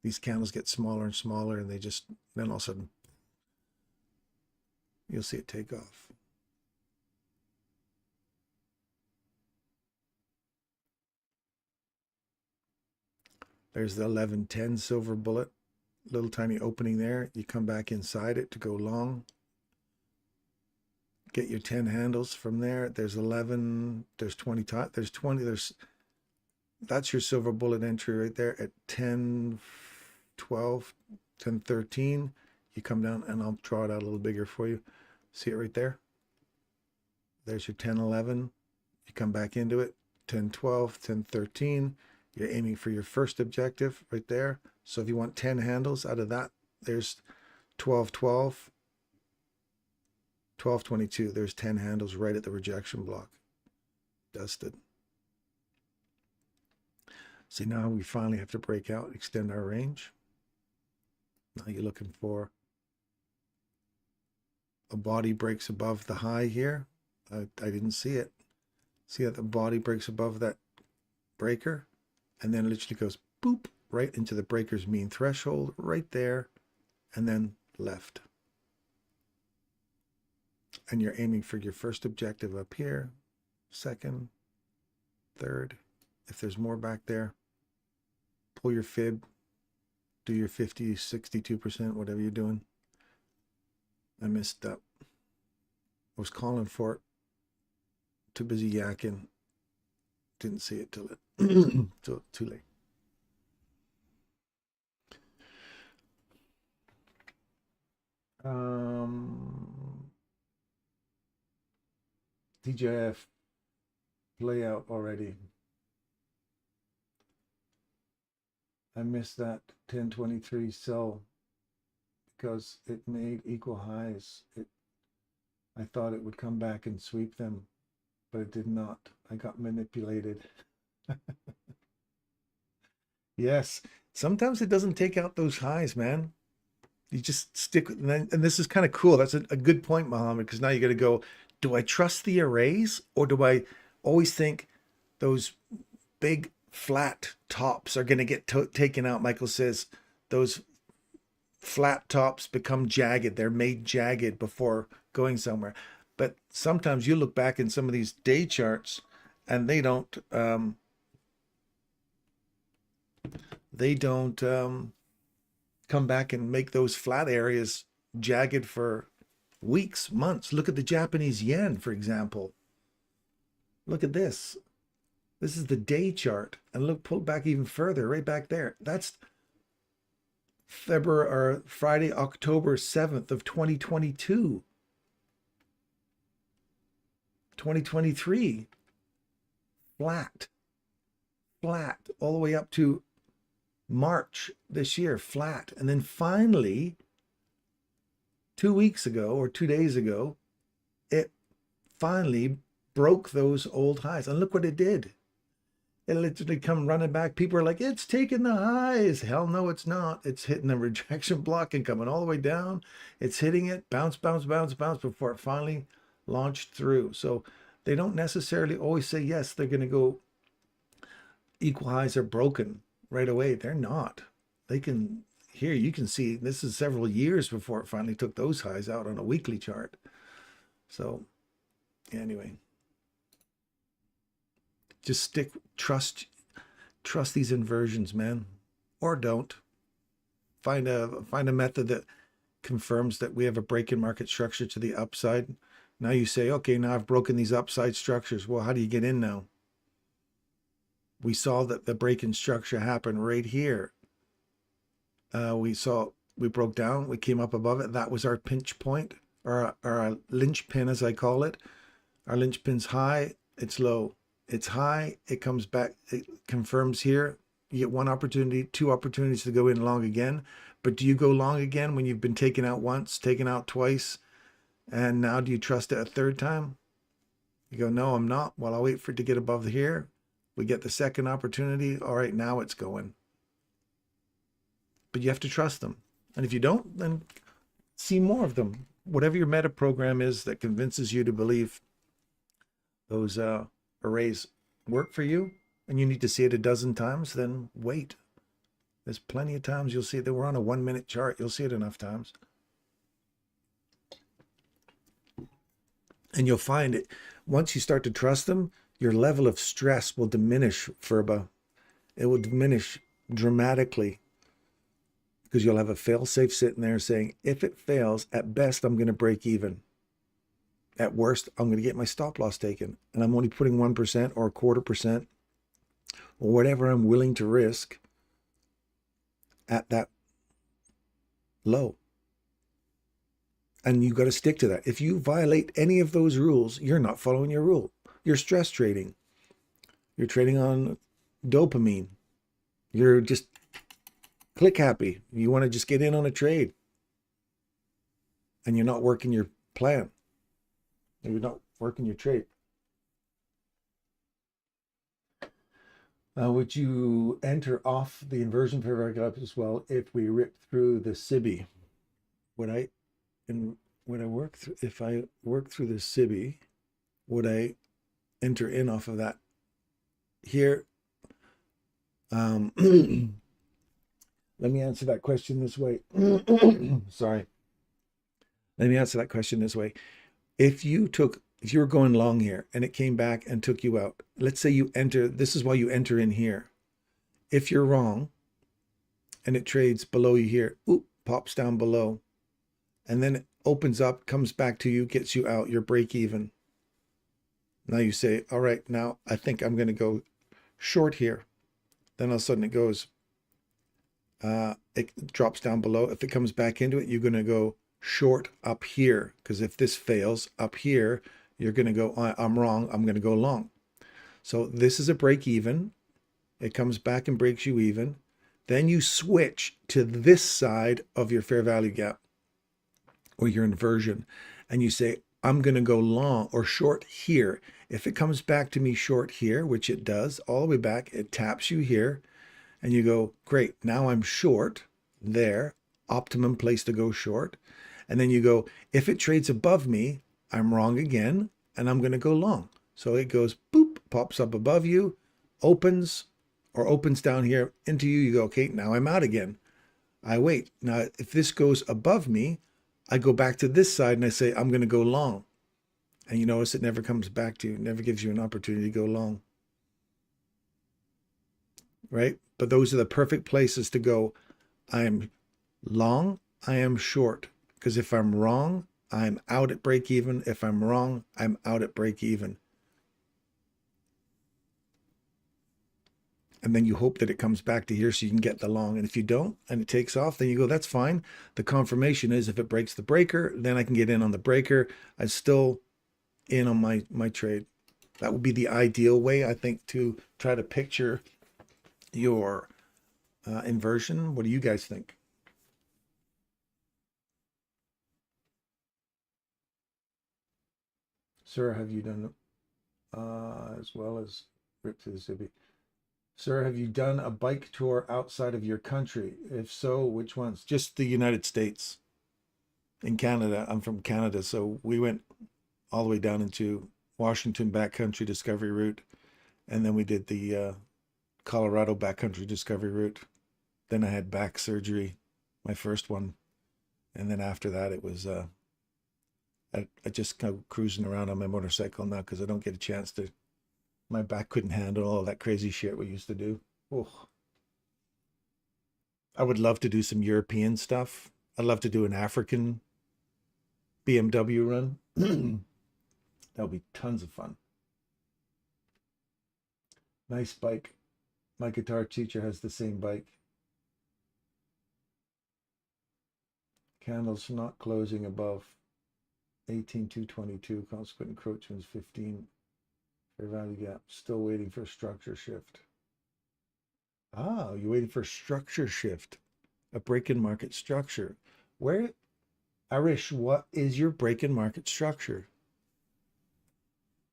These candles get smaller and smaller, and they just, then all of a sudden, you'll see it take off. There's the 1110 silver bullet, little tiny opening there. You come back inside it to go long. Get your 10 handles from there. There's 11, there's 20, there's 20, that's your silver bullet entry right there at 10, 12, 10, 13. You come down, and I'll draw it out a little bigger for you. See it right there? There's your 10, 11. You come back into it, 10, 12, 10, 13. You're aiming for your first objective right there. So if you want 10 handles out of that, there's 12, 12, 12, 22. There's 10 handles right at the rejection block. Dusted. See, now we finally have to break out, extend our range. Now you're looking for a body breaks above the high here. I didn't see it. See that the body breaks above that breaker, and then literally goes boop right into the breaker's mean threshold right there, and then left. And you're aiming for your first objective up here, second, third. If there's more back there, pull your fib, do your 50, 62%, whatever you're doing. I missed up. I was calling for it. Too busy yakking. Didn't see it till it too late. TJF play out already. I missed that 1023 sell because it made equal highs. I thought it would come back and sweep them, but it did not. I got manipulated. Yes, sometimes it doesn't take out those highs, man. You just stick with, and this is kind of cool. That's a good point, Mohammed, because now you got to go, do I trust the arrays, or do I always think those big flat tops are going to get taken out? Michael says those flat tops become jagged. They're made jagged before going somewhere. But sometimes you look back in some of these day charts and they don't come back and make those flat areas jagged for weeks, months. Look at the Japanese yen, for example. Look at this. This is the day chart. And look, pull back even further, right back there. That's February or Friday, October 7th of 2022. 2023. Flat. Flat. All the way up to March this year. Flat. And then finally, 2 weeks ago or 2 days ago, it finally broke those old highs. And look what it did. It literally come running back. People are like, it's taking the highs. Hell no, it's not. It's hitting the rejection block and coming all the way down. It's hitting it, bounce, bounce, bounce, bounce before it finally launched through. So they don't necessarily always say, yes, they're going to go equal highs are broken right away. They're not. They can, here you can see this is several years before it finally took those highs out on a weekly chart. So anyway, just trust these inversions, man, or don't. Find a method that confirms that we have a break in market structure to the upside. Now you say, okay, now I've broken these upside structures. Well, how do you get in now? We saw that the break in structure happened right here. We broke down, we came up above it. That was our pinch point, or our linchpin, as I call it. Our linchpin's high, it's low. It's high, it comes back, it confirms here. You get one opportunity, two opportunities to go in long again. But do you go long again when you've been taken out once, taken out twice, and now do you trust it a third time? You go, no, I'm not. Well, I'll wait for it to get above here. We get the second opportunity. All right, now it's going. But you have to trust them. And if you don't, then see more of them. Whatever your meta program is that convinces you to believe those arrays work for you, and you need to see it a dozen times, then wait. There's plenty of times you'll see that we're on a 1 minute chart. You'll see it enough times. And you'll find it, once you start to trust them, your level of stress will diminish it will diminish dramatically, because you'll have a fail-safe sitting there saying, if it fails, at best, I'm going to break even. At worst, I'm going to get my stop loss taken, and I'm only putting 1% or 1/4% or whatever I'm willing to risk at that low. And you got to stick to that. If you violate any of those rules, you're not following your rule. You're stress trading. You're trading on dopamine. You're just click happy. You want to just get in on a trade, and you're not working your plan. You're not working your trade. Would you enter off the inversion fair value gap as well if we rip through the SIBI? If I work through the SIBI, would I enter in off of that? Here, let me answer that question this way. Sorry. Let me answer that question this way. If you were going long here and it came back and took you out, let's say you enter, this is why you enter in here. If you're wrong and it trades below you here, pops down below, and then it opens up, comes back to you, gets you out, you're break even. Now you say, all right, now I think I'm going to go short here. Then all of a sudden it goes, it drops down below. If it comes back into it, you're going to go short up here, because if this fails up here, you're going to go, I'm wrong, I'm going to go long. So this is a break even. It comes back and breaks you even. Then you switch to this side of your fair value gap or your inversion, and you say, I'm going to go long or short here. If it comes back to me short here, which it does all the way back, it taps you here, and you go, great, now I'm short there, optimum place to go short. And then you go, if it trades above me, I'm wrong again, and I'm going to go long. So it goes, boop, pops up above you, opens down here into you. You go, okay, now I'm out again. I wait. Now, if this goes above me, I go back to this side and I say, I'm going to go long. And you notice it never comes back to you. It never gives you an opportunity to go long. Right? But those are the perfect places to go. I am long, I am short. Because if I'm wrong, I'm out at break even. If I'm wrong, I'm out at break even. And then you hope that it comes back to here so you can get the long. And if you don't and it takes off, then you go, that's fine. The confirmation is if it breaks the breaker, then I can get in on the breaker. I'm still in on my trade. That would be the ideal way, I think, to try to picture your inversion. What do you guys think? Sir, have you done as well as Rip to the City? Sir, have you done a bike tour outside of your country? If so, which ones? Just the United States. In Canada, I'm from Canada, so we went all the way down into Washington backcountry discovery route, and then we did the Colorado backcountry discovery route. Then I had back surgery, my first one, and then after that it was I just kind of cruising around on my motorcycle now because I don't get a chance to. My back couldn't handle all that crazy shit we used to do. Oh, I would love to do some European stuff. I'd love to do an African BMW run. That would be tons of fun. Nice bike. My guitar teacher has the same bike. Candles not closing above 18,222. Consequent encroachments 15. Fair value gap. Still waiting for a structure shift. Ah, you're waiting for a structure shift. A break in market structure. Where, Arish, what is your break in market structure?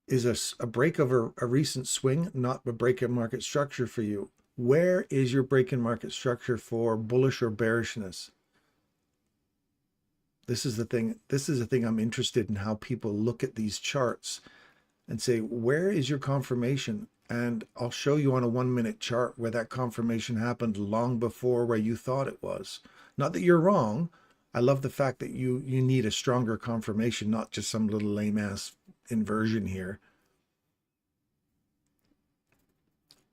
Is a break of a recent swing not a break in market structure for you? Where is your break in market structure for bullish or bearishness? This is the thing. This is the thing I'm interested in, how people look at these charts and say, where is your confirmation? And I'll show you on a 1 minute chart where that confirmation happened long before where you thought it was. Not that you're wrong. I love the fact that you need a stronger confirmation, not just some little lame ass inversion here.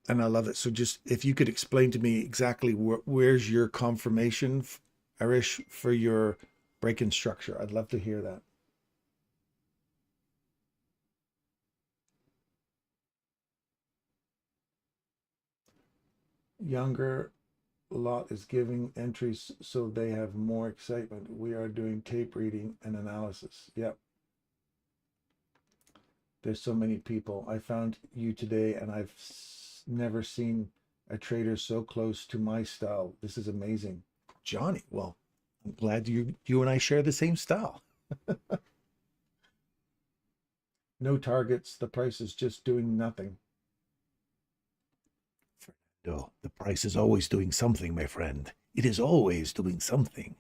And I love it. So just if you could explain to me exactly where's your confirmation, Arish, for your break-in structure. I'd love to hear that. Younger lot is giving entries so they have more excitement. We are doing tape reading and analysis. Yep. There's so many people. I found you today and I've never seen a trader so close to my style. This is amazing. Johnny, well, I'm glad you and I share the same style. No targets. The price is just doing nothing. Fernando, the price is always doing something, my friend. It is always doing something.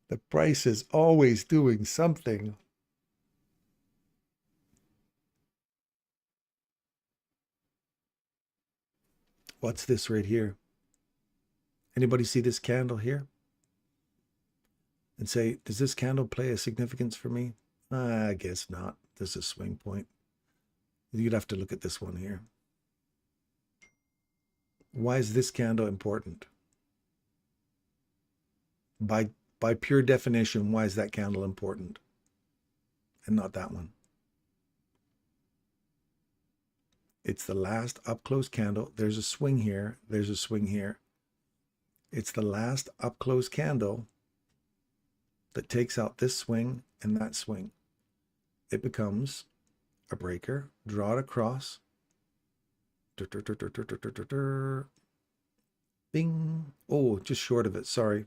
The price is always doing something. What's this right here? Anybody see this candle here? And say, does this candle play a significance for me? I guess not. This is a swing point. You'd have to look at this one here. Why is this candle important? By pure definition, why is that candle important? And not that one. It's the last up close candle. There's a swing here. There's a swing here. It's the last up close candle that takes out this swing and that swing. It becomes a breaker. Draw it across. Bing. Oh, just short of it. Sorry.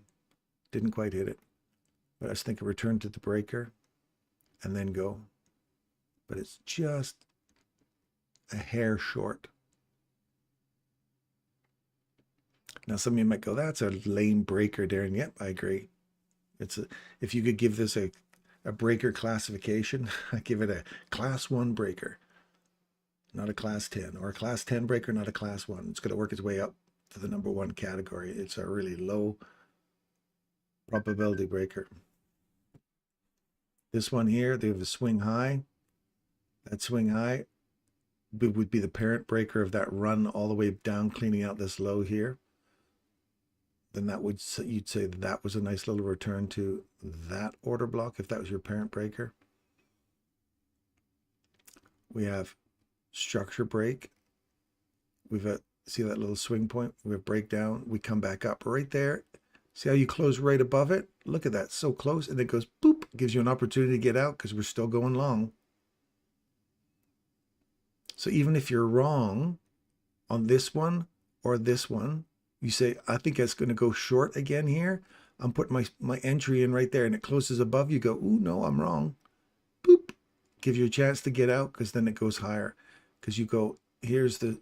Didn't quite hit it. But I was thinking return to the breaker and then go. But it's just a hair short. Now some of you might go, that's a lame breaker, Darren. Yep, I agree. If you could give this a breaker classification, I give it a class 1 breaker, not a class 10, or a class 10 breaker, not a class 1. It's going to work its way up to the number 1 category. It's a really low probability breaker. This one here, they have a swing high. That swing high would be the parent breaker of that run all the way down, cleaning out this low here. Then that would, you'd say that was a nice little return to that order block if that was your parent breaker. We have structure break. We've got, see that little swing point? We have breakdown. We come back up right there. See how you close right above it? Look at that, so close. And it goes boop, gives you an opportunity to get out because we're still going long. So even if you're wrong on this one or this one, you say, I think it's going to go short again here. I'm putting my entry in right there and it closes above. You go, ooh, no, I'm wrong. Boop. Give you a chance to get out because then it goes higher. Because you go, here's an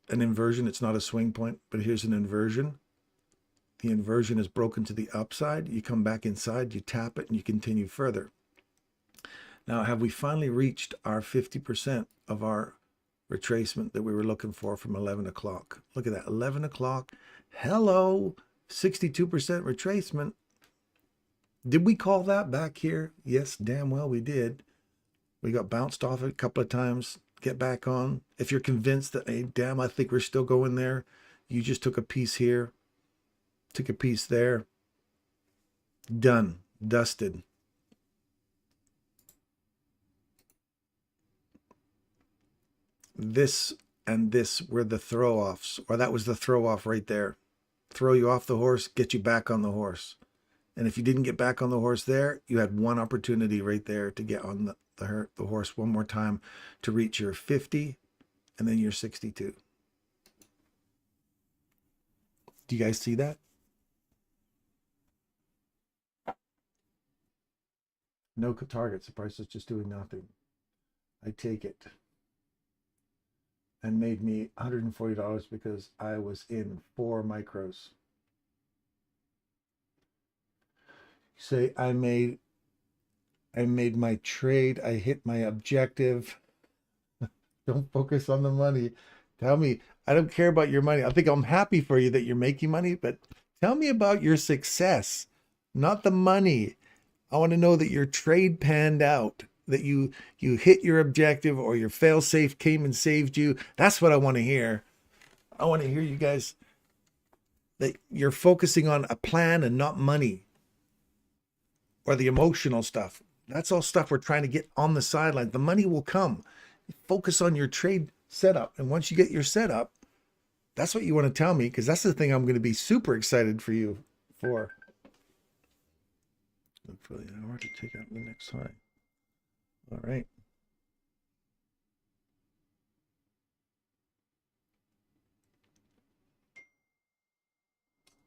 inversion. It's not a swing point, but here's an inversion. The inversion is broken to the upside. You come back inside, you tap it, and you continue further. Now, have we finally reached our 50% of our retracement that we were looking for from 11 o'clock? Look at that, 11 o'clock. Hello, 62% retracement. Did we call that back here? Yes, damn well we did. We got bounced off it a couple of times. Get back on. If you're convinced that, hey, damn, I think we're still going there, you just took a piece here, took a piece there. Done, dusted. This and this were the throw-offs, or that was the throw-off right there. Throw you off the horse, get you back on the horse. And if you didn't get back on the horse there, you had one opportunity right there to get on the horse one more time to reach your 50 and then your 62. Do you guys see that? No targets. The price is just doing nothing. I take it. And made me $140 because I was in 4 micros. Say I made my trade, I hit my objective. Don't focus on the money. Tell me, I don't care about your money. I think I'm happy for you that you're making money, but tell me about your success, not the money. I want to know that your trade panned out, that you hit your objective or your fail safe came and saved you. That's what I want to hear. I want to hear you guys that you're focusing on a plan and not money or the emotional stuff. That's all stuff we're trying to get on the sideline. The money will come. Focus on your trade setup. And once you get your setup, that's what you want to tell me, because that's the thing I'm going to be super excited for you for. Look for the hour to take out the next high. All right.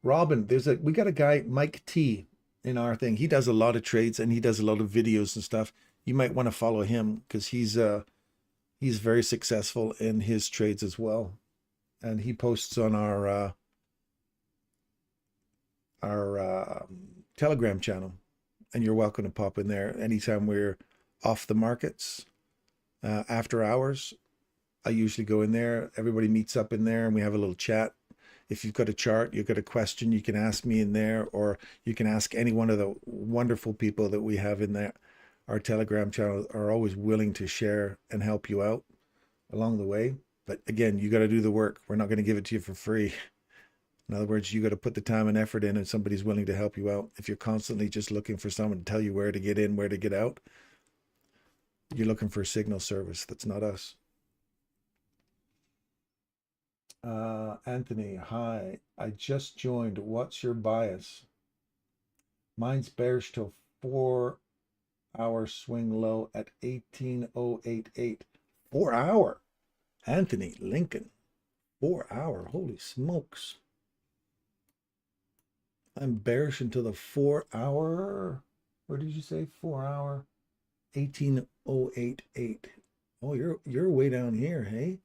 Robin, we got a guy, Mike T, in our thing. He does a lot of trades and he does a lot of videos and stuff. You might want to follow him because he's very successful in his trades as well. And he posts on our Telegram channel. And you're welcome to pop in there anytime we're off the markets. After hours, I usually go in there. Everybody meets up in there and we have a little chat. If you've got a chart, you've got a question, you can ask me in there, or you can ask any one of the wonderful people that we have in there. Our Telegram channel are always willing to share and help you out along the way. But again, you got to do the work. We're not going to give it to you for free. In other words, you got to put the time and effort in, and somebody's willing to help you out. If you're constantly just looking for someone to tell you where to get in, where to get out, you're looking for a signal service. That's not us. Anthony, hi. I just joined. What's your bias? Mine's bearish till 4-hour swing low at 18,088. 4 hour. Anthony Lincoln. 4 hour. Holy smokes. I'm bearish until the 4 hour. What did you say? 4 hour. 18,088. Oh, you're way down here, hey?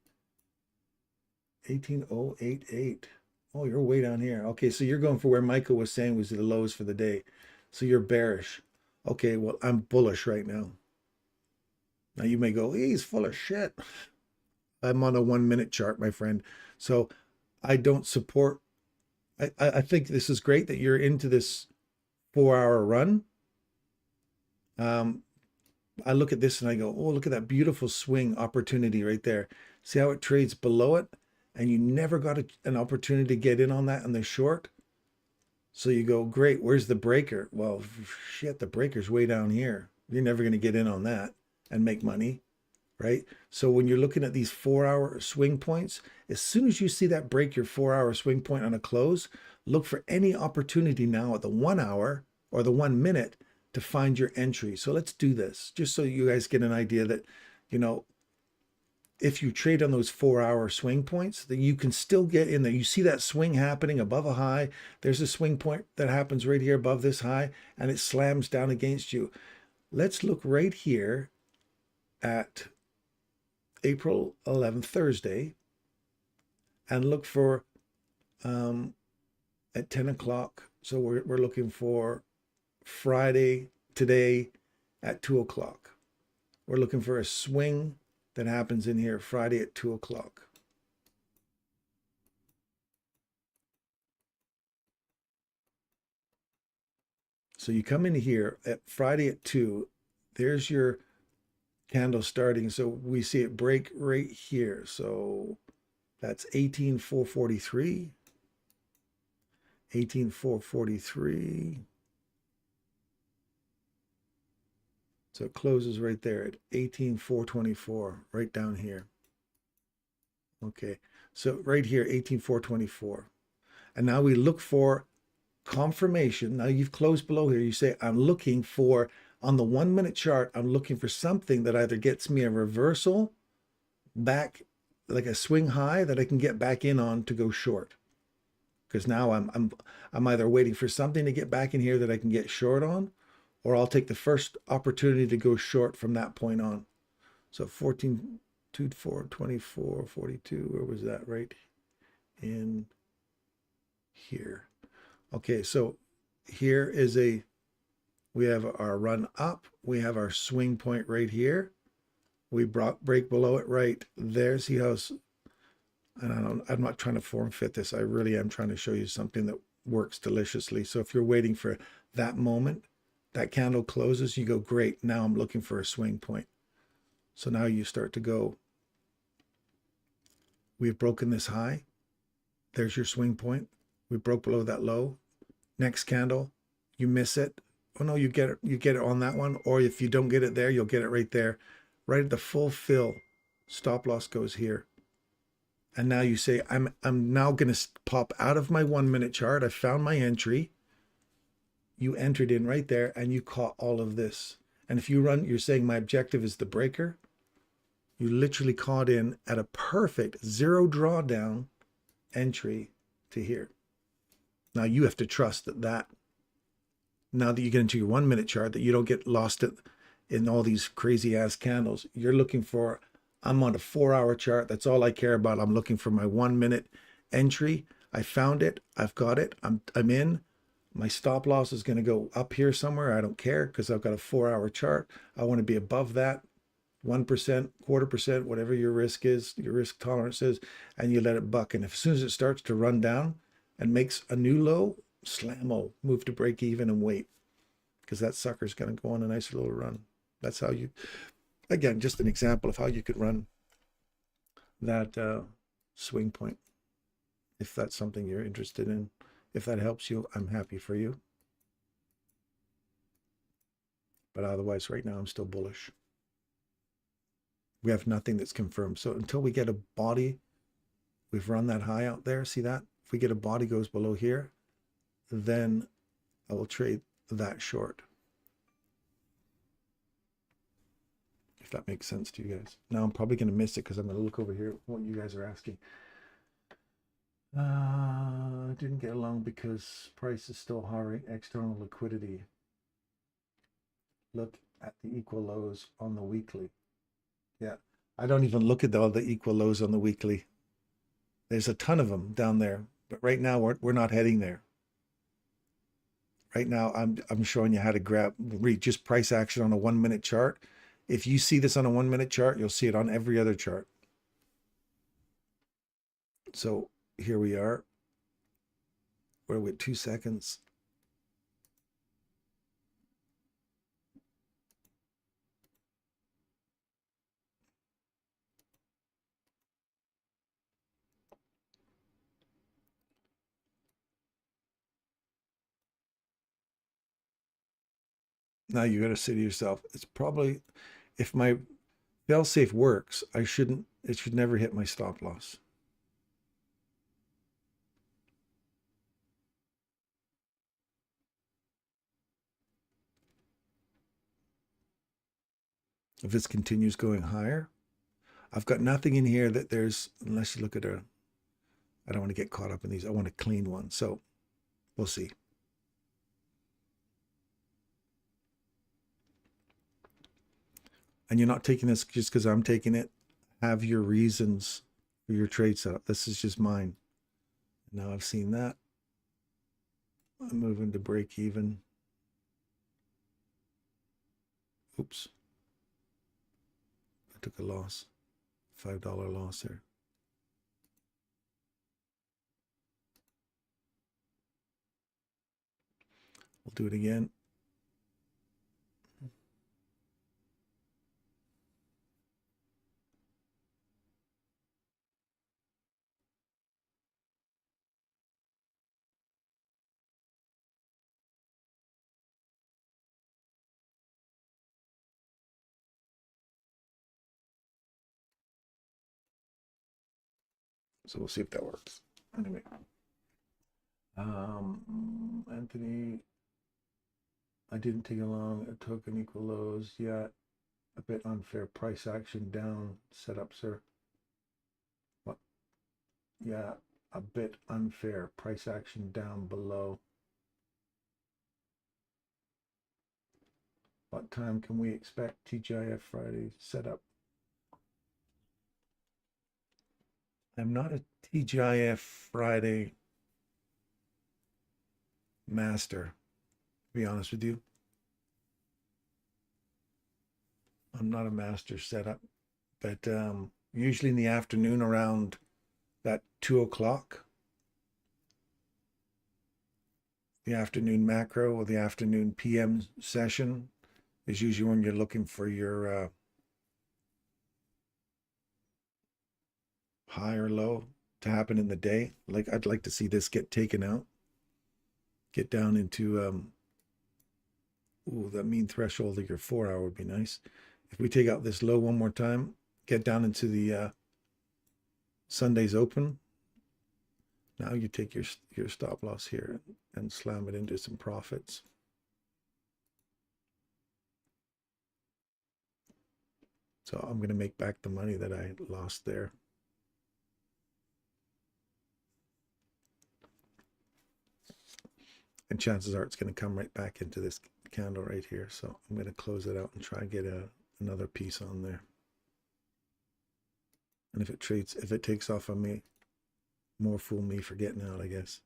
18,088. Oh, you're way down here. Okay, so you're going for where Michael was saying was the lows for the day. So you're bearish. Okay, well, I'm bullish right now. Now you may go, he's full of shit. I'm on a 1 minute chart, my friend. So I don't support. I think this is great that you're into this 4 hour run. I look at this and I go, oh, look at that beautiful swing opportunity right there. See how it trades below it? And you never got an opportunity to get in on that in the short. So you go, great, where's the breaker? Well, shit, the breaker's way down here. You're never going to get in on that and make money. right? So when you're looking at these 4-hour swing points, as soon as you see that break your 4-hour swing point on a close, look for any opportunity now at the 1 hour or the 1 minute to find your entry. So let's do this just so you guys get an idea that, you know, if you trade on those 4-hour swing points, that you can still get in there. You see that swing happening above a high. There's a swing point that happens right here above this high, and it slams down against you. Let's look right here at April 11th, Thursday, and look for at 10 o'clock. So we're looking for Friday today at 2 o'clock. We're looking for a swing that happens in here Friday at 2 o'clock. So you come in here at Friday at 2. There's your candle starting. So we see it break right here. So that's 18,443. 18,443. So it closes right there at 18,424, right down here. Okay, so right here, 18,424. And now we look for confirmation. Now you've closed below here. You say, I'm looking for, on the 1 minute chart, I'm looking for something that either gets me a reversal back, like a swing high that I can get back in on to go short. Because now I'm either waiting for something to get back in here that I can get short on, or I'll take the first opportunity to go short from that point on. So 14, 2, 4, 24, 42, where was that? Right in here. Okay, so here is we have our run up. We have our swing point right here. We break below it right there. See how, and I'm not trying to form fit this. I really am trying to show you something that works deliciously. So if you're waiting for that moment, that candle closes, you go, great, now I'm looking for a swing point. So now you start to go, we've broken this high. There's your swing point. We broke below that low. Next candle, you miss it. Oh no, you get it on that one. Or if you don't get it there, you'll get it right there. Right at the full fill. Stop loss goes here. And now you say, I'm now going to pop out of my 1 minute chart. I found my entry. You entered in right there and you caught all of this. And if you run, you're saying my objective is the breaker. You literally caught in at a perfect zero drawdown entry to here. Now you have to trust that now that you get into your 1 minute chart, that you don't get lost in all these crazy ass candles. You're looking for, I'm on a 4-hour chart. That's all I care about. I'm looking for my 1 minute entry. I found it. I've got it. I'm in. My stop loss is going to go up here somewhere. I don't care because I've got a 4-hour chart. I want to be above that 1%, quarter percent, whatever your risk is, your risk tolerance is, and you let it buck. And as soon as it starts to run down and makes a new low, slam-o, move to break even and wait, because that sucker's going to go on a nice little run. That's how you, again, just an example of how you could run that swing point. If that's something you're interested in, if that helps you, I'm happy for you. But otherwise, right now, I'm still bullish. We have nothing that's confirmed. So until we get a body, we've run that high out there. See that? If we get a body goes below here, then I will trade that short. If that makes sense to you guys. Now I'm probably going to miss it because I'm going to look over here what you guys are asking. Didn't get along because price is still hovering. External liquidity. Look at the equal lows on the weekly. Yeah, I don't even look at all the equal lows on the weekly. There's a ton of them down there, but right now we're not heading there. Right now I'm showing you how to read just price action on a 1 minute chart. If you see this on a 1 minute chart, you'll see it on every other chart. So here we are. We're with 2 seconds. Now you got to say to yourself, it's probably, if my fail-safe works, it should never hit my stop loss. If this continues going higher, I've got nothing in here that there's, unless you look at I don't want to get caught up in these. I want a clean one. So we'll see. And you're not taking this just because I'm taking it. Have your reasons for your trade setup. This is just mine. Now I've seen that. I'm moving to break even. Oops. I took a loss. $5 loss there. We'll do it again. So we'll see if that works. Anyway. Anthony, I didn't take a long token equal lows yet. A bit unfair price action down setup, sir. What? Yeah, a bit unfair price action down below. What time can we expect TGIF Friday setup? I'm not a TGIF Friday master, to be honest with you. I'm not a master setup, but usually in the afternoon around that 2 o'clock, the afternoon macro or the afternoon PM session is usually when you're looking for your high or low to happen in the day. Like I'd like to see this get taken out, get down into ooh, that mean threshold of your 4 hour would be nice. If we take out this low one more time, get down into the Sunday's open. Now you take your stop loss here and slam it into some profits. So I'm going to make back the money that I lost there. And chances are it's going to come right back into this candle right here. So I'm going to close it out and try and get another piece on there. And if it takes off on me, more fool me for getting out, I guess.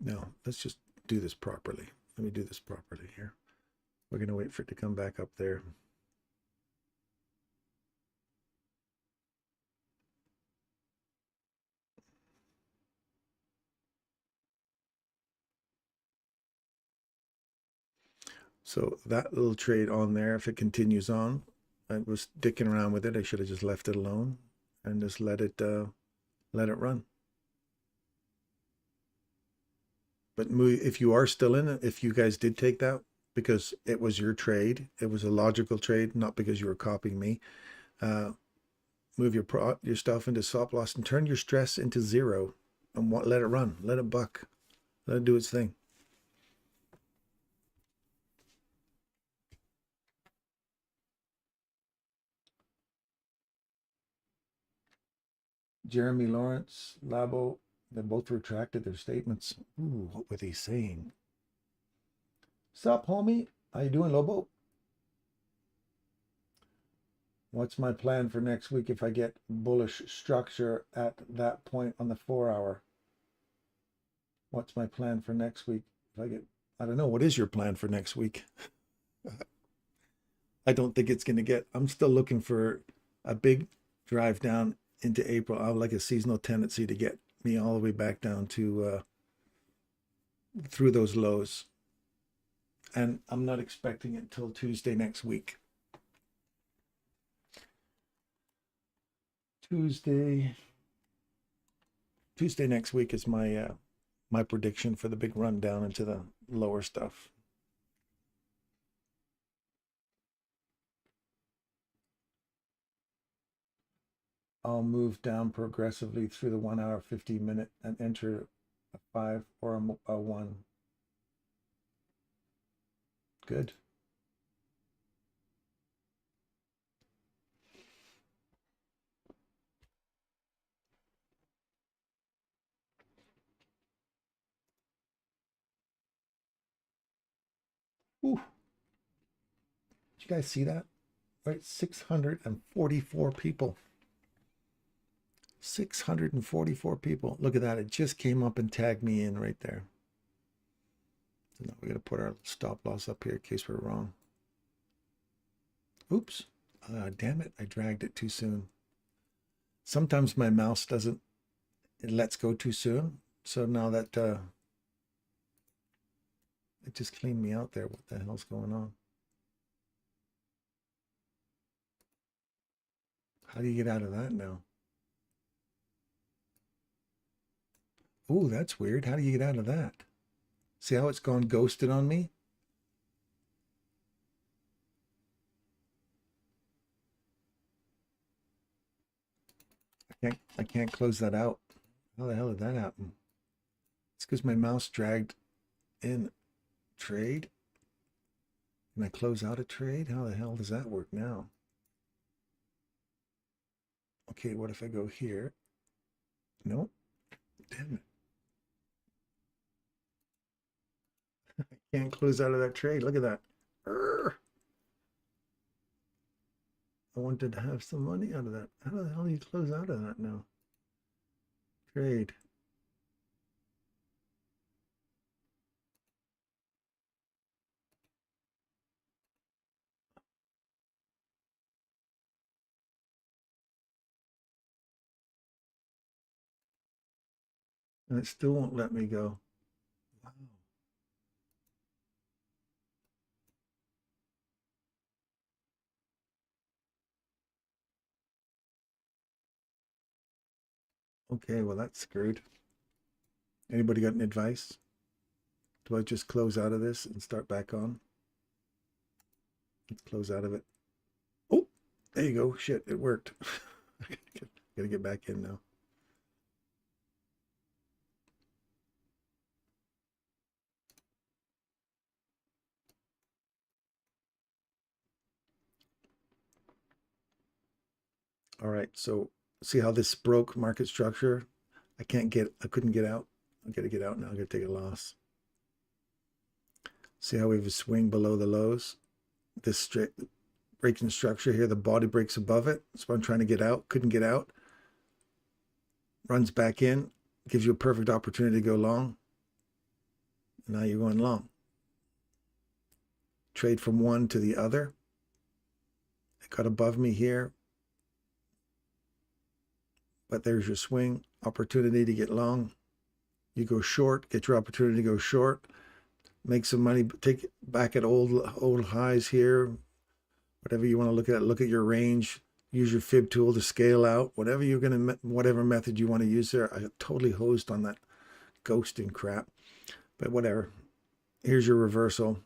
No, let's just do this properly. Let me do this properly here. We're going to wait for it to come back up there. So that little trade on there, if it continues on, I was dicking around with it. I should have just left it alone and just let it run. But if you are still in it, if you guys did take that because it was your trade, it was a logical trade, not because you were copying me. Move your stuff into stop loss and turn your stress into 0 and let it run, let it buck, let it do its thing. Jeremy Lawrence, Labo, they both retracted their statements. Ooh, what were they saying? Sup, homie? How you doing, Lobo? What's my plan for next week if I get bullish structure at that point on the 4 hour? What's my plan for next week if I get, I don't know, what is your plan for next week? I don't think it's going to get, I'm still looking for a big drive down into April. I would like a seasonal tendency to get me all the way back down to through those lows. And I'm not expecting it till Tuesday next week. Tuesday next week is my my prediction for the big run down into the lower stuff. I'll move down progressively through the 1 hour, 15 minute and enter a 5 or a 1. Good. Ooh. Did you guys see that? Right, 644 people. 644 people. Look at that. It just came up and tagged me in right there. So now we're going to put our stop loss up here in case we're wrong. Oops. Damn it. I dragged it too soon. Sometimes my mouse doesn't, it lets go too soon. So now that it just cleaned me out there. What the hell's going on? How do you get out of that now? Oh, that's weird. How do you get out of that? See how it's gone ghosted on me? I can't close that out. How the hell did that happen? It's because my mouse dragged in trade. Can I close out a trade? How the hell does that work now? Okay, what if I go here? Nope. Damn it. I can't close out of that trade. Look at that. Urgh. I wanted to have some money out of that. How the hell do you close out of that now? Trade. And it still won't let me go. Wow. Okay, well, that's screwed. Anybody got any advice? Do I just close out of this and start back on? Let's close out of it. Oh, there you go. Shit, it worked. Gotta get back in now. All right, so see how this broke market structure? I couldn't get out. I gotta get out now. I gotta take a loss. See how we have a swing below the lows? This straight breaking structure here, the body breaks above it. So I'm trying to get out, couldn't get out. Runs back in, gives you a perfect opportunity to go long. Now you're going long. Trade from one to the other. It got above me here. But there's your swing opportunity to get long. You go short, get your opportunity to go short, make some money, take it back at old highs here. Whatever you want to look at your range, use your fib tool to scale out, whatever method you want to use there. I totally hosed on that ghosting crap, but whatever. Here's your reversal,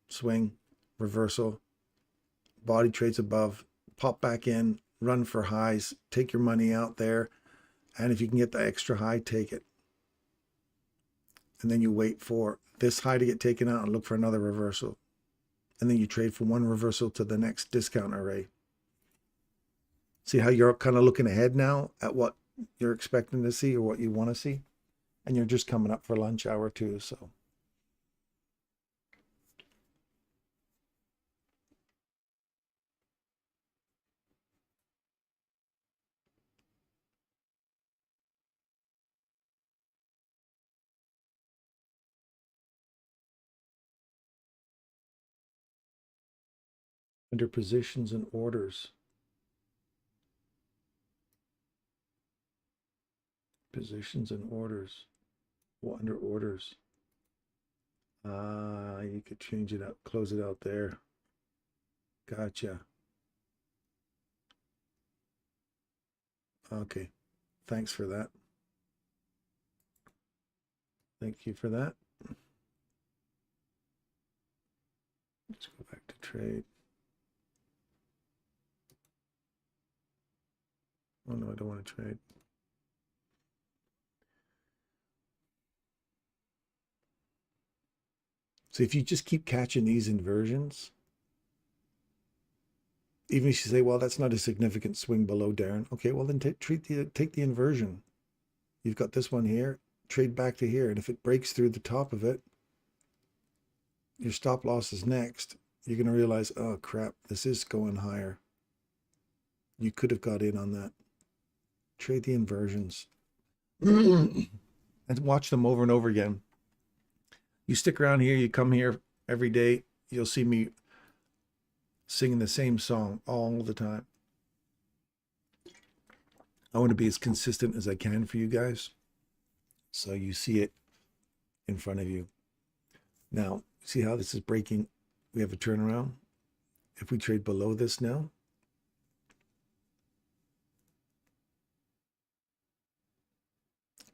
swing, reversal, body trades above, pop back in, run for highs, take your money out there. And if you can get the extra high, take it. And then you wait for this high to get taken out and look for another reversal. And then you trade from one reversal to the next discount array. See how you're kind of looking ahead now at what you're expecting to see or what you want to see? And you're just coming up for lunch hour too, so. Under positions and orders. Positions and orders. Well, under orders. You could change it up, close it out there. Gotcha. Okay. Thanks for that. Thank you for that. Let's go back to trade. Oh no, I don't want to trade. So if you just keep catching these inversions, even if you say, well, that's not a significant swing below, Darren. Okay, well then take the inversion. You've got this one here, trade back to here. And if it breaks through the top of it, your stop loss is next. You're going to realize, oh crap, this is going higher. You could have got in on that. Trade the inversions. And watch them over and over again. You stick around here, you come here every day, you'll see me singing the same song all the time. I want to be as consistent as I can for you guys, so you see it in front of you. Now, see how this is breaking? We have a turnaround. If we trade below this now,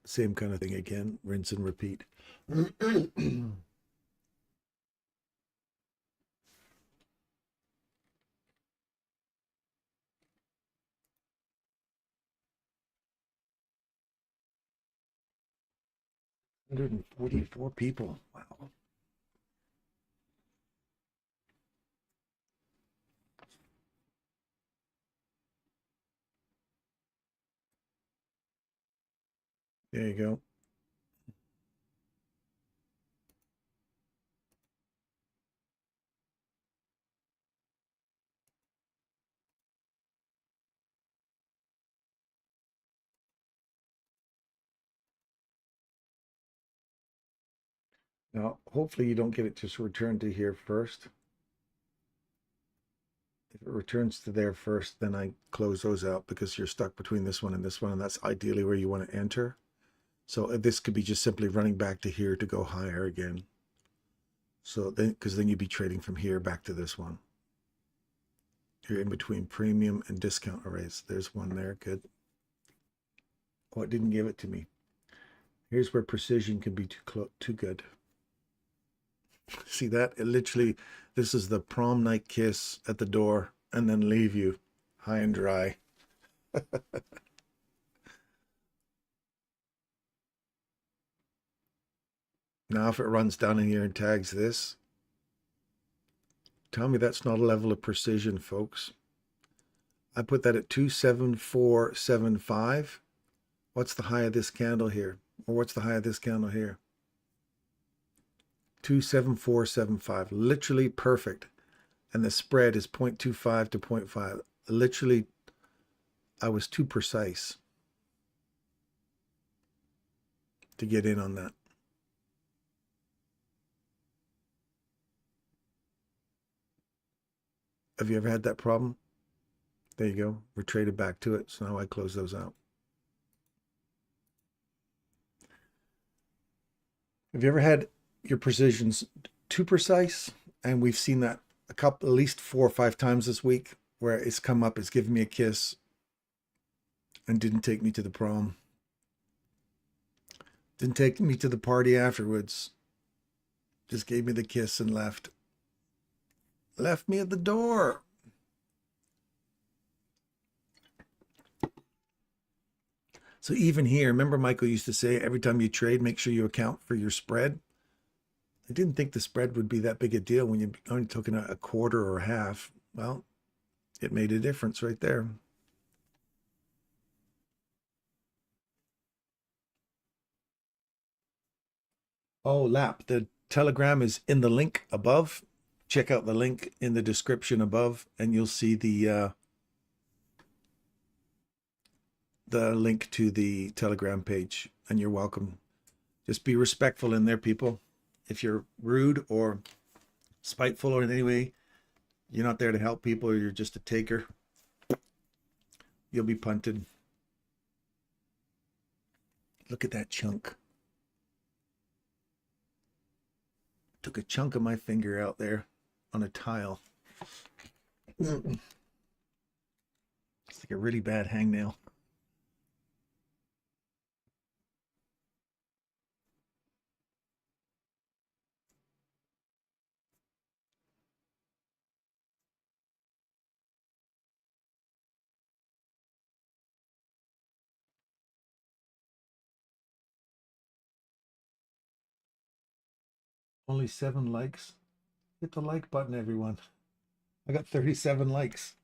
same kind of thing again, rinse and repeat. $144 people. Wow. There you go. Now, hopefully you don't get it to return to here first. If it returns to there first, then I close those out because you're stuck between this one, and that's ideally where you want to enter. So this could be just simply running back to here to go higher again. So then, because then you'd be trading from here back to this one. You're in between premium and discount arrays. There's one there, good. Oh, it didn't give it to me. Here's where precision can be too good. See that? It literally, this is the prom night kiss at the door and then leave you high and dry. Now, if it runs down in here and tags this, tell me that's not a level of precision, folks. I put that at 27475. What's the high of this candle here? Or what's the high of this candle here? 27475. Literally perfect. And the spread is 0.25 to 0.5. Literally, I was too precise to get in on that. Have you ever had that problem? There you go. We're traded back to it. So now I close those out. Have you ever had your precisions too precise? And we've seen that at least 4 or 5 times this week where it's come up, it's given me a kiss and didn't take me to the prom. Didn't take me to the party afterwards. Just gave me the kiss and left. Left me at the door. So even here, remember Michael used to say, every time you trade, make sure you account for your spread. I didn't think the spread would be that big a deal when you're only talking a quarter or a half. Well, it made a difference right there. Oh, Lap, the Telegram is in the link above. Check out the link in the description above, and you'll see the link to the Telegram page, and you're welcome. Just be respectful in there, people. If you're rude or spiteful or in any way, you're not there to help people, or you're just a taker, you'll be punted. Look at that chunk. Took a chunk of my finger out there on a tile. It's like a really bad hangnail. Only 7 likes. Hit the like button, everyone. I got 37 likes.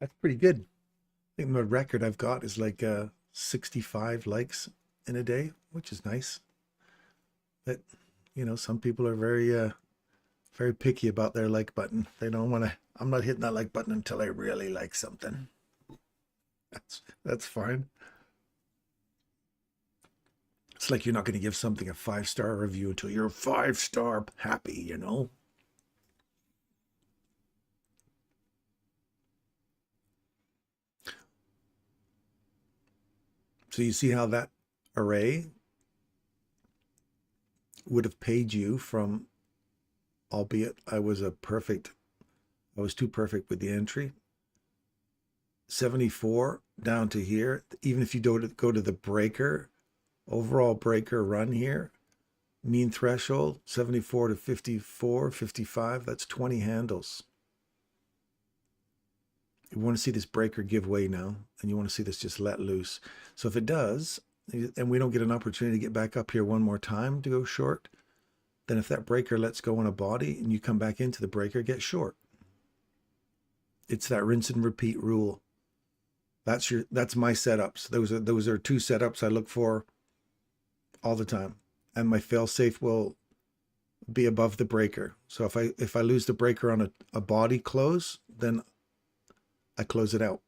That's pretty good. I think the record I've got is like 65 likes in a day, which is nice. But, you know, some people are very picky about their like button. They don't want to, I'm not hitting that like button until I really like something. That's fine. It's like you're not going to give something a 5-star review until you're 5-star happy, you know? So you see how that array would have paid you from, albeit I was too perfect with the entry, 74 down to here. Even if you go to the breaker, overall breaker run here, mean threshold, 74 to 54, 55, that's 20 handles. You want to see this breaker give way now, and you want to see this just let loose. So if it does, and we don't get an opportunity to get back up here one more time to go short, then if that breaker lets go on a body and you come back into the breaker, get short. It's that rinse and repeat rule. That's my setups. Those are 2 setups I look for all the time. And my fail safe will be above the breaker. So if I lose the breaker on a body close, then I close it out.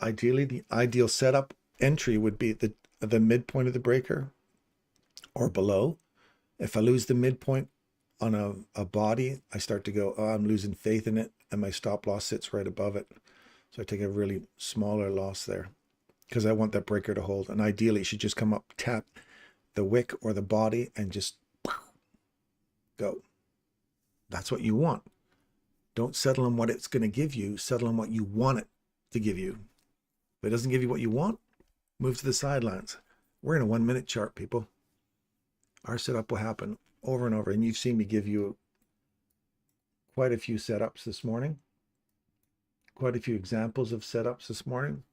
Ideally, the ideal setup entry would be the midpoint of the breaker or below. If I lose the midpoint on a body, I start to go, oh, I'm losing faith in it, and my stop loss sits right above it. So I take a really smaller loss there because I want that breaker to hold. And ideally, it should just come up, tap the wick or the body, and just go. That's what you want. Don't settle on what it's going to give you. Settle on what you want it to give you. If it doesn't give you what you want, move to the sidelines. We're in a 1-minute chart, people. Our setup will happen over and over. And you've seen me give you quite a few setups this morning, quite a few examples of setups this morning.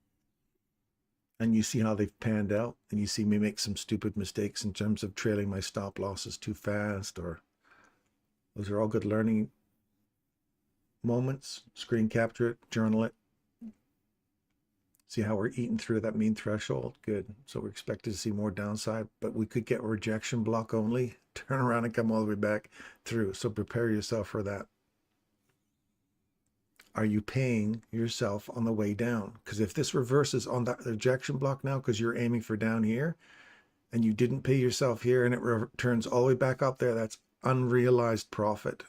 And you see how they've panned out. And you see me make some stupid mistakes in terms of trailing my stop losses too fast. Or those are all good learning moments. Screen capture it, journal it. See how we're eating through that mean threshold? Good. So we're expected to see more downside, but we could get rejection block only, turn around and come all the way back through. So prepare yourself for that. Are you paying yourself on the way down? Because if this reverses on that rejection block now, because you're aiming for down here, and you didn't pay yourself here, and it returns all the way back up there, that's unrealized profit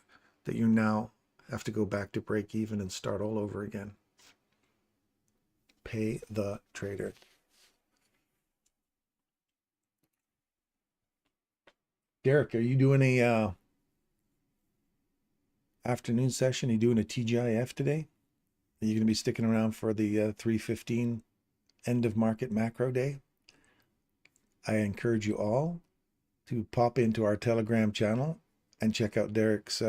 that you now have to go back to break even and start all over again. Pay the trader. Derek, are you doing a afternoon session? Are you doing a TGIF today? Are you going to be sticking around for the 3:15 end of market macro day? I encourage you all to pop into our Telegram channel and check out Derek's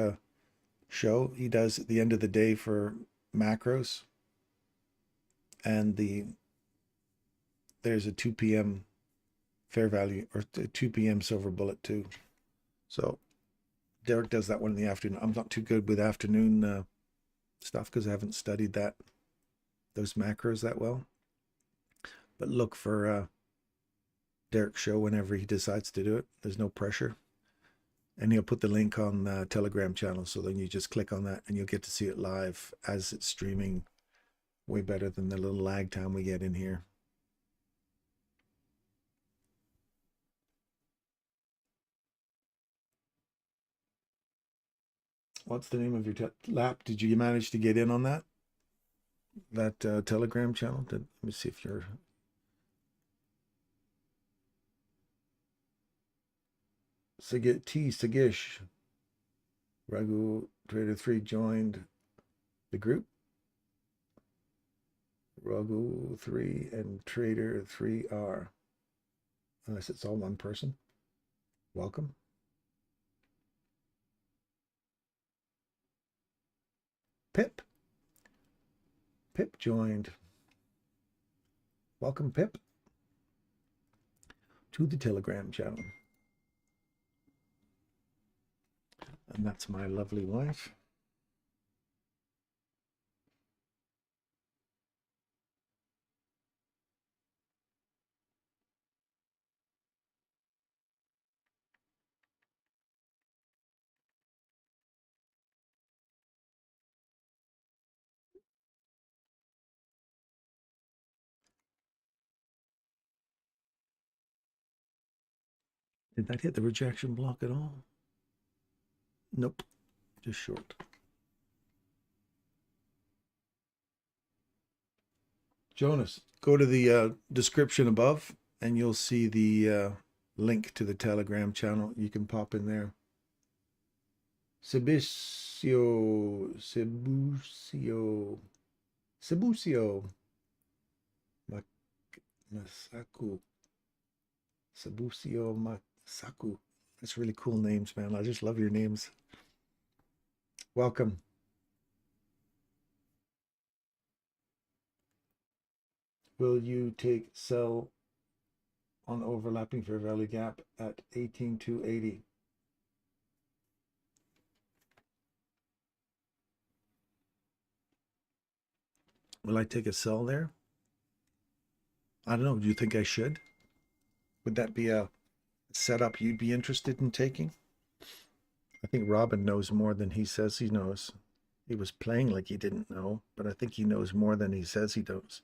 show he does at the end of the day for macros. And there's a 2 p.m. fair value or 2 p.m. silver bullet too. So Derek does that one in the afternoon. I'm not too good with afternoon stuff because I haven't studied those macros that well. But look for Derek's show whenever he decides to do it. There's no pressure. And he'll put the link on the Telegram channel. So then you just click on that and you'll get to see it live as it's streaming. Way better than the little lag time we get in here. What's the name of your lap? Did you manage to get in on that Telegram channel? Let me see if you're... Sagish, Ragu Trader 3 joined the group. Ragu 3 and Trader 3 are, unless it's all one person. Welcome. Pip joined. Welcome, Pip, to the Telegram channel. And that's my lovely wife. Did that hit the rejection block at all? Nope, just short. Jonas, go to the description above and you'll see the link to the Telegram channel. You can pop in there. Sebusio, Masaku, Sebusio Masaku. That's really cool names, man. I just love your names. Welcome. Will you take sell on overlapping fair value gap at 18,280? Will I take a sell there? I don't know. Do you think I should? Would that be a setup you'd be interested in taking? I think Robin knows more than he says he knows. He was playing like he didn't know, but I think he knows more than he says he does.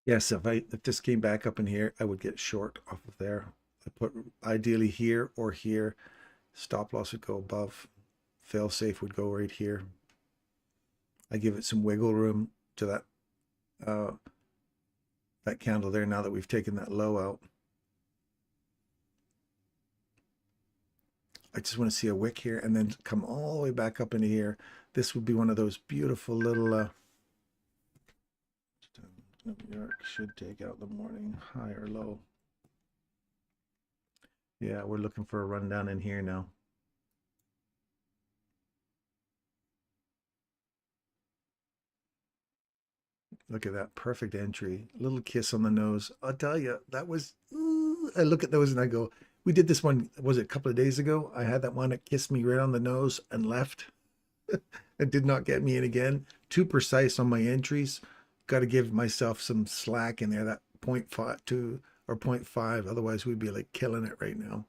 Yes, if this came back up in here, I would get short off of there. I put ideally here or here. Stop loss would go above. Fail safe would go right here. I give it some wiggle room to that candle there now that we've taken that low out. I just want to see a wick here and then come all the way back up into here. This would be one of those beautiful little New York should take out the morning high or low. Yeah, we're looking for a rundown in here now. Look at that perfect entry. Little kiss on the nose. I'll tell you, that was, I look at those and I go, we did this one, was it a couple of days ago? I had that one that kissed me right on the nose and left. It did not get me in again. Too precise on my entries. Got to give myself some slack in there, that 0.52 or 0.5. Otherwise, we'd be like killing it right now.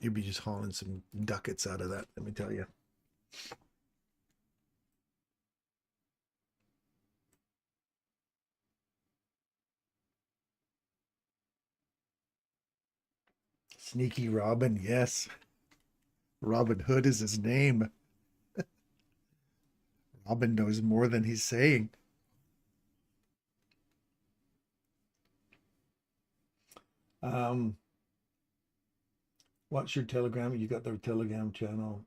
You'd be just hauling some ducats out of that, let me tell you. Sneaky Robin, yes. Robin Hood is his name. Robin knows more than he's saying. What's your Telegram? You got the Telegram channel.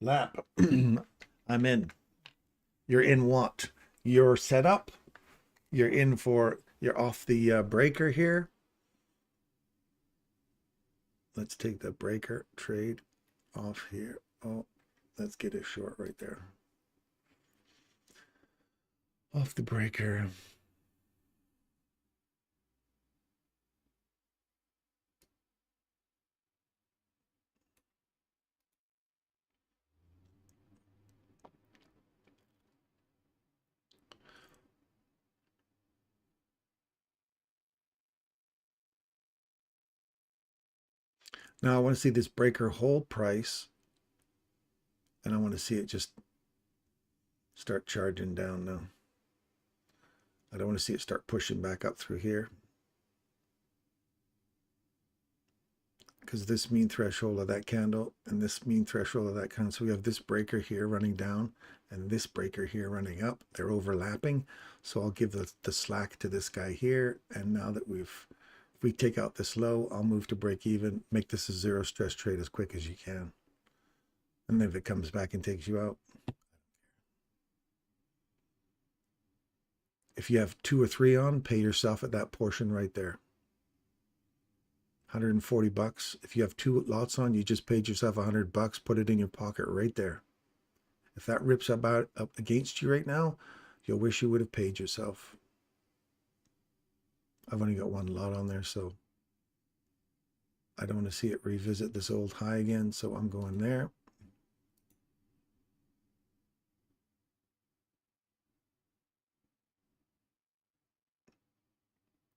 Lap. I'm in. You're in what? You're set up. You're in for, you're off the breaker here. Let's take the breaker trade off here. Oh, let's get it short right there. Off the breaker. Now I want to see this breaker hold price, and I want to see it just start charging down now. I don't want to see it start pushing back up through here, because this mean threshold of that candle and this mean threshold of that candle. So we have this breaker here running down and this breaker here running up. They're overlapping. So I'll give the slack to this guy here. And now that if we take out this low, I'll move to break even, make this a zero stress trade as quick as you can. And then if it comes back and takes you out, if you have 2 or 3 on, pay yourself at that portion right there. 140 bucks. If you have 2 lots on, you just paid yourself 100 bucks, put it in your pocket right there. If that rips up against you right now, you'll wish you would have paid yourself. I've only got 1 lot on there, so I don't want to see it revisit this old high again, so I'm going there.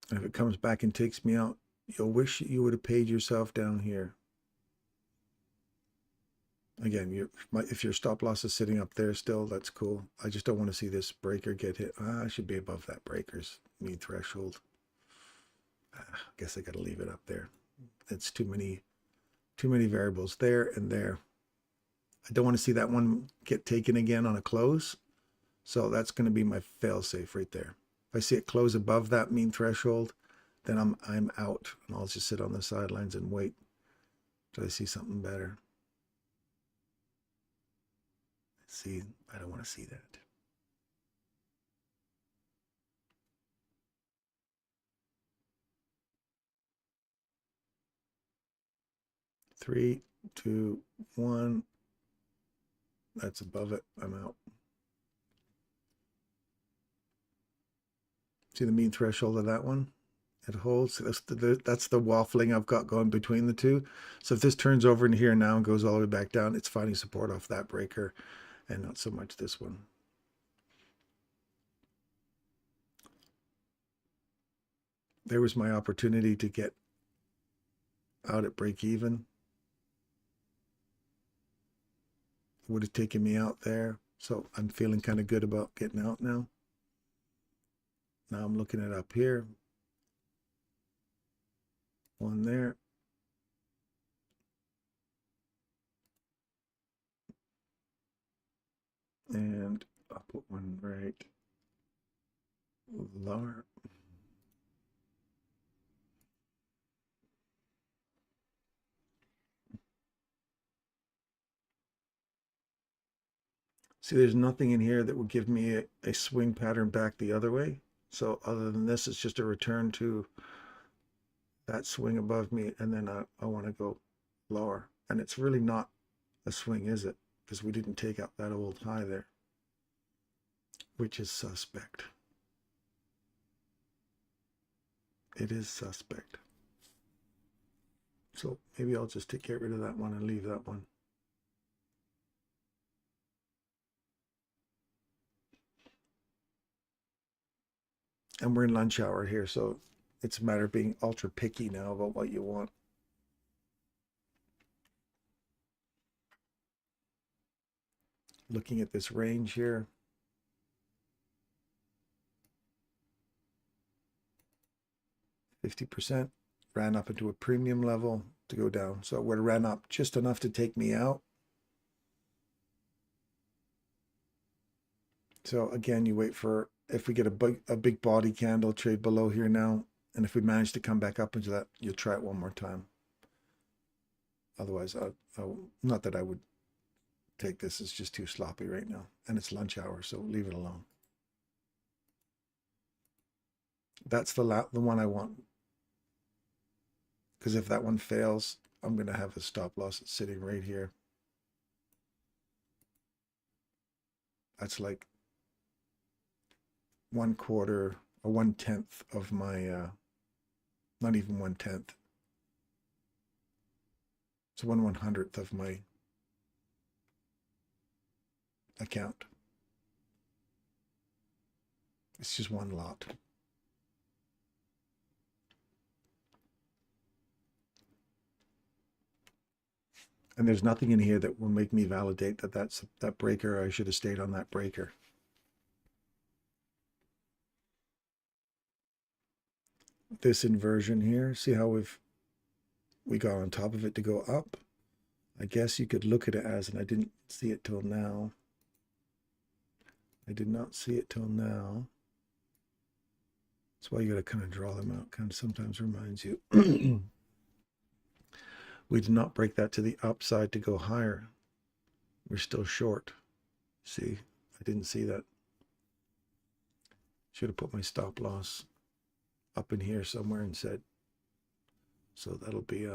And if it comes back and takes me out, you'll wish you would have paid yourself down here. Again, if your stop loss is sitting up there still, that's cool. I just don't want to see this breaker get hit. I should be above that breaker's mean threshold. I guess I got to leave it up there. It's too many variables there and there. I don't want to see that one get taken again on a close. So that's going to be my fail safe right there. If I see it close above that mean threshold, then I'm out, and I'll just sit on the sidelines and wait till I see something better. See, I don't want to see that. Three, two, one. That's above it. I'm out. See the mean threshold of that one? It holds. That's the waffling I've got going between the two. So if this turns over in here now and goes all the way back down, it's finding support off that breaker and not so much this one. There was my opportunity to get out at break even. Would have taken me out there. So I'm feeling kind of good about getting out now. Now I'm looking at up here. One there. And I'll put one right lower. See, there's nothing in here that would give me a swing pattern back the other way. So other than this, it's just a return to that swing above me, and then I want to go lower. And it's really not a swing, is it? Because we didn't take out that old high there, which is suspect. It is suspect. So maybe I'll just get rid of that one and leave that one. And we're in lunch hour here, so it's a matter of being ultra picky now about what you want. Looking at this range here. %, ran up into a premium level to go down. So it would have ran up just enough to take me out. So again, you wait for, if we get a big body candle trade below here now, and if we manage to come back up into that, you'll try it one more time. Otherwise, not that I would take this. It's just too sloppy right now, and it's lunch hour, so leave it alone. That's the one I want, because if that one fails, I'm going to have a stop loss that's sitting right here. That's like 1/4 or 1/10 of my, not even 1/10. It's 1/100th of my account. It's just one lot. And there's nothing in here that will make me validate that that's that breaker. I should have stayed on that breaker. This inversion here, see how we got on top of it to go up? I guess you could look at it as, and I didn't see it till now. I did not see it till now. That's why you got to kind of draw them out. Kind of sometimes reminds you. We did not break that to the upside to go higher. We're still short. See, I didn't see that. Should have put my stop loss up in here somewhere instead. So that'll be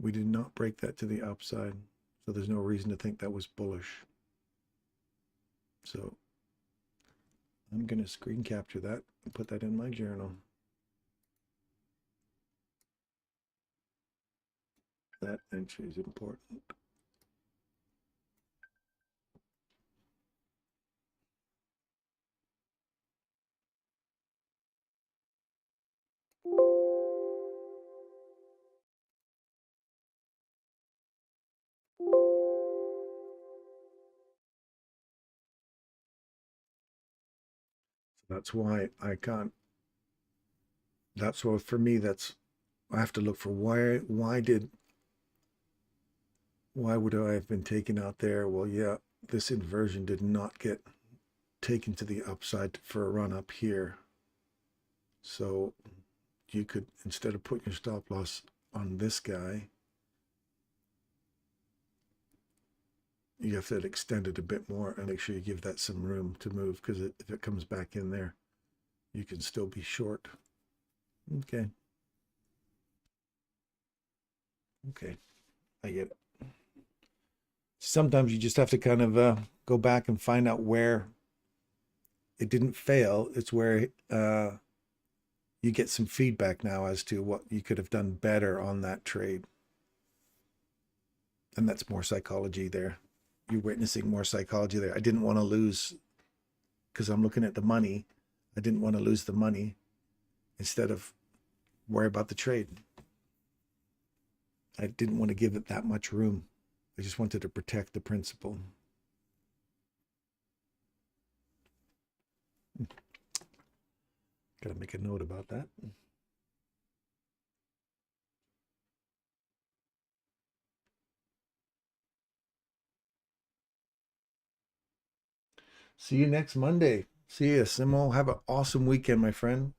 we did not break that to the upside, so there's no reason to think that was bullish. So I'm going to screen capture that and put that in my journal. That entry is important. That's why I can't, that's what for me, that's, I have to look for why would I have been taken out there? Well, yeah, this inversion did not get taken to the upside for a run up here. So you could, instead of putting your stop loss on this guy, you have to extend it a bit more and make sure you give that some room to move, because if it comes back in there, you can still be short. Okay. Okay. I get it. Sometimes you just have to kind of go back and find out where it didn't fail. It's where you get some feedback now as to what you could have done better on that trade. And that's more psychology there. You're witnessing more psychology there. I didn't want to lose, because I'm looking at the money. I didn't want to lose the money instead of worry about the trade. I didn't want to give it that much room. I just wanted to protect the principal. Got to make a note about that. See you next Monday. See you, Simo. Have an awesome weekend, my friend.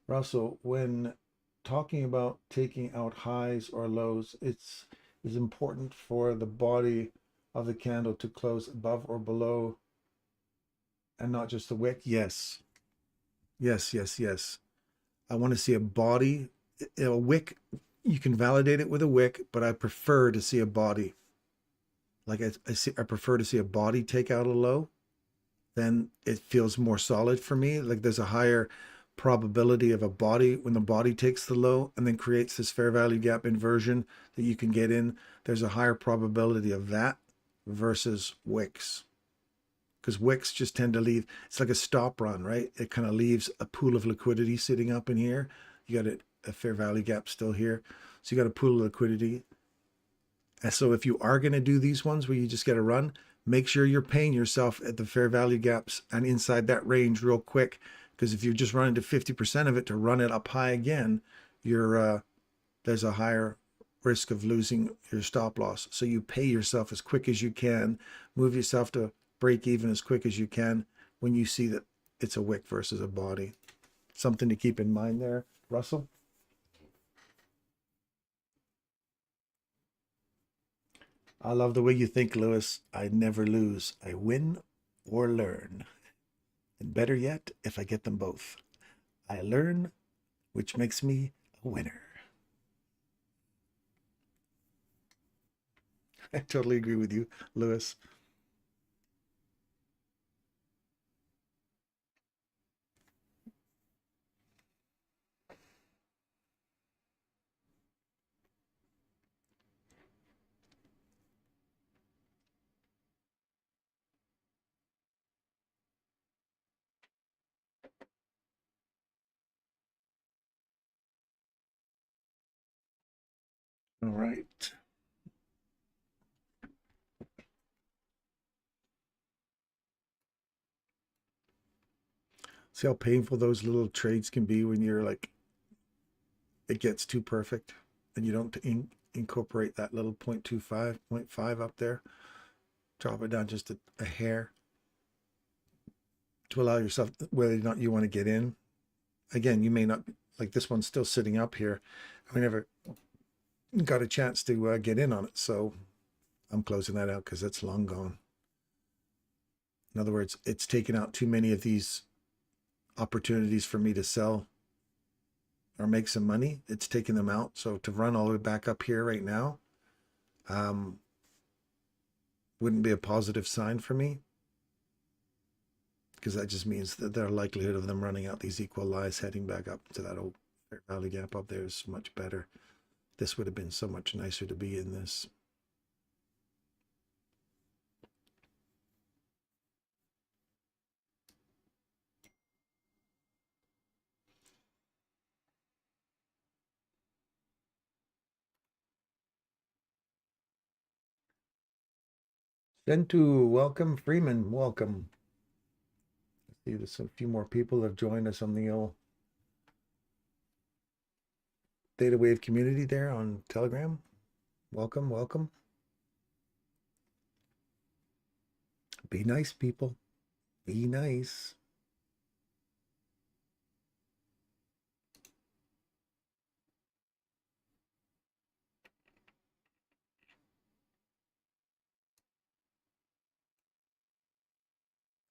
Russell, when talking about taking out highs or lows, it's important for the body of the candle to close above or below and not just the wick. Yes. Yes, yes, yes. I want to see a body, a wick. You can validate it with a wick, but I prefer to see a body. Like I prefer to see a body take out a low. Then it feels more solid for me. Like there's a higher probability of a body when the body takes the low and then creates this fair value gap inversion that you can get in. There's a higher probability of that versus wicks, because wicks just tend to leave. It's like a stop run, right? It kind of leaves a pool of liquidity sitting up in here. You got a fair value gap still here, so you got a pool of liquidity. And so if you are going to do these ones where you just get a run, make sure you're paying yourself at the fair value gaps and inside that range real quick. Because if you're just running to 50% of it to run it up high again, there's a higher risk of losing your stop loss. So you pay yourself as quick as you can, move yourself to break even as quick as you can when you see that it's a wick versus a body. Something to keep in mind there, Russell. I love the way you think, Lewis. I never lose. I win or learn. And better yet, if I get them both. I learn, which makes me a winner. I totally agree with you, Lewis. All right. See how painful those little trades can be when you're like, it gets too perfect and you don't incorporate that little 0.25, 0.5 up there. Drop it down just a hair to allow yourself, whether or not you want to get in. Again, you may not, like this one's still sitting up here. I never got a chance to get in on it. So I'm closing that out because it's long gone. In other words, it's taken out too many of these opportunities for me to sell or make some money. It's taking them out. So to run all the way back up here right now wouldn't be a positive sign for me, because that just means that the likelihood of them running out these equal lies heading back up to that old fair value gap up there is much better. This would have been so much nicer to be in this. Sentu, welcome. Freeman, welcome. I see there's a few more people have joined us on the old ThetaWave community there on Telegram. Welcome, welcome. Be nice, people. Be nice.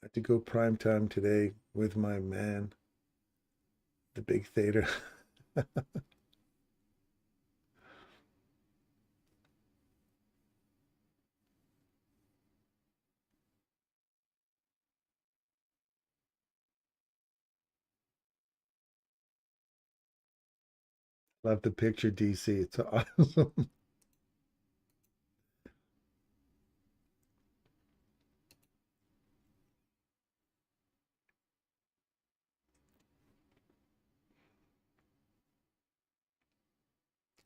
I had to go prime time today with my man, the big theta. Love the picture, DC. It's awesome.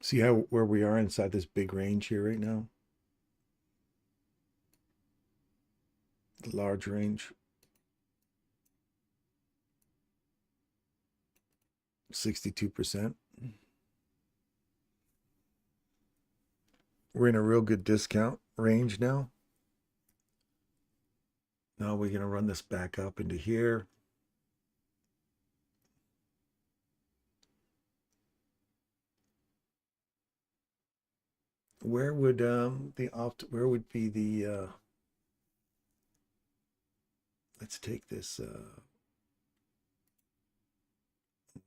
See how where we are inside this big range here right now? The large range. 62%. We're in a real good discount range now. Now we're going to run this back up into here. Where would where would be the let's take this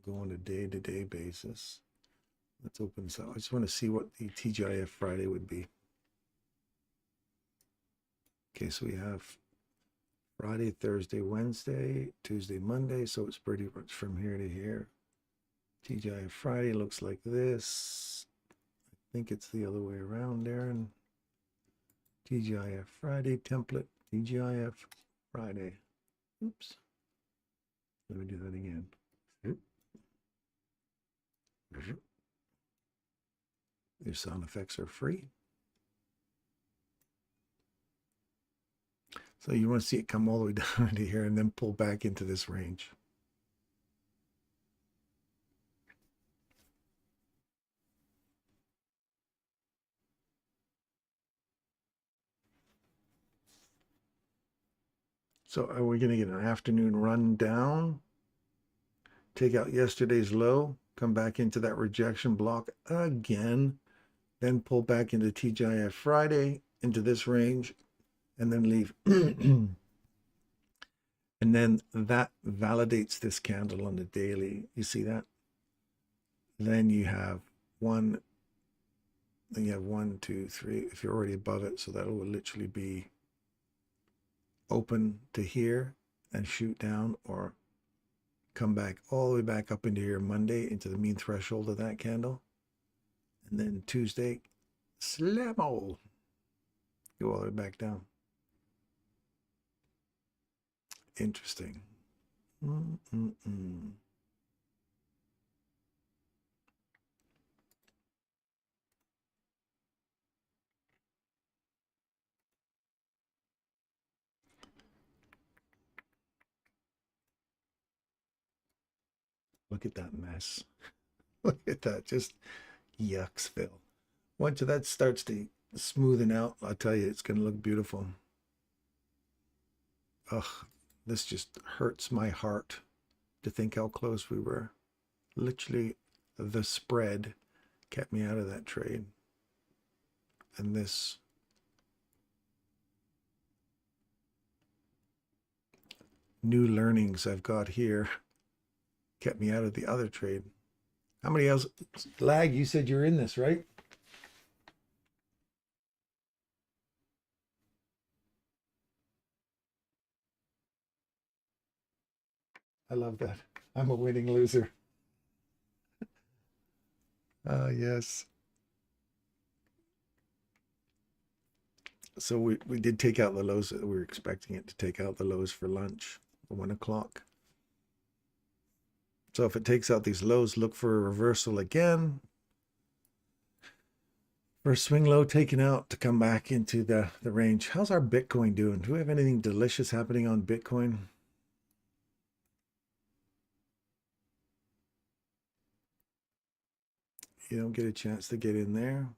go on a day-to-day basis. Let's open this up. I just want to see what the TGIF Friday would be. Okay, so we have Friday, Thursday, Wednesday, Tuesday, Monday. So it's pretty much from here to here. TGIF Friday looks like this. I think it's the other way around, Darren. TGIF Friday template, TGIF Friday. Oops. Let me do that again. Your sound effects are free. So you want to see it come all the way down to here and then pull back into this range. So are we going to get an afternoon run down? Take out yesterday's low, come back into that rejection block again, then pull back into TGIF Friday, into this range, and then leave. And then that validates this candle on the daily. You see that? Then you have one, then you have 1, 2, 3, if you're already above it. So that will literally be open to here and shoot down, or come back all the way back up into here Monday into the mean threshold of that candle. And then Tuesday, slammo, go all the way back down. Interesting. Look at that mess. Look at that, just yucksville. Once that starts to smoothen out, I'll tell you, it's going to look beautiful. Ugh, this just hurts my heart to think how close we were. Literally, the spread kept me out of that trade. And this new learnings I've got here kept me out of the other trade. How many else? Lag, you said you're in this, right? I love that. I'm a winning loser. Yes. So we did take out the lows. We were expecting it to take out the lows for lunch, 1 o'clock. So if it takes out these lows, look for a reversal again. For a swing low taken out to come back into the range. How's our Bitcoin doing? Do we have anything delicious happening on Bitcoin? You don't get a chance to get in there.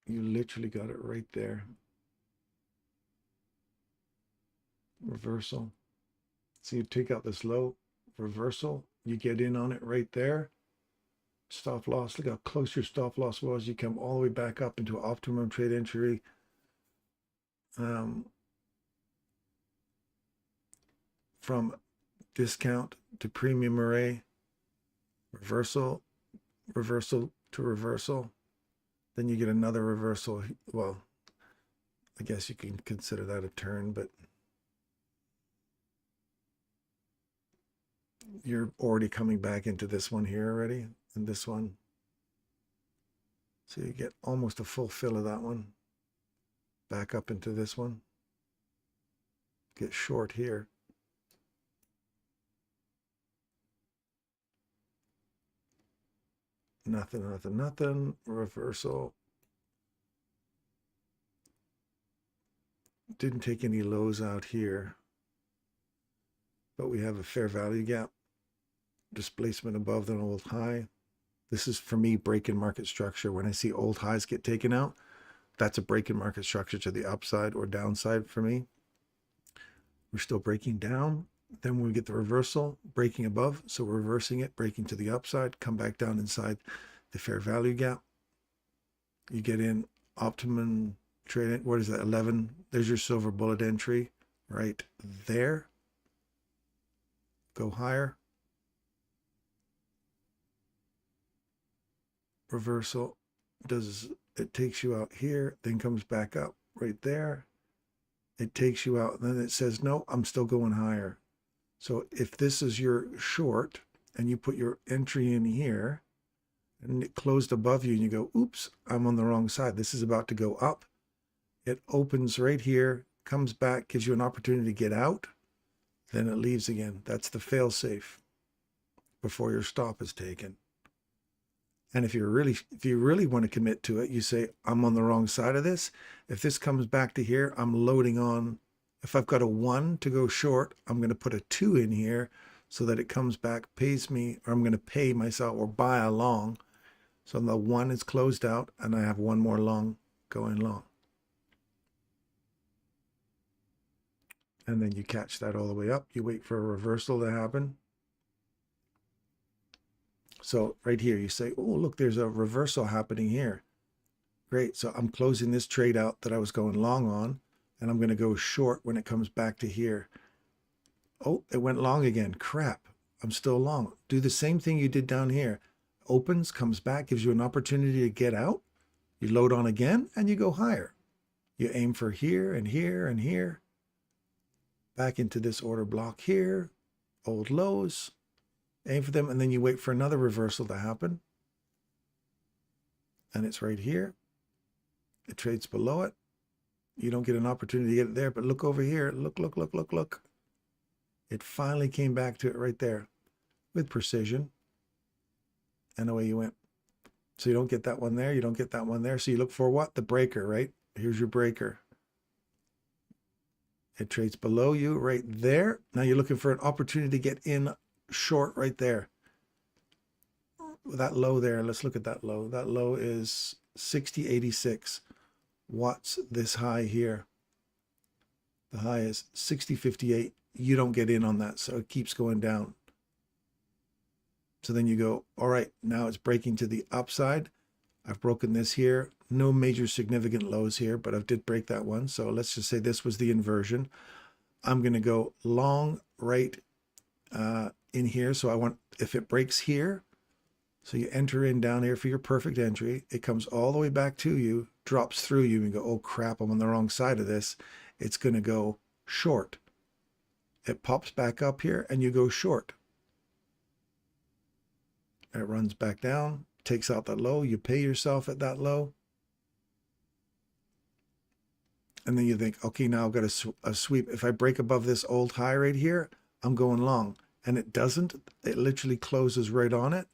You literally got it right there. Reversal. So you take out this low, reversal, you get in on it right there. Stop loss, look how close your stop loss was. You come all the way back up into optimum trade entry. From discount to premium array, reversal, reversal to reversal. Then you get another reversal. Well, I guess you can consider that a turn, but you're already coming back into this one here already, and this one. So you get almost a full fill of that one. Back up into this one. Get short here. Nothing, nothing, nothing. Reversal. Didn't take any lows out here. But we have a fair value gap. Displacement above the old high. This is, for me, break in market structure. When I see old highs get taken out, that's a break in market structure to the upside or downside for me. We're still breaking down. Then we get the reversal, breaking above. So we're reversing it, breaking to the upside, come back down inside the fair value gap. You get in optimum trade. What is that? 11. There's your silver bullet entry right there. Go higher. Reversal does it takes you out here, then comes back up right there. It takes you out, and then it says, no, I'm still going higher. So if this is your short and you put your entry in here and it closed above you and you go, oops, I'm on the wrong side. This is about to go up. It opens right here, comes back, gives you an opportunity to get out. Then it leaves again. That's the fail safe before your stop is taken. And if you really want to commit to it, you say, I'm on the wrong side of this. If this comes back to here, I'm loading on. If I've got a 1 to go short, I'm going to put a 2 in here so that it comes back, pays me, or I'm going to pay myself or buy a long. So the 1 is closed out and I have one more long going long. And then you catch that all the way up. You wait for a reversal to happen. So right here, you say, oh, look, there's a reversal happening here. Great. So I'm closing this trade out that I was going long on, and I'm going to go short when it comes back to here. Oh, it went long again. Crap. I'm still long. Do the same thing you did down here. Opens, comes back, gives you an opportunity to get out. You load on again, and you go higher. You aim for here and here and here. Back into this order block here. Old lows. Aim for them, and then you wait for another reversal to happen. And it's right here. It trades below it. You don't get an opportunity to get it there, but look over here. Look, look, look, look, look. It finally came back to it right there with precision. And away you went. So you don't get that one there. You don't get that one there. So you look for what? The breaker, right? Here's your breaker. It trades below you right there. Now you're looking for an opportunity to get in short right there. That low there, let's look at that low. That low is 60.86. What's this high here? The high is 60.58. You don't get in on that, so it keeps going down. So then you go, all right, now it's breaking to the upside. I've broken this here. No major significant lows here, but I did break that one. So let's just say this was the inversion. I'm going to go long right in here. So I want, if it breaks here, so you enter in down here for your perfect entry. It comes all the way back to you, drops through you, and go, oh crap, I'm on the wrong side of this. It's going to go short. It pops back up here and you go short. It runs back down, takes out that low. You pay yourself at that low. And then you think, okay, now I've got a sweep. If I break above this old high right here, I'm going long. And it doesn't. It literally closes right on it.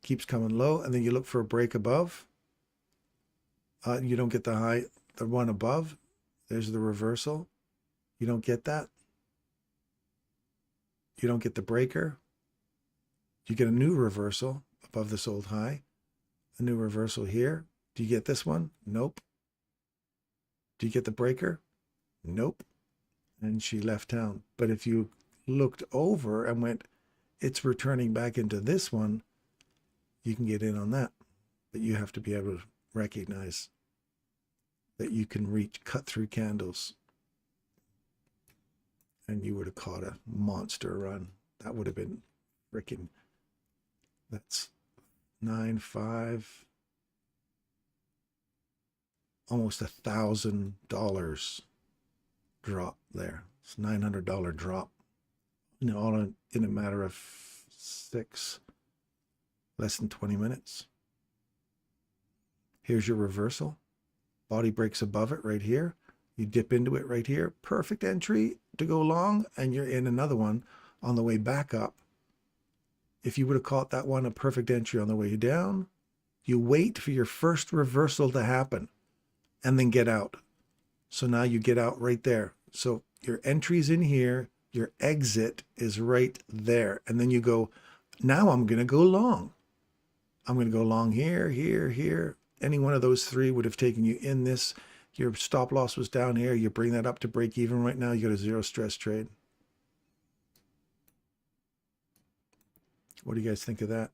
Keeps coming low. And then you look for a break above. You don't get the high, the one above. There's the reversal. You don't get that. You don't get the breaker. You get a new reversal above this old high. A new reversal here. Do you get this one? Nope. Do you get the breaker? Nope. And she left town. But if you looked over and went, it's returning back into this one, you can get in on that. But you have to be able to recognize that you can reach, cut through candles. And you would have caught a monster run. That would have been freaking, that's 9.5. Almost $1,000 drop there. It's $900 drop. You know, all in a matter of less than 20 minutes. Here's your reversal. Body breaks above it right here. You dip into it right here. Perfect entry to go long, and you're in another one on the way back up. If you would have caught that one a perfect entry on the way down, you wait for your first reversal to happen and then get out. So now you get out right there. So your entry's in here, your exit is right there. And then you go, now I'm going to go long. I'm going to go long here, here, here. Any one of those three would have taken you in this. Your stop loss was down here. You bring that up to break even right now. You got a zero stress trade. What do you guys think of that?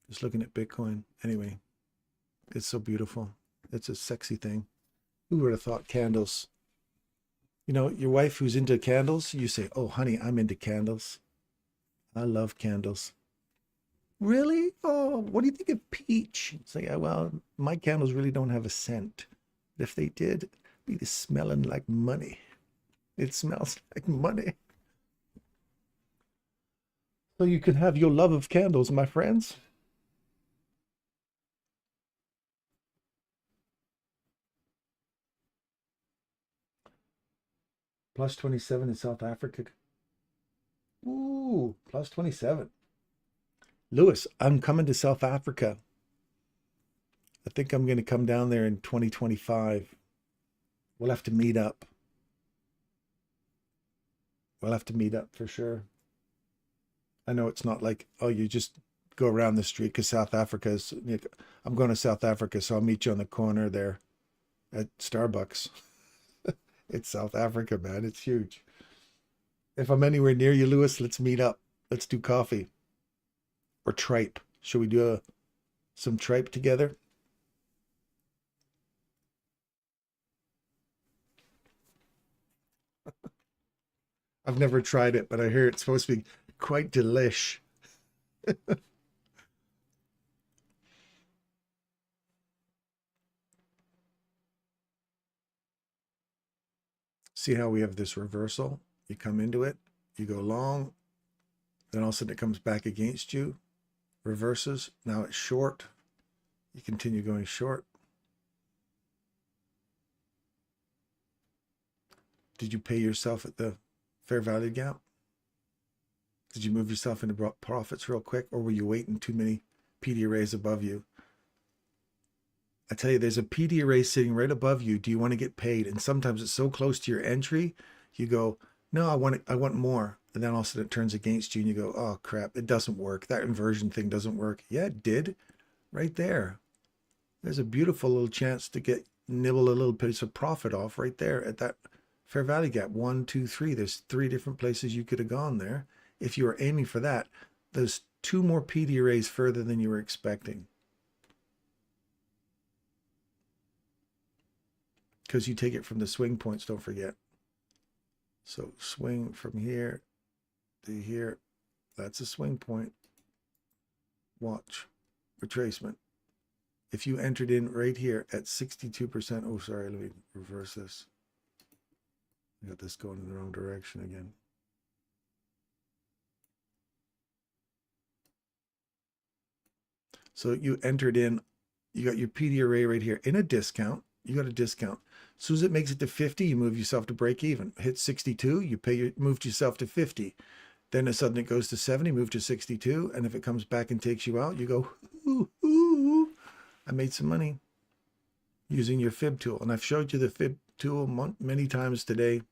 Just looking at Bitcoin. Anyway, it's so beautiful. It's a sexy thing. Who would have thought candles? You know, your wife who's into candles, you say, oh, honey, I'm into candles. I love candles. Really? Oh, what do you think of peach? It's like, yeah, well, my candles really don't have a scent. But if they did, it'd be smelling like money. It smells like money. So you can have your love of candles, my friends. Plus 27 in South Africa. Ooh, plus 27. Lewis, I'm coming to South Africa. I think I'm going to come down there in 2025. We'll have to meet up. We'll have to meet up for sure. I know it's not like, oh, you just go around the street because South Africa's, I'm going to South Africa, so I'll meet you on the corner there at Starbucks. It's South Africa, man. It's huge. If I'm anywhere near you, Lewis, let's meet up. Let's do coffee. Or tripe. Should we do some tripe together? I've never tried it, but I hear it's supposed to be quite delish. See how we have this reversal? You come into it, you go long, then all of a sudden it comes back against you, reverses, now it's short, you continue going short. Did you pay yourself at the fair value gap? Did you move yourself into profits real quick, or were you waiting too many PD arrays above you? I tell you, there's a PD array sitting right above you. Do you want to get paid? And sometimes it's so close to your entry, you go, no, I want more. And then all of a sudden it turns against you and you go, oh crap, it doesn't work. That inversion thing doesn't work. Yeah, it did. Right there. There's a beautiful little chance to nibble a little piece of profit off right there at that fair value gap. 1, 2, 3. There's 3 different places you could have gone there. If you were aiming for that, there's 2 more PD arrays further than you were expecting. because you take it from the swing points, don't forget. So swing from here to here, that's a swing point. Watch, retracement. If you entered in right here at 62%, oh, sorry, let me reverse this. I got this going in the wrong direction again. So you entered in, you got your PDA right here in a discount. You got a discount. As soon as it makes it to 50, you move yourself to break even. Hit 62, you moved yourself to 50. Then suddenly it goes to 70, move to 62. And if it comes back and takes you out, you go, ooh, ooh, I made some money using your fib tool. And I've showed you the fib tool many times today.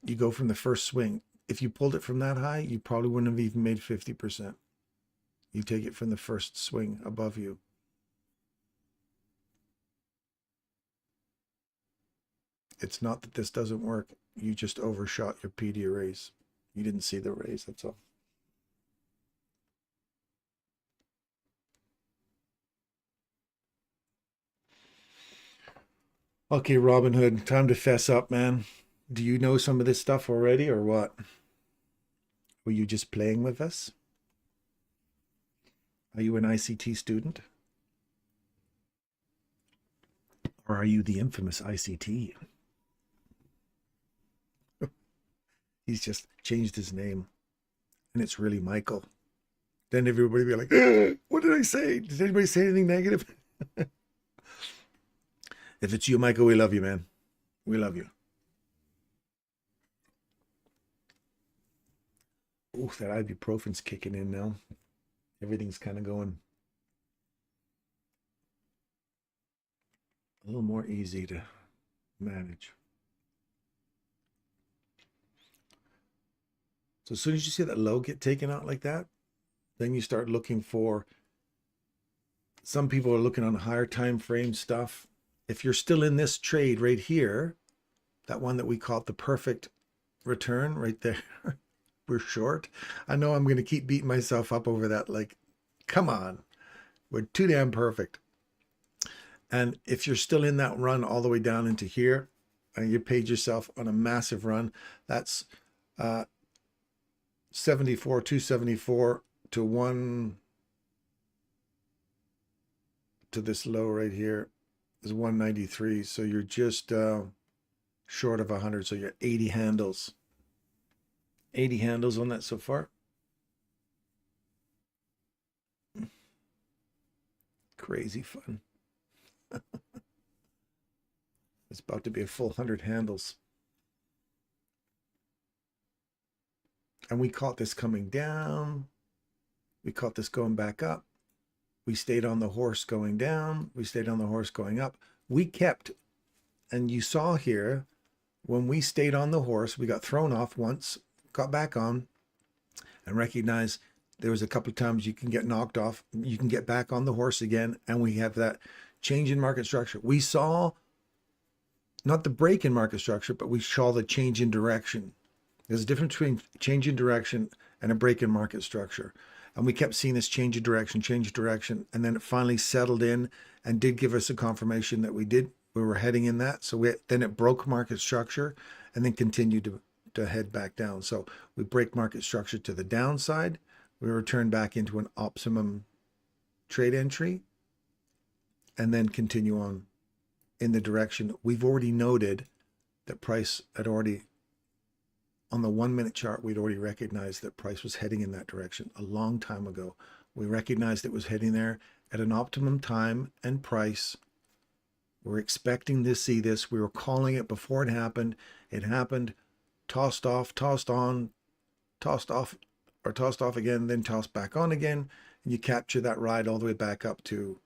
You go from the first swing. If you pulled it from that high, you probably wouldn't have even made 50%. You take it from the first swing above you. It's not that this doesn't work. You just overshot your PDA raise. You didn't see the raise, that's all. Okay, Robin Hood, time to fess up, man. Do you know some of this stuff already or what? Were you just playing with us? Are you an ICT student? Or are you the infamous ICT? He's just changed his name. And it's really Michael. Then everybody be like, what did I say? Did anybody say anything negative? If it's you, Michael, we love you, man. We love you. Ooh, that ibuprofen's kicking in now. Everything's kind of going a little more easy to manage. So as soon as you see that low get taken out like that, then you start looking for, some people are looking on higher time frame stuff. If you're still in this trade right here, that one that we call the perfect return right there, we're short. I know I'm going to keep beating myself up over that. Like, come on, we're too damn perfect. And if you're still in that run all the way down into here, and you paid yourself on a massive run, that's 74, 274 to 1 to this low right here is 193. So you're just short of 100. So you're 80 handles. 80 handles on that so far. Crazy fun. It's about to be a full 100 handles. And we caught this coming down. We caught this going back up. We stayed on the horse going down. We stayed on the horse going up. We kept, and you saw here, when we stayed on the horse, we got thrown off once, got back on, and recognized there was a couple of times you can get knocked off. You can get back on the horse again, and we have that change in market structure. We saw not the break in market structure, but we saw the change in direction. There's a difference between change in direction and a break in market structure. And we kept seeing this change in direction, and then it finally settled in and did give us a confirmation that we were heading in that. So then it broke market structure and then continued to head back down. So we break market structure to the downside. We return back into an optimum trade entry and then continue on in the direction. We've already noted that price had already, on the 1 minute chart, we'd already recognized that price was heading in that direction a long time ago. We recognized it was heading there at an optimum time and price. We're expecting to see this. We were calling it before it happened. It happened, tossed off, tossed on, tossed off, or tossed off again, then tossed back on again. And you capture that ride all the way back up to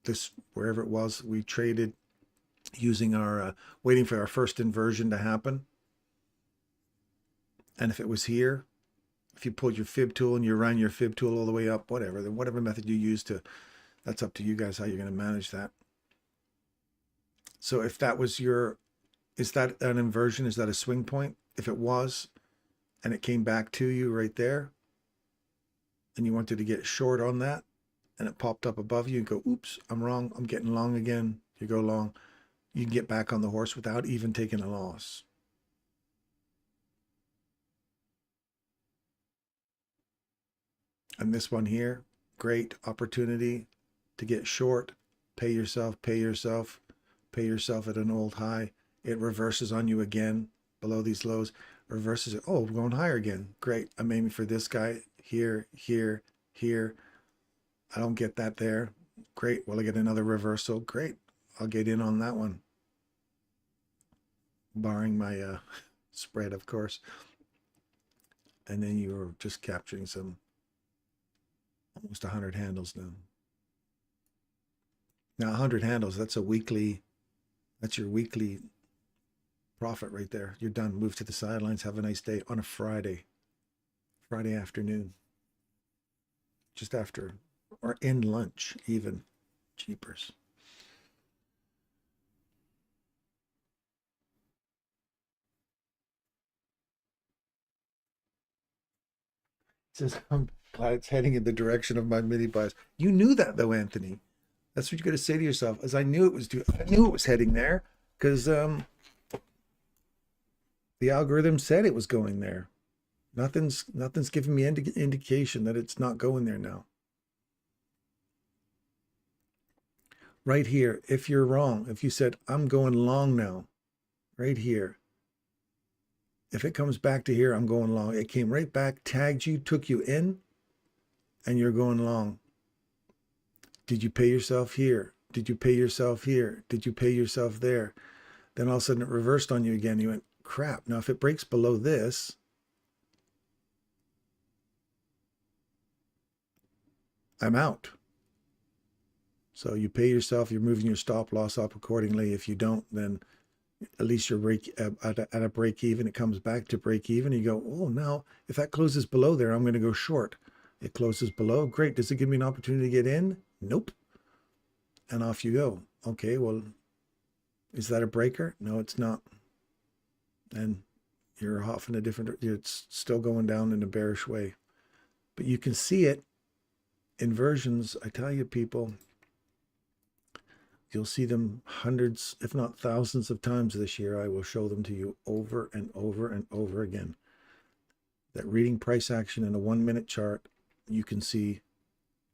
this, wherever it was. We traded using our, waiting for our first inversion to happen. And if it was here, if you pulled your fib tool and you ran your fib tool all the way up, whatever, then whatever method you use to, that's up to you guys how you're going to manage that. So if that was your, is that an inversion? Is that a swing point? If it was, and it came back to you right there, and you wanted to get short on that, and it popped up above you, you go, oops, I'm wrong. I'm getting long again. You go long. You can get back on the horse without even taking a loss. And this one here, great opportunity to get short. Pay yourself, pay yourself, pay yourself at an old high. It reverses on you again below these lows. Reverses it. Oh, we're going higher again. Great. I'm aiming for this guy here, here, here. I don't get that there. Great. Will I get another reversal? Great. I'll get in on that one. Barring my spread, of course. And then you're just capturing some almost 100 handles now. Now 100 handles, that's your weekly profit right there. You're done. Move to the sidelines. Have a nice day on a Friday afternoon. Just after or in lunch even. Cheapers. Says, I'm glad it's heading in the direction of my mini buys. You knew that though, Anthony. That's what you got to say to yourself. As I knew it was heading there because the algorithm said it was going there. Nothing's giving me indication that it's not going there now. Right here, if you're wrong, if you said I'm going long now, right here. If it comes back to here, I'm going long. It came right back, tagged you, took you in, and you're going long. Did you pay yourself here? Did you pay yourself here? Did you pay yourself there? Then all of a sudden it reversed on you again. You went, crap. Now, if it breaks below this, I'm out. So you pay yourself, you're moving your stop loss up accordingly. If you don't, then at least you're at a break even. It comes back to break even. You go, oh, now if that closes below there, I'm going to go short. It closes below. Great. Does it give me an opportunity to get in? Nope. And off you go. Okay, well, is that a breaker? No, it's not. And you're off in a different, it's still going down in a bearish way. But you can see it in versions. I tell you, people, you'll see them hundreds, if not thousands of times this year. I will show them to you over and over and over again. That reading price action in a 1-minute chart, you can see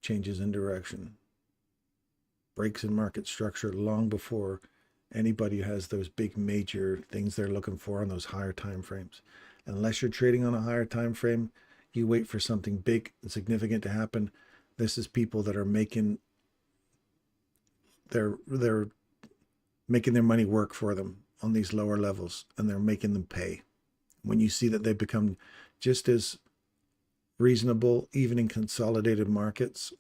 changes in direction. Breaks in market structure long before anybody has those big major things they're looking for on those higher time frames. Unless you're trading on a higher time frame, you wait for something big and significant to happen. This is people that are making they're making their money work for them on these lower levels, and they're making them pay. When you see that they become just as reasonable, even in consolidated markets,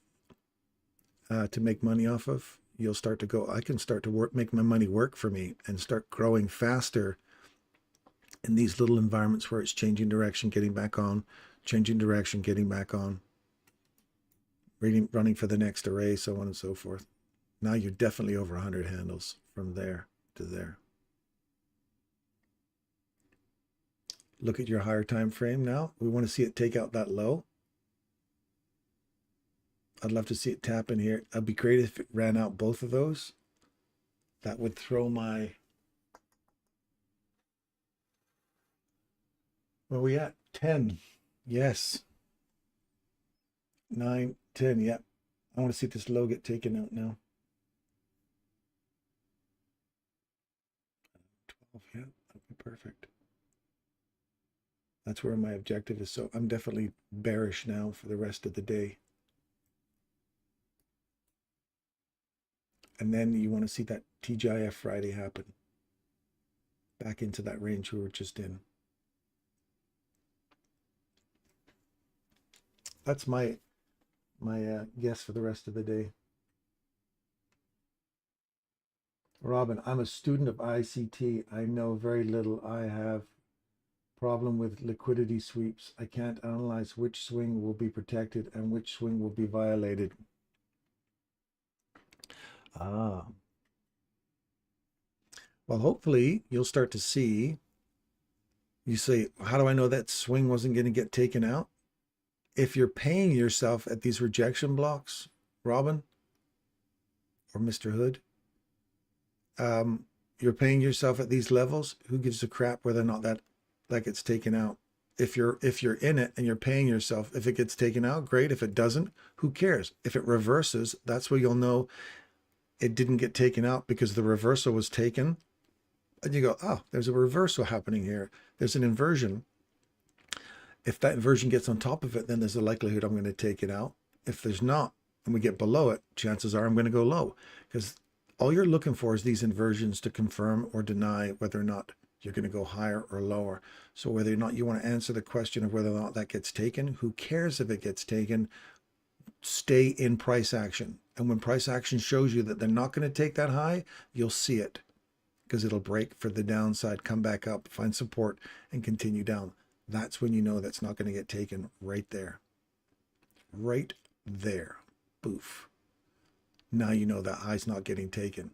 to make money off of, you'll start to go, I can start to make my money work for me and start growing faster in these little environments where it's changing direction, getting back on, changing direction, getting back on, running for the next array, so on and so forth. Now you're definitely over 100 handles from there to there. Look at your higher time frame now. We want to see it take out that low. I'd love to see it tap in here. It'd be great if it ran out both of those. That would throw my, where are we at? 10. Yes. 9, 10. Yep. I want to see this low get taken out now. 12. Yeah, that'd be perfect. That's where my objective is. So I'm definitely bearish now for the rest of the day. And then you want to see that TGIF Friday happen. Back into that range we were just in. That's my guess for the rest of the day. Robin, I'm a student of ICT. I know very little. I have problem with liquidity sweeps. I can't analyze which swing will be protected and which swing will be violated. Ah. Well, hopefully you'll start to see, you say, how do I know that swing wasn't going to get taken out? If you're paying yourself at these rejection blocks, Robin or Mr. Hood. You're paying yourself at these levels. Who gives a crap whether or not that gets taken out? If you're in it and you're paying yourself, if it gets taken out, great. If it doesn't, who cares? If it reverses, that's where you'll know it didn't get taken out, because the reversal was taken. And you go, oh, there's a reversal happening here. There's an inversion. If that inversion gets on top of it, then there's a likelihood I'm going to take it out. If there's not, and we get below it, chances are I'm going to go low, because all you're looking for is these inversions to confirm or deny whether or not you're going to go higher or lower. So whether or not you want to answer the question of whether or not that gets taken, who cares if it gets taken? Stay in price action. And when price action shows you that they're not going to take that high, you'll see it, because it'll break for the downside, come back up, find support, and continue down. That's when you know that's not going to get taken, right there. Right there. Boof. Now you know that high's not getting taken.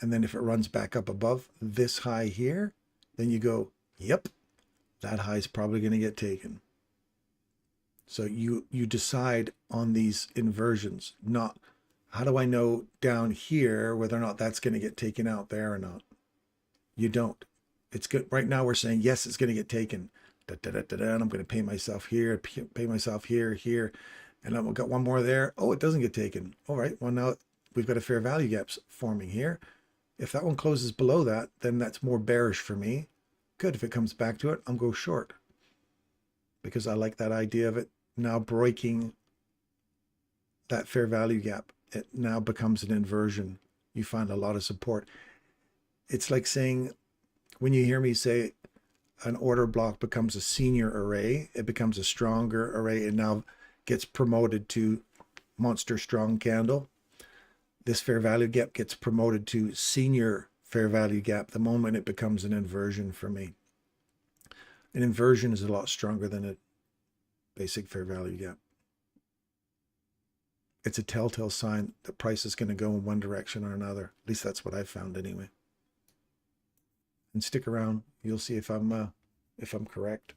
And then if it runs back up above this high here, then you go, yep, that high's probably going to get taken. So you decide on these inversions, not how do I know down here whether or not that's going to get taken out there or not? You don't. It's good. Right now we're saying, yes, it's going to get taken. And I'm going to pay myself here, pay myself here, here. And I've got one more there. Oh, it doesn't get taken. All right. Well, now we've got a fair value gap forming here. If that one closes below that, then that's more bearish for me. Good. If it comes back to it, I'm going short, because I like that idea of it now breaking that fair value gap. It now becomes an inversion. You find a lot of support. It's like saying, when you hear me say an order block becomes a senior array, it becomes a stronger array and now gets promoted to monster strong candle. This fair value gap gets promoted to senior fair value gap the moment it becomes an inversion for me. An inversion is a lot stronger than a basic fair value gap. It's a telltale sign that price is going to go in one direction or another. At least that's what I've found anyway. And stick around. You'll see if I'm correct.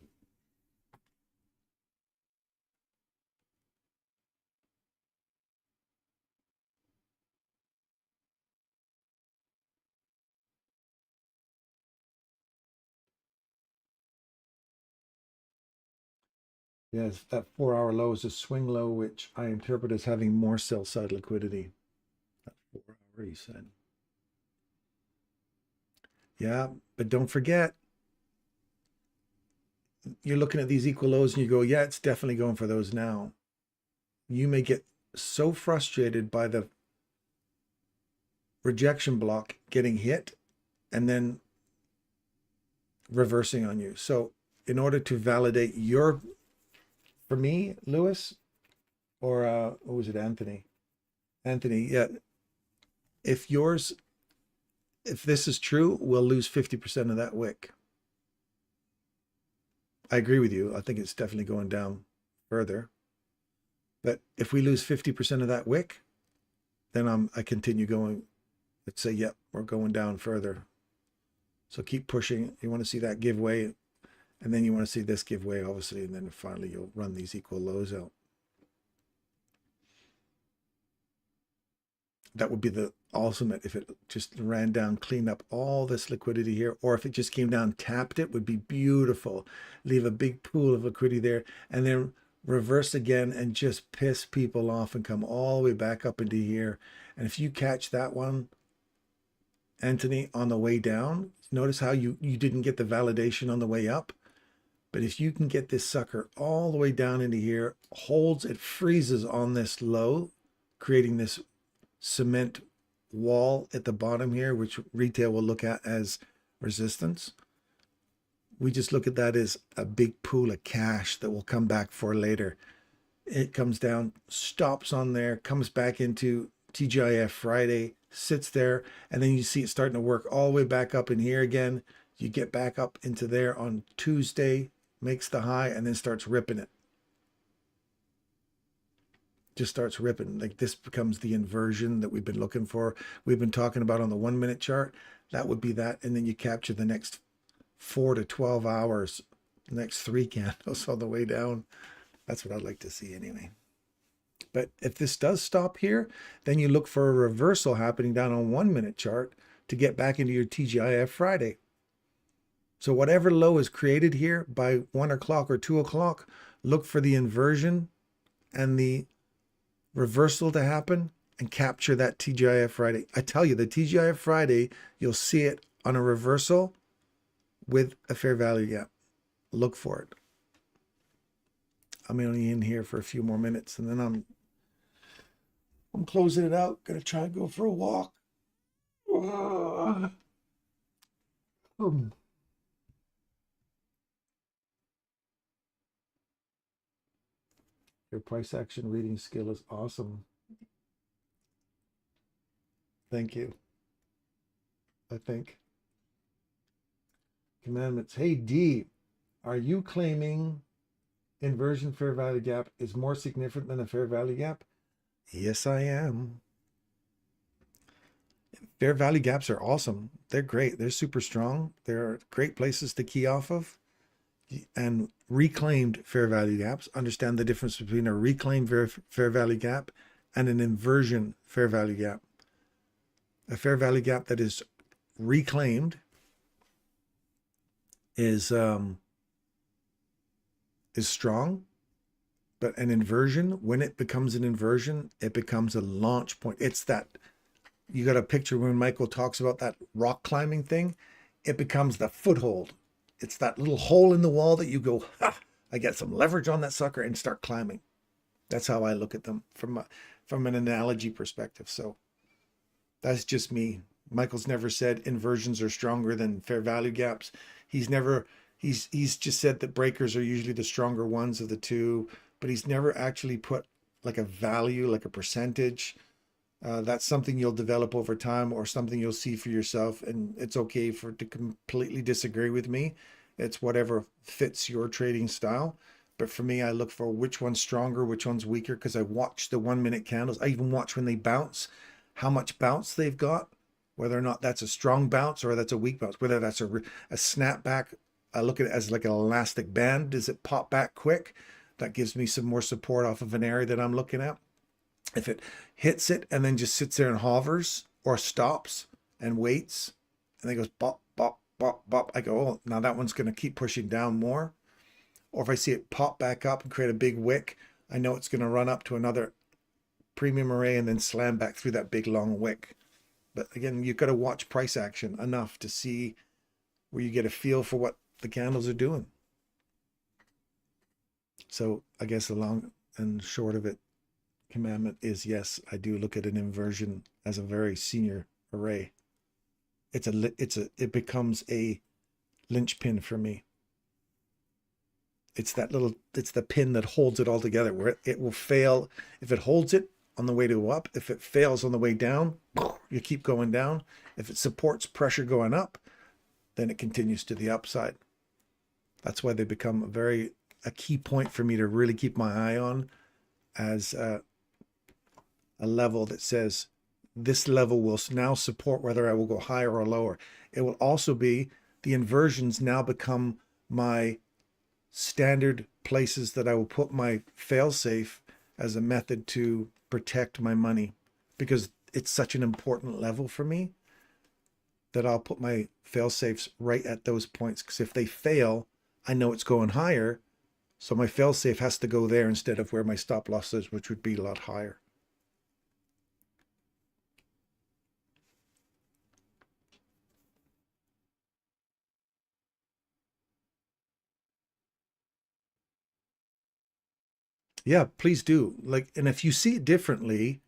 Yes, that 4-hour low is a swing low, which I interpret as having more sell side liquidity. That 4-hour, he said. Yeah, but don't forget, you're looking at these equal lows and you go, yeah, it's definitely going for those now. You may get so frustrated by the rejection block getting hit and then reversing on you. So in order to validate your, for me, Lewis, or what was it, Anthony? Anthony, yeah. If this is true, we'll lose 50% of that wick. I agree with you. I think it's definitely going down further. But if we lose 50% of that wick, then I continue going. Let's say, yep, we're going down further. So keep pushing. You want to see that give way, and then you want to see this give way, obviously, and then finally you'll run these equal lows out. That would be the ultimate. If it just ran down, cleaned up all this liquidity here, or if it just came down, tapped it, would be beautiful. Leave a big pool of liquidity there, and then reverse again and just piss people off and come all the way back up into here. And if you catch that one, Anthony, on the way down, notice how you didn't get the validation on the way up. But if you can get this sucker all the way down into here, holds, it freezes on this low, creating this cement wall at the bottom here, which retail will look at as resistance. We just look at that as a big pool of cash that will come back for later. It comes down, stops on there, comes back into TGIF Friday, sits there, and then you see it starting to work all the way back up in here again. You get back up into there on Tuesday, makes the high, and then starts ripping it. Just starts ripping. Like, this becomes the inversion that we've been looking for. We've been talking about on the 1 minute chart. That would be that. And then you capture the next 4 to 12 hours, the next 3 candles all the way down. That's what I'd like to see anyway. But if this does stop here, then you look for a reversal happening down on 1 minute chart to get back into your TGIF Friday. So whatever low is created here by 1 o'clock or 2 o'clock, look for the inversion and the reversal to happen and capture that TGIF Friday. I tell you, the TGIF Friday, you'll see it on a reversal with a fair value gap. Look for it. I'm only in here for a few more minutes and then I'm closing it out. Gonna try and go for a walk. Your price action reading skill is awesome. Thank you. I think. Commandments. Hey D, are you claiming inversion fair value gap is more significant than a fair value gap? Yes, I am. Fair value gaps are awesome. They're great. They're super strong. They're great places to key off of. And reclaimed fair value gaps, understand the difference between a reclaimed fair value gap and an inversion fair value gap. A fair value gap that is reclaimed is strong, but an inversion, when it becomes an inversion, it becomes a launch point. It's that, you got a picture when Michael talks about that rock climbing thing, it becomes the foothold. It's that little hole in the wall that you go, ha, I get some leverage on that sucker and start climbing. That's how I look at them from an analogy perspective. So that's just me. Michael's never said inversions are stronger than fair value gaps. He's just said that breakers are usually the stronger ones of the two, but he's never actually put like a value, like a percentage. That's something you'll develop over time or something you'll see for yourself. And it's okay to completely disagree with me. It's whatever fits your trading style. But for me, I look for which one's stronger, which one's weaker, because I watch the 1 minute candles. I even watch when they bounce, how much bounce they've got, whether or not that's a strong bounce or that's a weak bounce, whether that's a snapback. I look at it as like an elastic band. Does it pop back quick? That gives me some more support off of an area that I'm looking at. If it hits it and then just sits there and hovers or stops and waits and then goes bop, bop, bop, bop, I go, oh, now that one's going to keep pushing down more. Or if I see it pop back up and create a big wick, I know it's going to run up to another premium array and then slam back through that big long wick. But again, you've got to watch price action enough to see where you get a feel for what the candles are doing. So I guess the long and short of it, commandment is, yes, I do look at an inversion as a very senior array. It becomes a linchpin for me. It's the pin that holds it all together, where it will fail. If it holds it on the way to up, if it fails on the way down, you keep going down. If it supports pressure going up, then it continues to the upside. That's why they become a key point for me to really keep my eye on as a level that says this level will now support whether I will go higher or lower. It will also be the inversions now become my standard places that I will put my fail-safe as a method to protect my money, because it's such an important level for me that I'll put my fail-safes right at those points, because if they fail, I know it's going higher. So my fail-safe has to go there instead of where my stop loss is, which would be a lot higher. Yeah, please do. Like, and if you see it differently,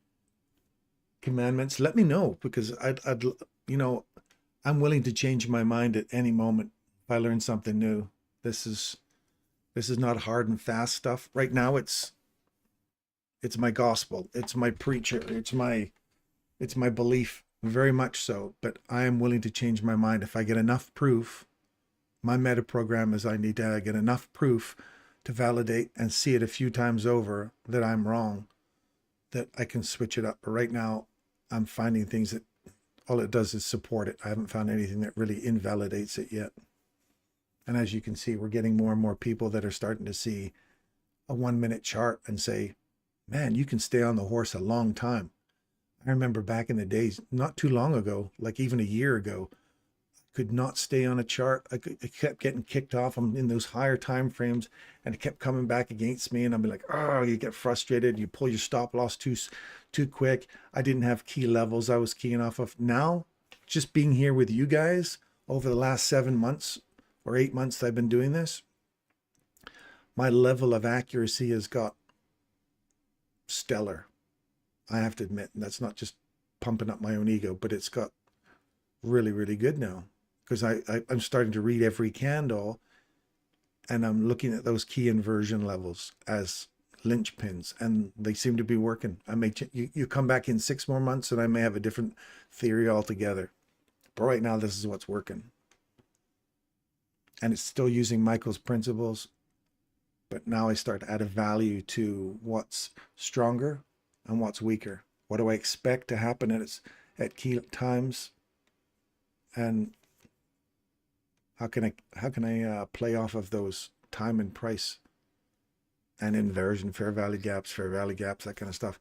commandments, let me know, because I'd I'm willing to change my mind at any moment if I learn something new. This is not hard and fast stuff. Right now it's my gospel. It's my preacher. It's my belief, very much so. But I am willing to change my mind if I get enough proof. My meta program is I need to get enough proof to validate and see it a few times over that I'm wrong, that I can switch it up. But right now I'm finding things that all it does is support it. I haven't found anything that really invalidates it yet. And as you can see, we're getting more and more people that are starting to see a 1 minute chart and say, man, you can stay on the horse a long time. I remember back in the days, not too long ago, like even a year ago, could not stay on a chart. I kept getting kicked off. I'm in those higher time frames, and it kept coming back against me. And I'd be like, oh, you get frustrated. You pull your stop loss too quick. I didn't have key levels I was keying off of. Now, just being here with you guys over the last 7 months or 8 months that I've been doing this, my level of accuracy has got stellar. I have to admit, and that's not just pumping up my own ego, but it's got really, really good now, because I'm starting to read every candle, and I'm looking at those key inversion levels as linchpins, and they seem to be working. I may you come back in 6 more months and I may have a different theory altogether, but right now this is what's working, and it's still using Michael's principles, but now I start to add a value to what's stronger and what's weaker. What do I expect to happen at key times, and how can I play off of those time and price and inversion, fair value gaps, that kind of stuff.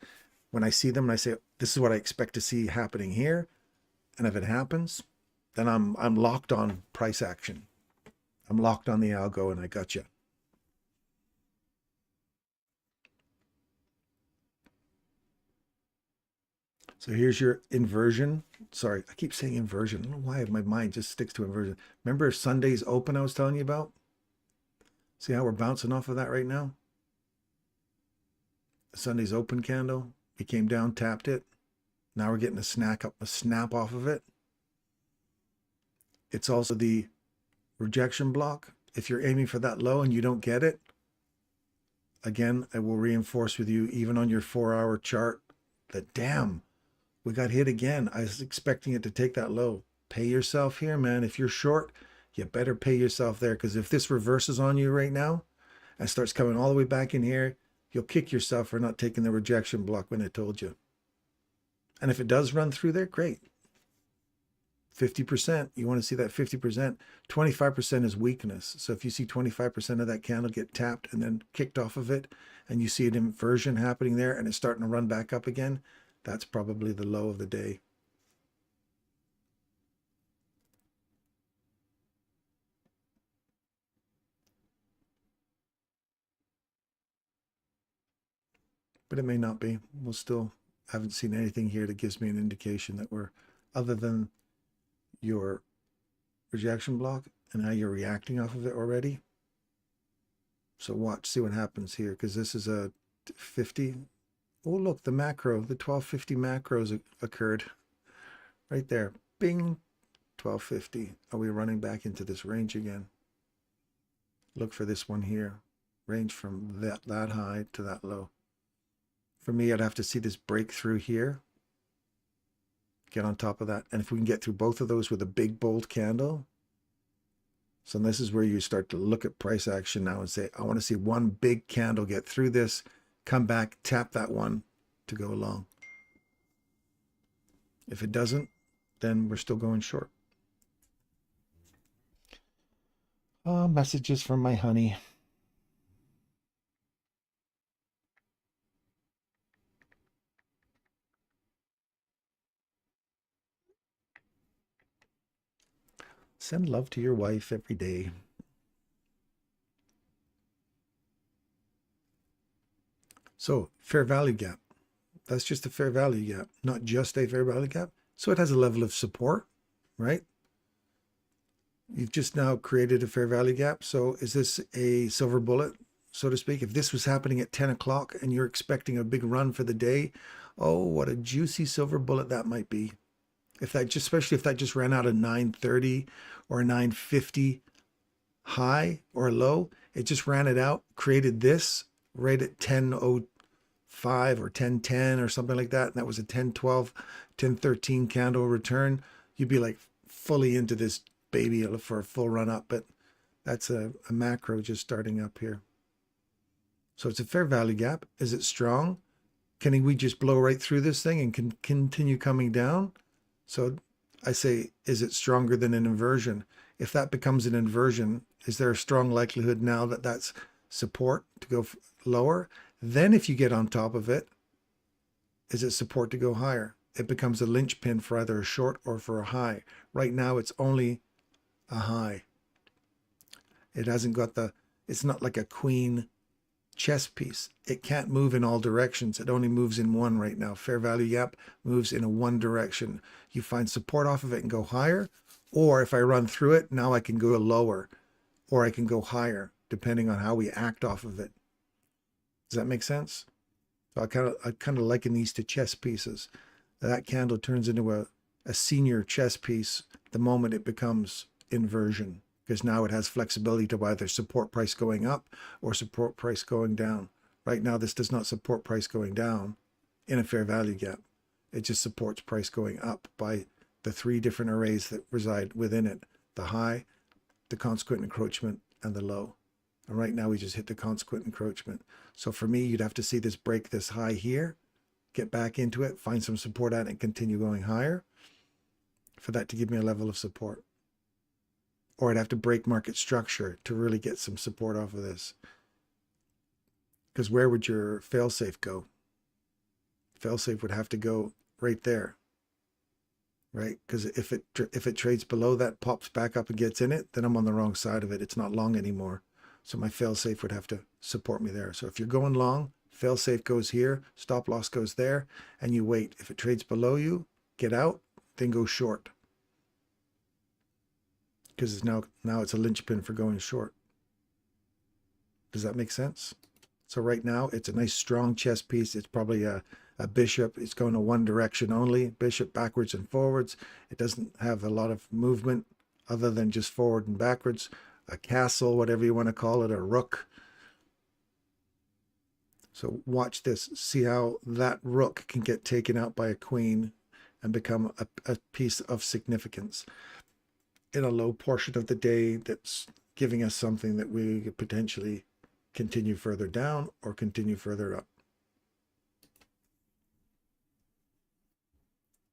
When I see them and I say, this is what I expect to see happening here, and if it happens, then I'm locked on price action. I'm locked on the algo, and I got you. So here's your inversion. Sorry, I keep saying inversion. I don't know why my mind just sticks to inversion. Remember Sunday's open I was telling you about? See how we're bouncing off of that right now? Sunday's open candle. We came down, tapped it. Now we're getting a snap off of it. It's also the rejection block. If you're aiming for that low and you don't get it, again, I will reinforce with you, even on your 4-hour chart, that damn, we got hit again. I was expecting it to take that low. Pay yourself here, man. If you're short, you better pay yourself there, because if this reverses on you right now and starts coming all the way back in here, you'll kick yourself for not taking the rejection block when I told you. And if it does run through there, great. 50%, you want to see that 50%. 25% is weakness. So if you see 25% of that candle get tapped and then kicked off of it, and you see an inversion happening there and it's starting to run back up again, that's probably the low of the day. But it may not be. We'll still haven't seen anything here that gives me an indication that we're, other than your rejection block and how you're reacting off of it already. So watch, see what happens here, because this is a 50. Oh, look, the macro, the 1250 macros occurred right there. Bing, 1250. Are we running back into this range again? Look for this one here. Range from that high to that low. For me, I'd have to see this breakthrough here. Get on top of that. And if we can get through both of those with a big, bold candle. So this is where you start to look at price action now and say, I want to see one big candle get through this, come back, tap that one to go along. If it doesn't, then we're still going short. Oh, messages from my honey. Send love to your wife every day. So fair value gap. That's just a fair value gap, not just a fair value gap. So it has a level of support, right? You've just now created a fair value gap. So is this a silver bullet, so to speak? If this was happening at 10 o'clock and you're expecting a big run for the day, oh, what a juicy silver bullet that might be. If that just, especially if that just ran out at 9:30 or 9:50 high or low, it just ran it out, created this right at 10:05 or 10:10 or something like that, and that was a 10:12, 10:13 candle return, you'd be like fully into this baby for a full run up. But that's a macro just starting up here. So it's a fair value gap. Is it strong? Can we just blow right through this thing and can continue coming down? So I say, is it stronger than an inversion? If that becomes an inversion, is there a strong likelihood now that that's support to go lower? Then if you get on top of it, is it support to go higher? It becomes a linchpin for either a short or for a high. Right now, it's only a high. It hasn't got the, it's not like a queen chess piece. It can't move in all directions. It only moves in one right now. Fair value gap moves in a one direction. You find support off of it and go higher, or if I run through it, now I can go lower, or I can go higher, depending on how we act off of it. Does that make sense? So I kind of liken these to chess pieces. That candle turns into a senior chess piece the moment it becomes inversion, because now it has flexibility to either support price going up or support price going down. Right now, this does not support price going down in a fair value gap. It just supports price going up by the three different arrays that reside within it: the high, the consequent encroachment, and the low. And right now we just hit the consequent encroachment. So for me, you'd have to see this break this high here, get back into it, find some support at it, and continue going higher for that to give me a level of support. Or I'd have to break market structure to really get some support off of this. Because where would your failsafe go? Failsafe would have to go right there, right? Because if it trades below that, pops back up and gets in it, then I'm on the wrong side of it. It's not long anymore. So my failsafe would have to support me there. So if you're going long, failsafe goes here, stop loss goes there, and you wait. If it trades below you, get out, then go short. Because it's now it's a linchpin for going short. Does that make sense? So right now, it's a nice strong chess piece. It's probably a bishop. It's going to one direction only, bishop backwards and forwards. It doesn't have a lot of movement other than just forward and backwards. A castle, whatever you want to call it, a rook. So watch this. See how that rook can get taken out by a queen and become a piece of significance in a low portion of the day that's giving us something that we could potentially continue further down or continue further up.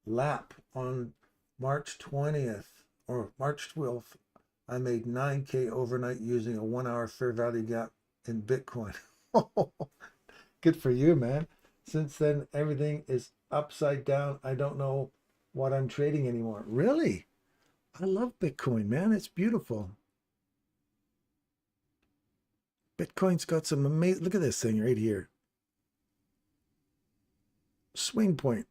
Lap on March 20th or March 12th. I made 9K overnight using a 1 hour fair value gap in Bitcoin. Good for you, man. Since then, everything is upside down. I don't know what I'm trading anymore. Really? I love Bitcoin, man. It's beautiful. Bitcoin's got some amazing, look at this thing right here. Swing point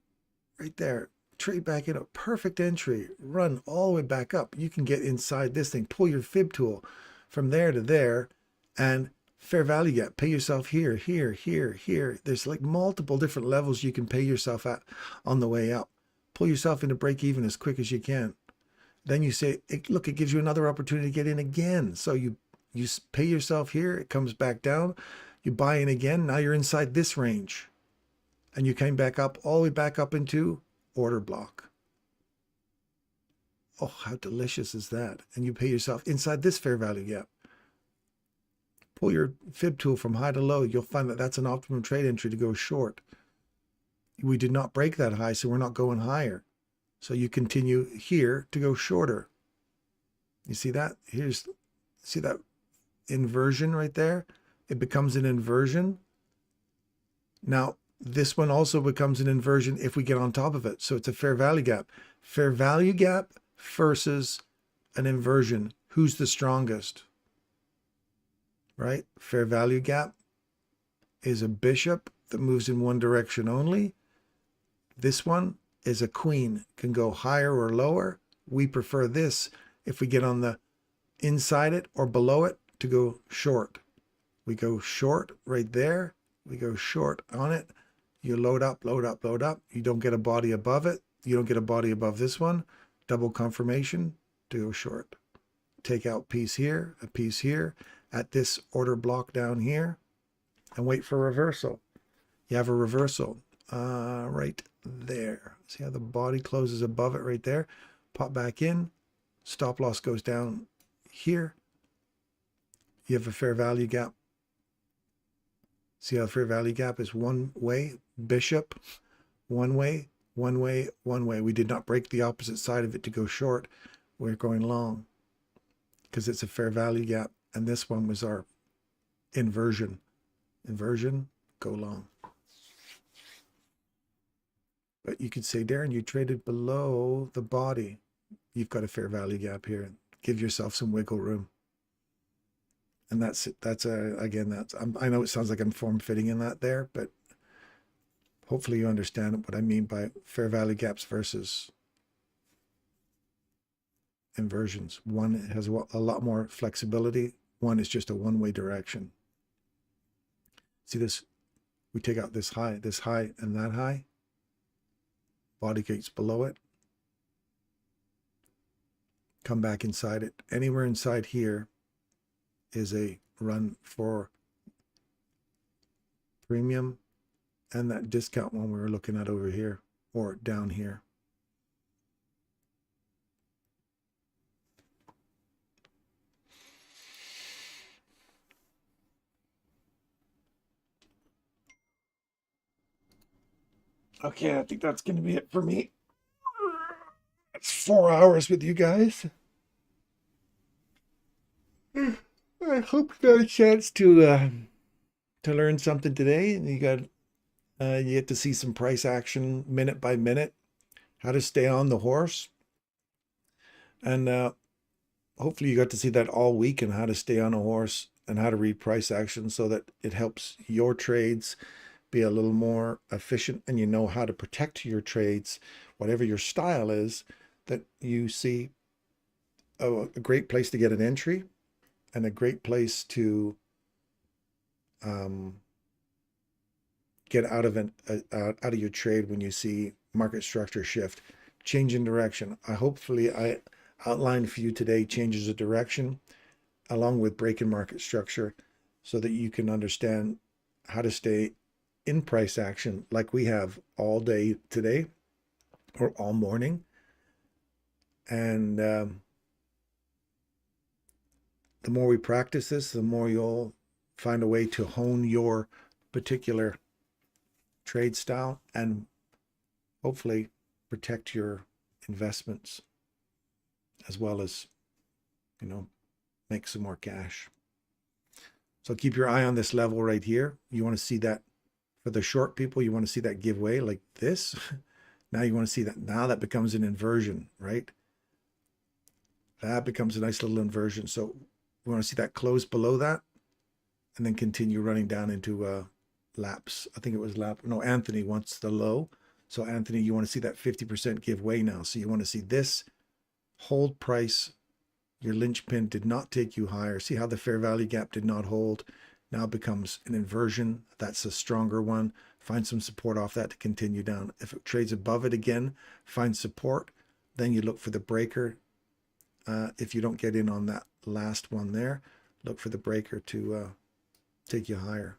right there. Trade back in a perfect entry, run all the way back up. You can get inside this thing, pull your fib tool from there to there, and fair value gap, pay yourself here, here, here, here. There's like multiple different levels you can pay yourself at on the way up. Pull yourself into break even as quick as you can. Then you say, look, it gives you another opportunity to get in again. So you pay yourself here, it comes back down, you buy in again, now you're inside this range. And you came back up, all the way back up into order block. Oh, how delicious is that? And you pay yourself inside this fair value gap. Pull your fib tool from high to low. You'll find that that's an optimum trade entry to go short. We did not break that high, so we're not going higher. So you continue here to go shorter. You see that? See that inversion right there? It becomes an inversion. Now, this one also becomes an inversion if we get on top of it. So it's a fair value gap. Fair value gap versus an inversion. Who's the strongest? Right? Fair value gap is a bishop that moves in one direction only. This one is a queen, can go higher or lower. We prefer this if we get on the inside it or below it to go short. We go short right there. We go short on it. You load up, load up, load up. You don't get a body above it. You don't get a body above this one. Double confirmation to go short. Take out piece here, a piece here at this order block down here and wait for reversal. You have a reversal right there. See how the body closes above it right there? Pop back in. Stop loss goes down here. You have a fair value gap. See how the fair value gap is one way, bishop, one way, one way, one way. We did not break the opposite side of it to go short. We're going long because it's a fair value gap. And this one was our inversion. Inversion, go long. But you could say, Darren, you traded below the body. You've got a fair value gap here. Give yourself some wiggle room. And again, I know it sounds like I'm form fitting in that there, but hopefully you understand what I mean by fair value gaps versus inversions. One has a lot more flexibility. One is just a one-way direction. See this? We take out this high, and that high. Body gates below it. Come back inside it. Anywhere inside here is a run for premium and that discount one we were looking at over here or down here. Okay, I think that's going to be it for me. It's 4 hours with you guys. I hope you got a chance to learn something today, and you get to see some price action minute by minute, how to stay on the horse, and hopefully you got to see that all week and how to stay on a horse and how to read price action so that it helps your trades be a little more efficient, and you know how to protect your trades, whatever your style is, that you see a great place to get an entry and a great place to get out of your trade when you see market structure shift, change in direction. Hopefully I outlined for you today changes of direction along with break in market structure so that you can understand how to stay in price action like we have all day today or all morning. And the more we practice this, the more you'll find a way to hone your particular trade style and hopefully protect your investments as well as, make some more cash. So keep your eye on this level right here. You want to see that for the short people, you want to see that give way like this. Now you want to see that. Now that becomes an inversion, right? That becomes a nice little inversion. So we want to see that close below that and then continue running down into laps. I think it was Anthony wants the low. So Anthony, you want to see that 50% give way now. So you want to see this hold price. Your linchpin did not take you higher. See how the fair value gap did not hold. Now it becomes an inversion. That's a stronger one. Find some support off that to continue down. If it trades above it again, find support. Then you look for the breaker. If you don't get in on that last one there, look for the breaker to take you higher.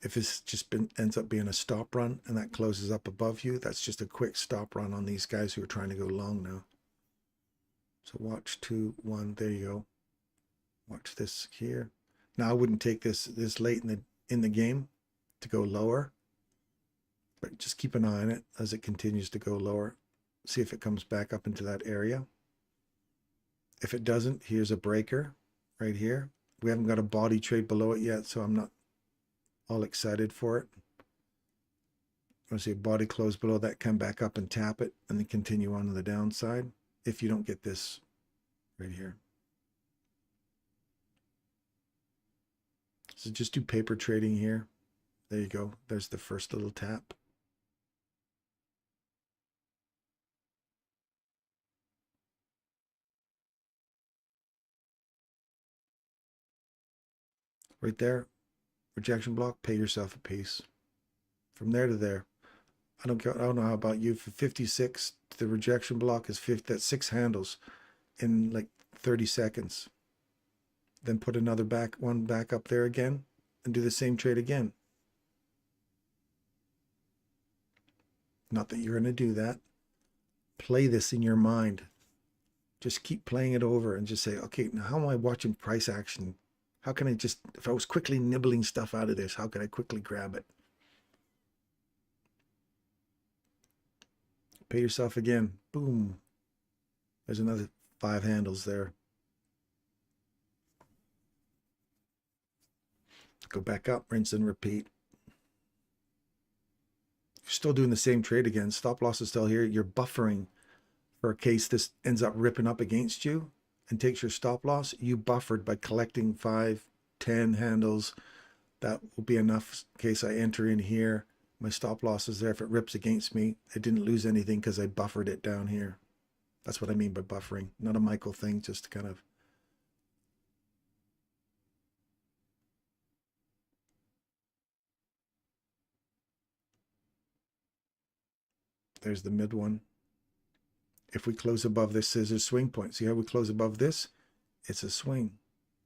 If it's just ends up being a stop run and that closes up above you, that's just a quick stop run on these guys who are trying to go long now. So watch 2, 1, there you go. Watch this here. Now I wouldn't take this late in the game to go lower, but just keep an eye on it as it continues to go lower. See if it comes back up into that area. If it doesn't, here's a breaker right here. We haven't got a body trade below it yet, so I'm not all excited for it. I see a body close below that, come back up and tap it, and then continue on to the downside if you don't get this right here. So just do paper trading here. There you go. There's the first little tap. Right there, rejection block, pay yourself a piece. From there to there. I don't know how about you. For 56, the rejection block is 50. That's 6 handles in like 30 seconds. Then put another one back up there again and do the same trade again. Not that you're going to do that. Play this in your mind. Just keep playing it over and just say, okay, now how am I watching price action? How can I just, if I was quickly nibbling stuff out of this, how can I quickly grab it? Pay yourself again. Boom. There's another 5 handles there. Go back up, rinse and repeat. You're still doing the same trade again. Stop loss is still here. You're buffering for a case this ends up ripping up against you and takes your stop loss. You buffered by collecting 5, 10 handles. That will be enough in case I enter in here. My stop loss is there. If it rips against me, I didn't lose anything because I buffered it down here. That's what I mean by buffering. Not a Michael thing, just kind of. There's the mid one. If we close above this, is a swing point. See how we close above this? It's a swing.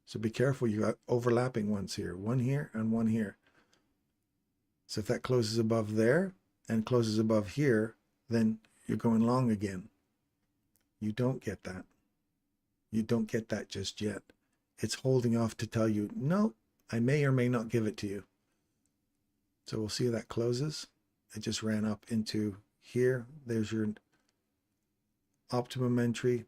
So be careful. You got overlapping ones here. One here and one here. So if that closes above there and closes above here, then you're going long again. You don't get that. You don't get that just yet. It's holding off to tell you, no, I may or may not give it to you. So we'll see how that closes. It just ran up into here. There's your optimum entry.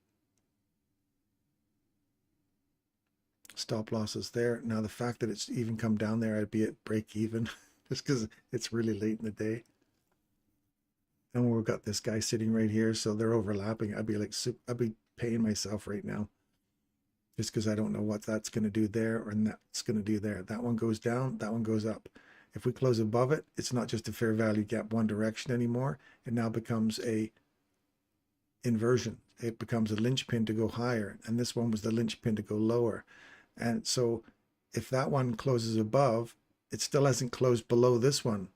Stop losses there. Now the fact that it's even come down there, I'd be at break even just because it's really late in the day. And we've got this guy sitting right here, so they're overlapping. I'd be paying myself right now just because I don't know what that's going to do there or that's going to do there. That one goes down, that one goes up. If we close above it, it's not just a fair value gap one direction anymore. It now becomes a inversion. It becomes a linchpin to go higher, and this one was the linchpin to go lower. And so if that one closes above, it still hasn't closed below this one.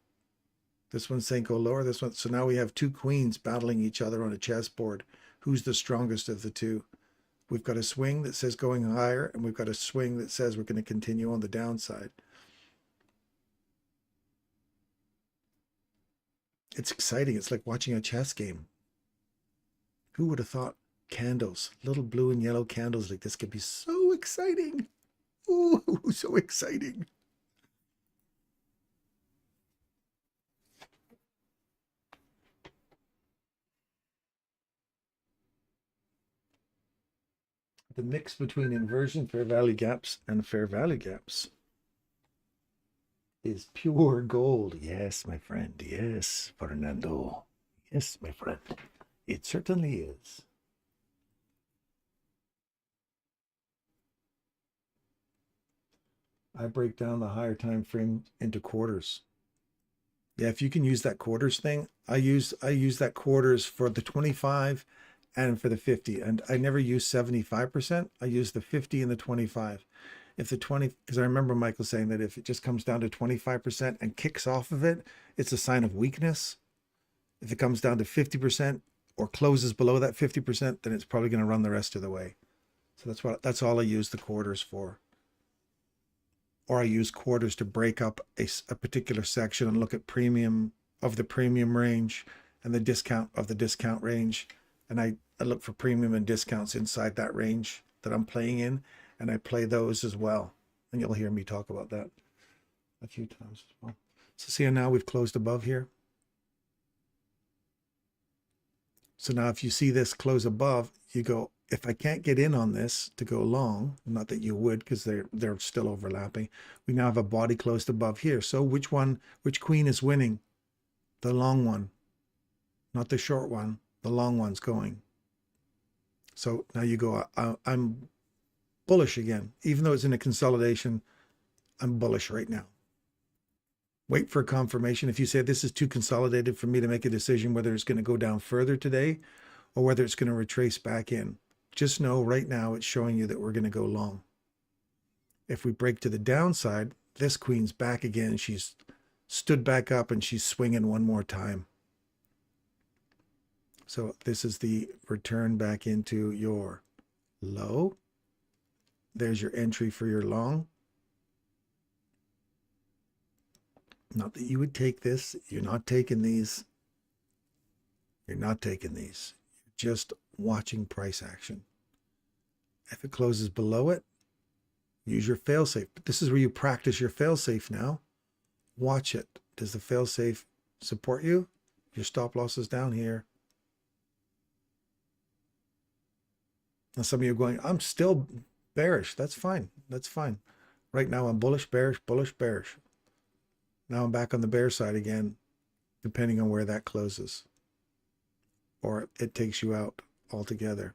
This one's saying go lower, this one. So now we have two queens battling each other on a chessboard. Who's the strongest of the two? We've got a swing that says going higher, and we've got a swing that says we're going to continue on the downside. It's exciting. It's like watching a chess game. Who would have thought candles, little blue and yellow candles like this could be so exciting? Ooh, so exciting. The mix between inversion, fair value gaps, and fair value gaps is pure gold. Yes, my friend. Yes, Fernando. Yes, my friend. It certainly is. I break down the higher time frame into quarters. Yeah, if you can use that quarters thing, I use that quarters for the 25 and for the 50. And I never use 75%. I use the 50 and the 25. If the 20, because I remember Michael saying that if it just comes down to 25% and kicks off of it, it's a sign of weakness. If it comes down to 50% or closes below that 50%, then it's probably going to run the rest of the way. So that's all I use the quarters for. Or I use quarters to break up a particular section and look at premium of the premium range and the discount of the discount range. And I look for premium and discounts inside that range that I'm playing in, and I play those as well. And you'll hear me talk about that a few times as well. So see how now we've closed above here? So now if you see this close above, you go, if I can't get in on this to go long, not that you would because they're still overlapping, we now have a body closed above here. So which queen is winning? The long one, not the short one. The long one's going. So now you go, I'm bullish again. Even though it's in a consolidation, I'm bullish right now. Wait for confirmation. If you say this is too consolidated for me to make a decision whether it's going to go down further today or whether it's going to retrace back in, just know right now it's showing you that we're going to go long. If we break to the downside, this queen's back again. She's stood back up and she's swinging one more time. So this is the return back into your low. There's your entry for your long. Not that you would take this. You're not taking these. You're not taking these. You're just watching price action. If it closes below it, use your failsafe. But this is where you practice your failsafe now. Watch it. Does the failsafe support you? Your stop loss is down here. Now some of you are going, I'm still bearish. That's fine. That's fine. Right now I'm bullish, bearish, bullish, bearish. Now I'm back on the bear side again, depending on where that closes. Or it takes you out altogether.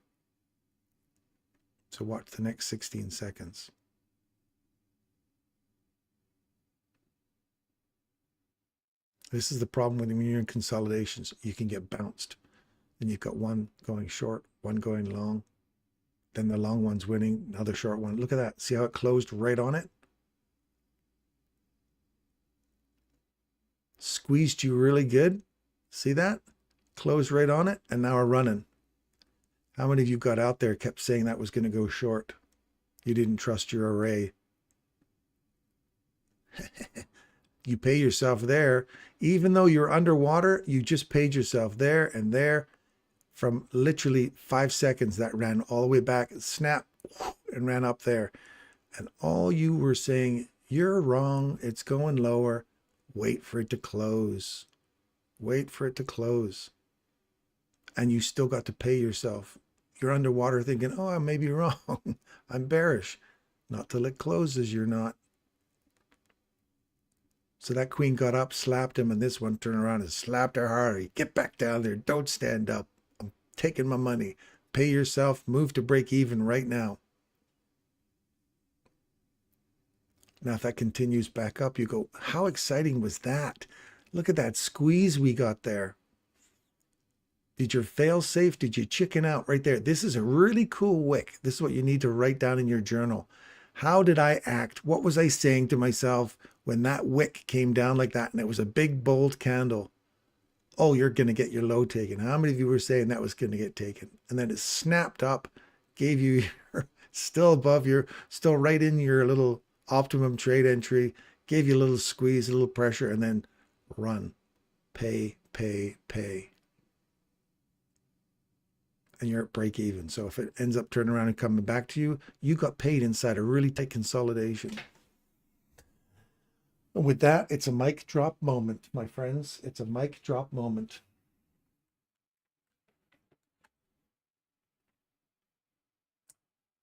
So watch the next 16 seconds. This is the problem when you're in consolidations. You can get bounced. And you've got one going short, one going long. Then the long one's winning, another short one. Look at that. See how it closed right on it? Squeezed you really good. See that? Closed right on it, and now we're running. How many of you got out there, kept saying that was going to go short? You didn't trust your array. You pay yourself there. Even though you're underwater, you just paid yourself there and there. From literally 5 seconds, that ran all the way back, snap, and ran up there. And all you were saying, you're wrong, it's going lower. Wait for it to close. Wait for it to close. And you still got to pay yourself. You're underwater thinking, oh, I may be wrong. I'm bearish. Not till it closes, you're not. So that queen got up, slapped him, and this one turned around and slapped her harder. Get back down there. Don't stand up. I'm taking my money. Pay yourself. Move to break even right now. Now, if that continues back up, you go, how exciting was that? Look at that squeeze we got there. Did you fail safe? Did you chicken out right there? This is a really cool wick. This is what you need to write down in your journal. How did I act? What was I saying to myself when that wick came down like that and it was a big, bold candle? Oh, you're going to get your low taken. How many of you were saying that was going to get taken? And then it snapped up, gave you your, still above your, still right in your little optimum trade entry, gave you a little squeeze, a little pressure, and then run. Pay, pay, pay. And you're at break even. So if it ends up turning around and coming back to you, you got paid inside a really tight consolidation. And with that, it's a mic drop moment, my friends. It's a mic drop moment.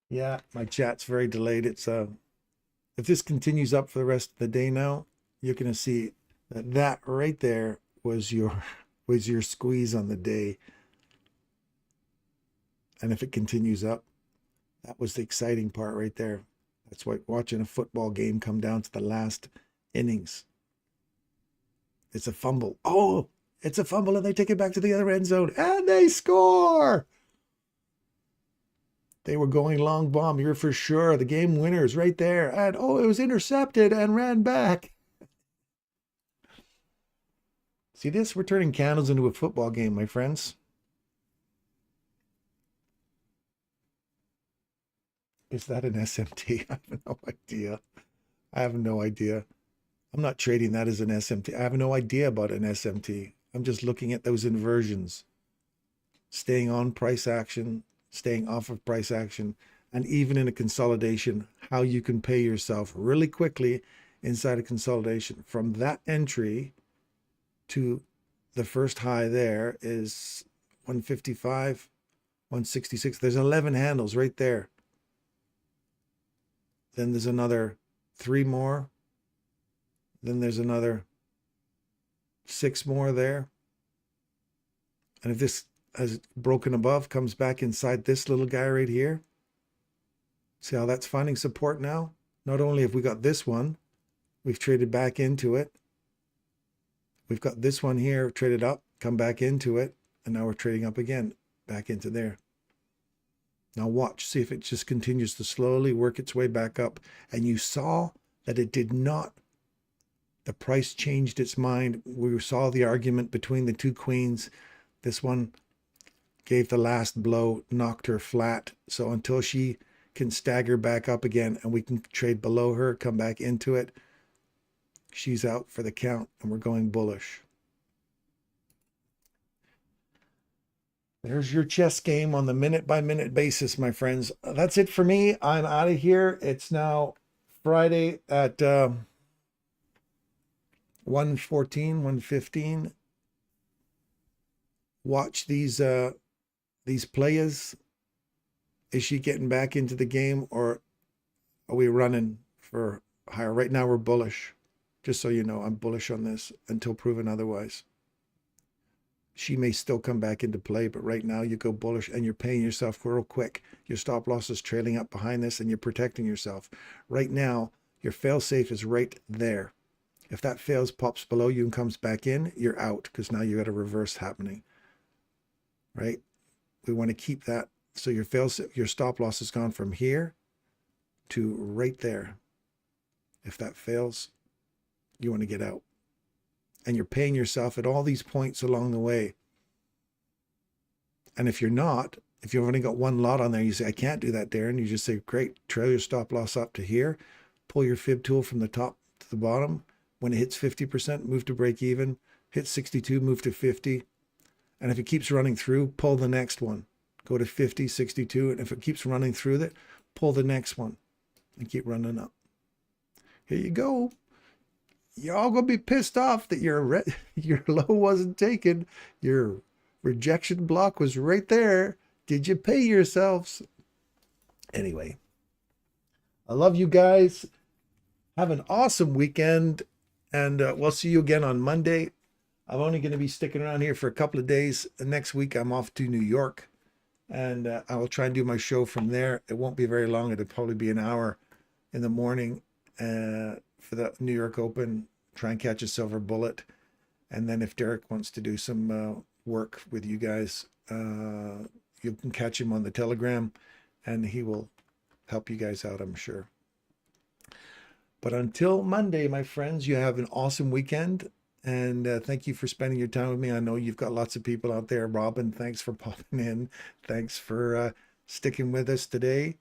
Yeah, my chat's very delayed. It's if this continues up for the rest of the day now, you're going to see that that right there was your squeeze on the day. And if it continues up, that was the exciting part right there. That's like watching a football game come down to the last innings. It's a fumble. Oh, it's a fumble, and they take it back to the other end zone, and they score. They were going long bomb. You're for sure the game winners right there. And oh, it was intercepted and ran back. See this? We're turning candles into a football game, my friends. Is that an SMT? I have no idea. I have no idea. I'm not trading that as an SMT. I have no idea about an SMT. I'm just looking at those inversions. Staying on price action, staying off of price action, and even in a consolidation, how you can pay yourself really quickly inside a consolidation. From that entry to the first high there is 155, 166. There's 11 handles right there. Then there's another 3 more. Then there's another 6 more there. And if this has broken above, comes back inside this little guy right here. See how that's finding support now? Not only have we got this one, we've traded back into it. We've got this one here, traded up, come back into it, and now we're trading up again, back into there. Now watch, see if it just continues to slowly work its way back up. And you saw that it did not. The price changed its mind. We saw the argument between the two queens. This one gave the last blow, knocked her flat. So until she can stagger back up again and we can trade below her, come back into it, she's out for the count and we're going bullish. There's your chess game on the minute-by-minute basis, my friends. That's it for me. I'm out of here. It's now Friday at 1:14, 1:15. Watch these players. Is she getting back into the game, or are we running for higher. Right now we're bullish. Just so you know, I'm bullish on this until proven otherwise. She may still come back into play, but right now you go bullish and you're paying yourself real quick. Your stop loss is trailing up behind this and you're protecting yourself. Right now, your fail safe is right there. If that fails, pops below you and comes back in, you're out because now you got a reverse happening, right? We want to keep that. So your stop loss has gone from here to right there. If that fails, you want to get out. And you're paying yourself at all these points along the way. And if you're not, if you've only got one lot on there, you say, I can't do that, Darren. You just say, great, trail your stop loss up to here, pull your fib tool from the top to the bottom. When it hits 50%, move to break even, hit 62, move to 50. And if it keeps running through, pull the next one. Go to 50, 62. And if it keeps running through that, pull the next one and keep running up. Here you go. You're all going to be pissed off that your low wasn't taken. Your rejection block was right there. Did you pay yourselves? Anyway, I love you guys. Have an awesome weekend. And we'll see you again on Monday. I'm only going to be sticking around here for a couple of days. Next week, I'm off to New York. And I will try and do my show from there. It won't be very long. It'll probably be an hour in the morning for the New York Open. Try and catch a silver bullet. And then if Derek wants to do some work with you guys, you can catch him on the Telegram. And he will help you guys out, I'm sure. But until Monday, my friends, you have an awesome weekend. And thank you for spending your time with me. I know you've got lots of people out there. Robin, thanks for popping in. Thanks for sticking with us today.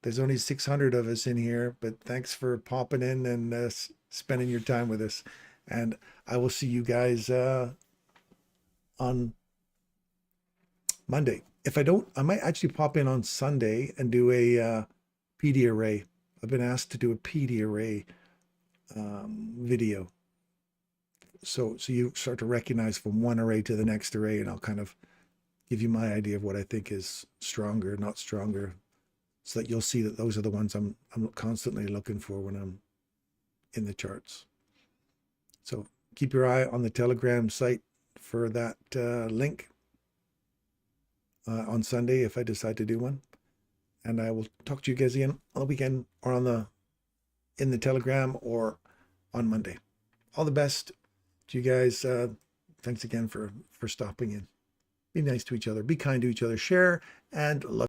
There's only 600 of us in here, but thanks for popping in and spending your time with us. And I will see you guys on Monday. If I don't, I might actually pop in on Sunday and do a PD array. I've been asked to do a PD array video. So you start to recognize from one array to the next array, and I'll kind of give you my idea of what I think is stronger, not stronger, so that you'll see that those are the ones I'm constantly looking for when I'm in the charts. So keep your eye on the Telegram site for that link on Sunday if I decide to do one. And I will talk to you guys again on the weekend or in the Telegram or on Monday. All the best to you guys. Thanks again for stopping in. Be nice to each other. Be kind to each other. Share and love.